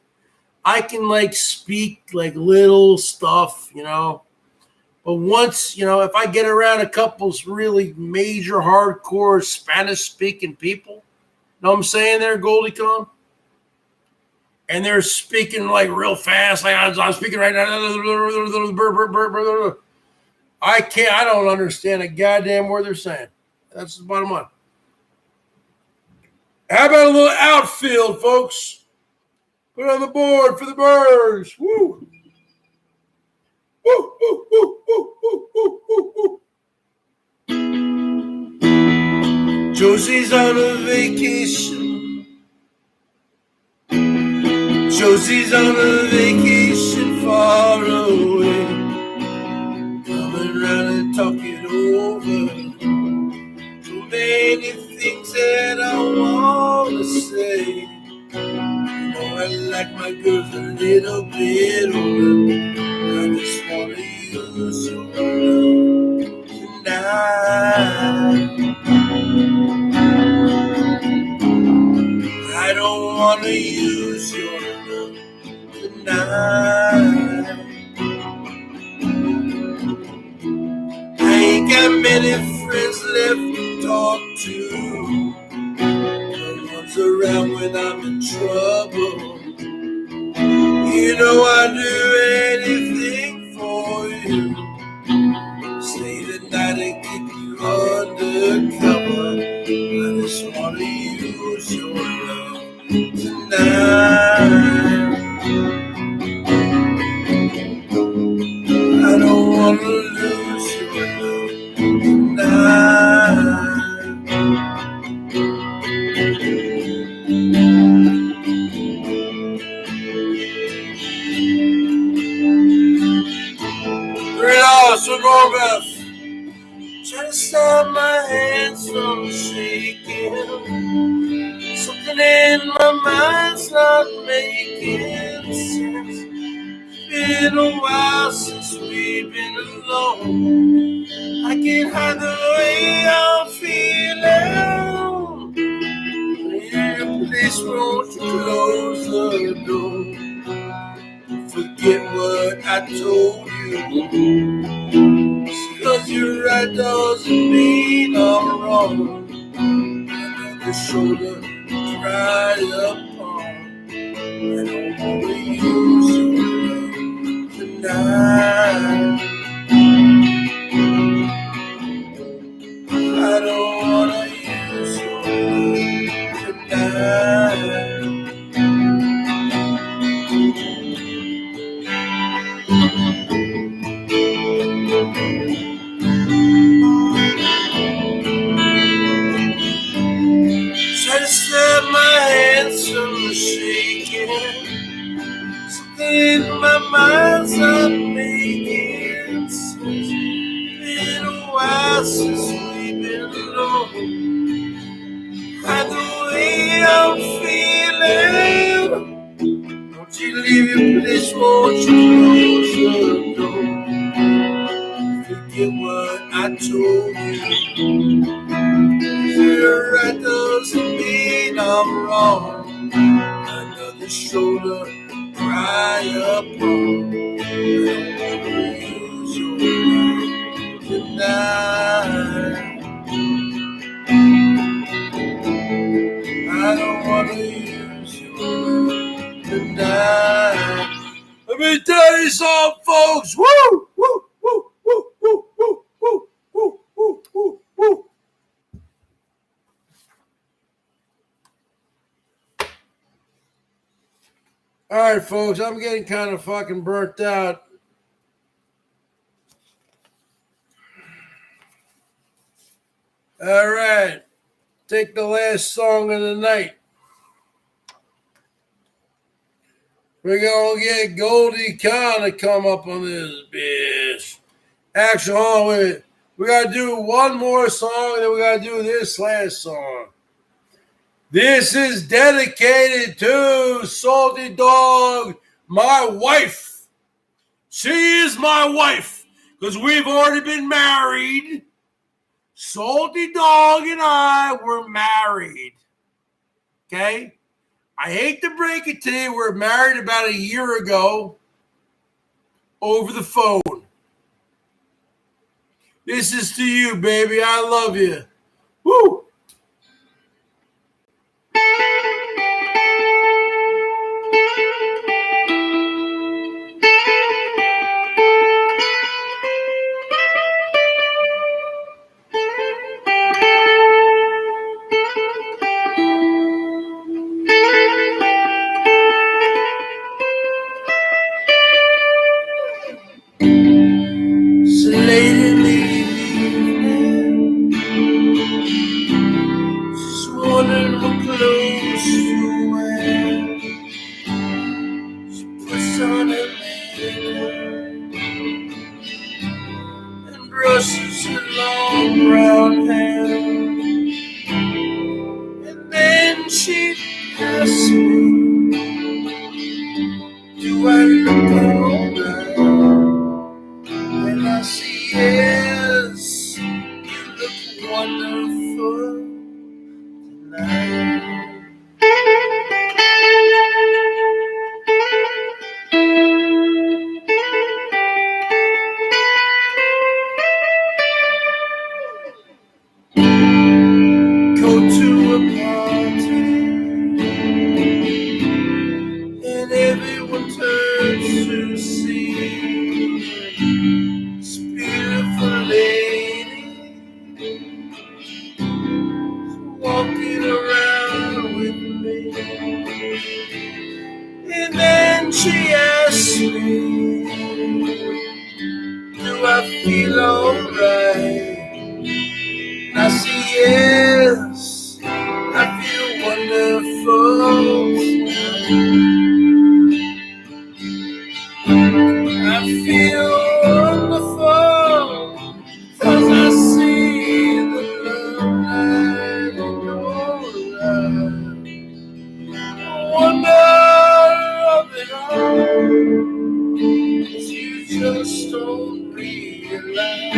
I can like speak like little stuff, you know. But once, you know, if I get around a couple really major hardcore Spanish speaking people, know what I'm saying there, Goldie Con? And they're speaking like real fast. Like I'm speaking right now. I don't understand a goddamn word they're saying. That's the bottom line. How about a little outfield, folks? Put it on the board for the Birds. Woo! Woo, woo, woo, woo, woo, woo, woo, woo. Josie's on a vacation. Josie's on a vacation far away. Coming around and talking over. Too many things that I want to say. You know I like my girls a little bit older. I just want to use your love tonight. I don't want to use your love tonight. I ain't got many friends left to talk to. No one's around when I'm in trouble. You know I'd do anything for you. Stay the night and keep you undercover. I just want to use your love tonight. I don't want to lose your love tonight. So Norbeth, try to stop my hands from shaking. Something in my mind's not making sense. Been a while since we've been alone. I can't hide the way I'm feeling. Please won't you close the door? Forget what I told you. Cause you're right doesn't mean I'm wrong. Another shoulder to cry upon. I don't want to use your love tonight. I don't want to use your love tonight. Try to stop my hands from shaking. Something in my mind's not making sense. Been a while glass is sleeping low. And the way I'm feeling, won't you leave your place, won't you close the door? Forget what I told you. You're right, doesn't mean I'm wrong. Another shoulder to cry upon. I don't wanna use your love tonight. I don't wanna use your love tonight. Let me tell you something, folks. Woo! Woo! Woo! Woo! Woo! Woo! Woo! Woo! Woo! Woo! Woo! All right, folks, I'm getting kind of fucking burnt out. All right, take the last song of the night. We're going to get Goldie Khan to come up on this bitch. Actually, hold on, wait. We got to do one more song, and then we got to do this last song. This is dedicated to Salty Dog, my wife. She is my wife because we've already been married. Salty Dog and I were married. Okay? I hate to break it to you, we were married about a year ago over the phone. This is to you, baby. I love you. Woo! It's late in the evening, just wondering what clothes to wear. She puts on her makeup and brushes her long brown hair, and then she asks me, do I look alright? And I say yes, you look wonderful tonight. Go to a party and everyone turns to see this beautiful lady walking around with me. And then she asks me, do I feel alright? I say yes, I feel wonderful tonight. I feel wonderful, 'cause I see the love light in your eyes. The wonder of it all is you just don't realize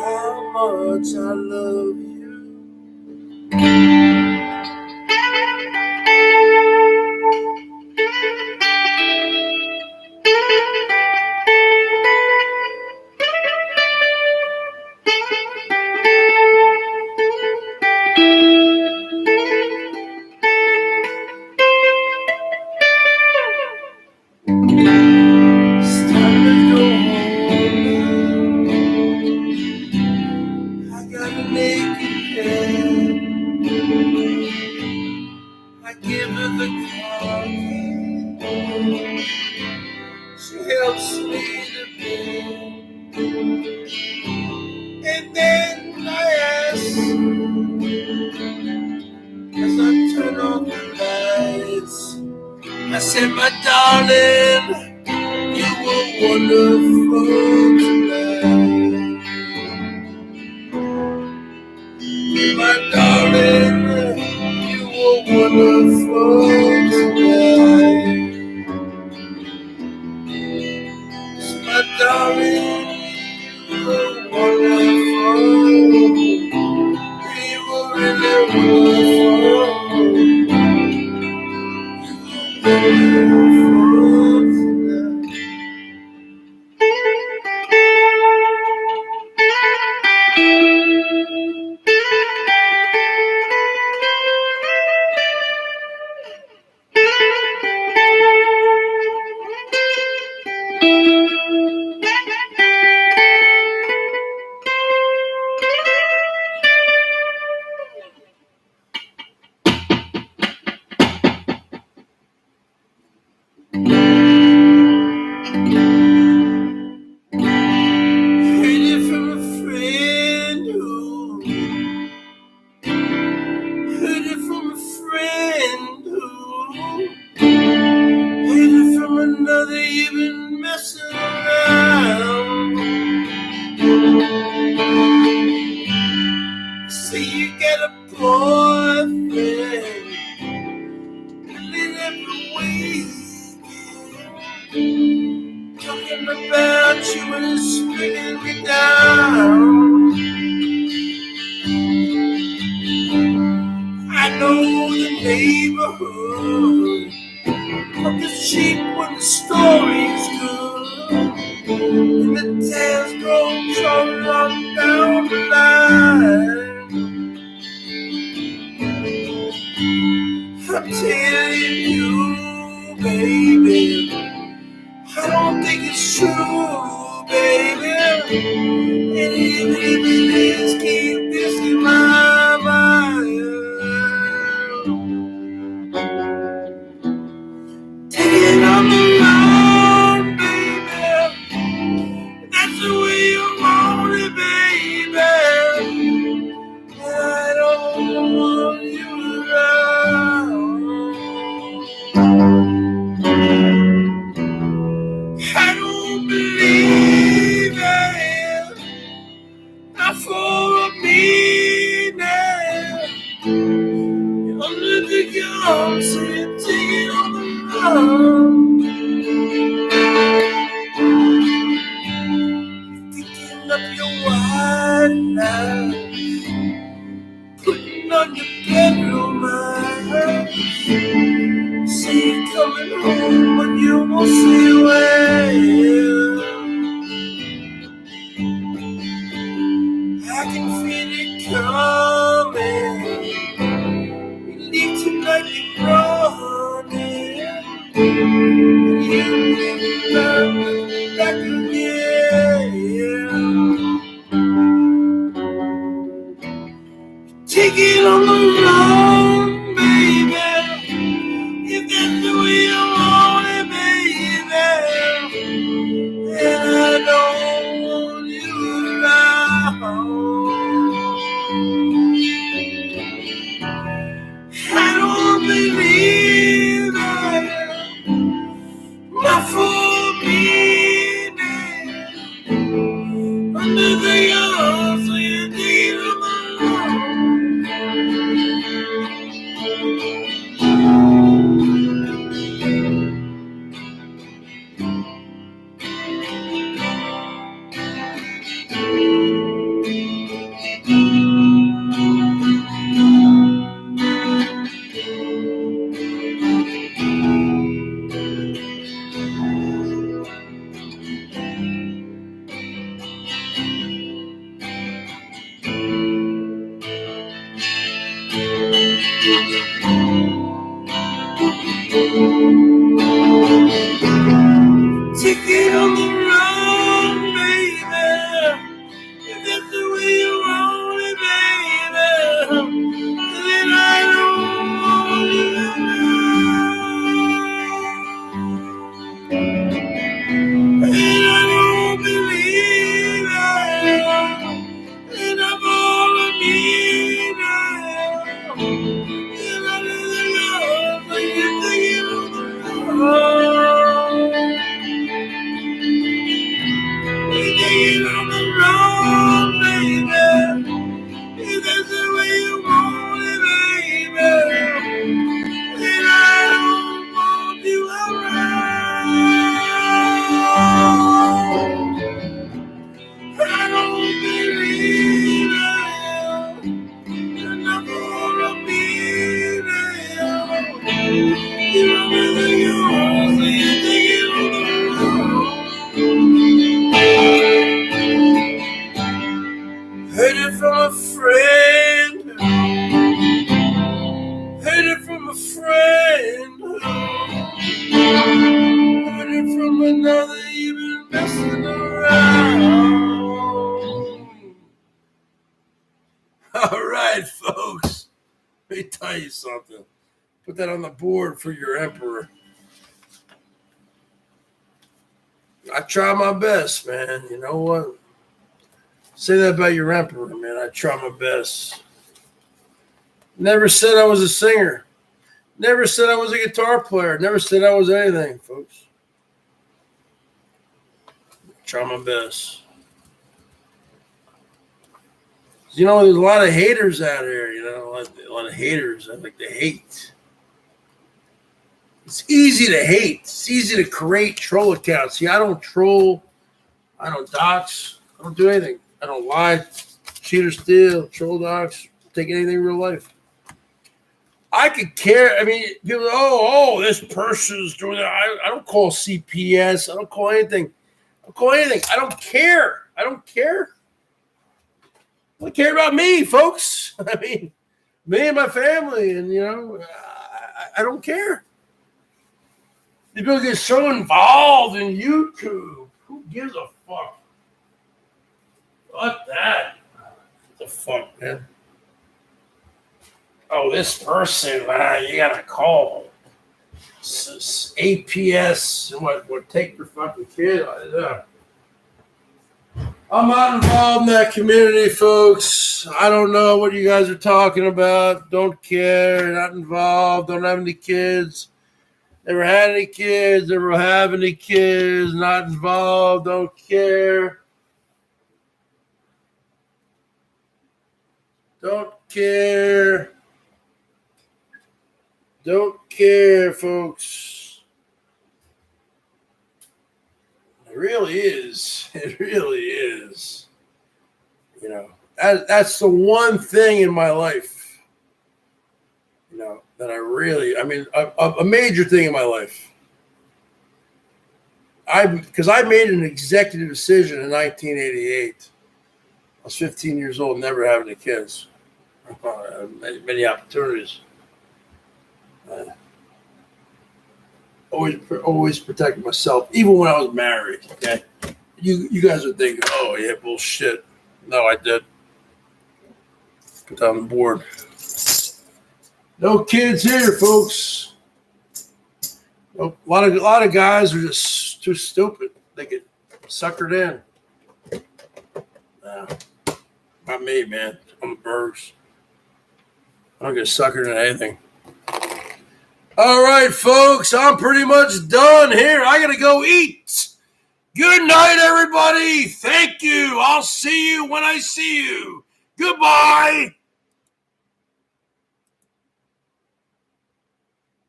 how much I love you. It's time to go home now. I got a naked head. I give her the car key. She helps me to bed. And then I ask, as I turn on the lights, I said, my darling, you were wonderful tonight. darling, you were wonderful tonight. My darling, you were wonderful. You were really wonderful tonight. Heard it from a friend who heard it from a friend who heard it from another you've been messing around. Say you got a boyfriend, living every weekend, talking about you and it's bringing me down. I know the neighborhood, but it's cheap when the story's good, and the tales go on down the line. I'm telling you, baby, I don't think it's true, baby. And even if it is, keep this in my mind. Take it on the road, baby. That's the way you want it, baby. And I don't want you around. I don't believe it. Not for a minute. You're under the gun, so you take it on the run. Picking up your white lies, putting on your bedroom eyes. See you coming home, but you won't say when. I can feel it coming. You leave tonight, you're running. You leave back again. Take it on the run, baby. If that's the way you want it, baby. And I don't want you around. I don't believe it. Not for me, under the arms of your deed of the Lord. Take it on the run, baby. If that's the way you want it, baby. Then I don't want you around. And I don't believe it. And I'm all I need now. And I Heard it from a friend. Heard it from a friend. Heard it from another. You've been messing around. All right, folks. Let me tell you something. Put that on the board for your emperor. I try my best, man. You know what? Say that about your emperor, man. I try my best. Never said I was a singer. Never said I was a guitar player. Never said I was anything, folks. Try my best. You know, there's a lot of haters out here, you know, a lot of haters. I like to hate. It's easy to hate. It's easy to create troll accounts. See, I don't troll. I don't dox. I don't do anything. I don't lie, cheat or steal, troll dox, take anything in real life. I could care. I mean, people, this person's doing that. I don't call CPS. I don't call anything. I don't call anything. I don't care. I don't care. I don't care about me, folks. I mean, me and my family, and, you know, I don't care. People get so involved in YouTube. Who gives a fuck? Fuck that. What the fuck, man? Oh, this person, you gotta call. APS, what take your fucking kid? I'm not involved in that community, folks. I don't know what you guys are talking about. Don't care. Not involved. Don't have any kids. Never had any kids. Never have any kids. Not involved. Don't care. Don't care. Don't care, folks. It really is. It really is. You know, that's the one thing in my life, you know, that a major thing in my life. Because I made an executive decision in 1988. I was 15 years old, never having any kids. Many opportunities. Always protected myself, even when I was married. Okay, you guys are thinking, oh yeah, bullshit. No, I did. Put on the board. No kids here, folks. Nope. A lot of guys are just too stupid. They get suckered in. Not me, man. I'm a BERGS. I don't get suckered into anything. All right, folks, I'm pretty much done here. I got to go eat. Good night, everybody. Thank you. I'll see you when I see you. Goodbye.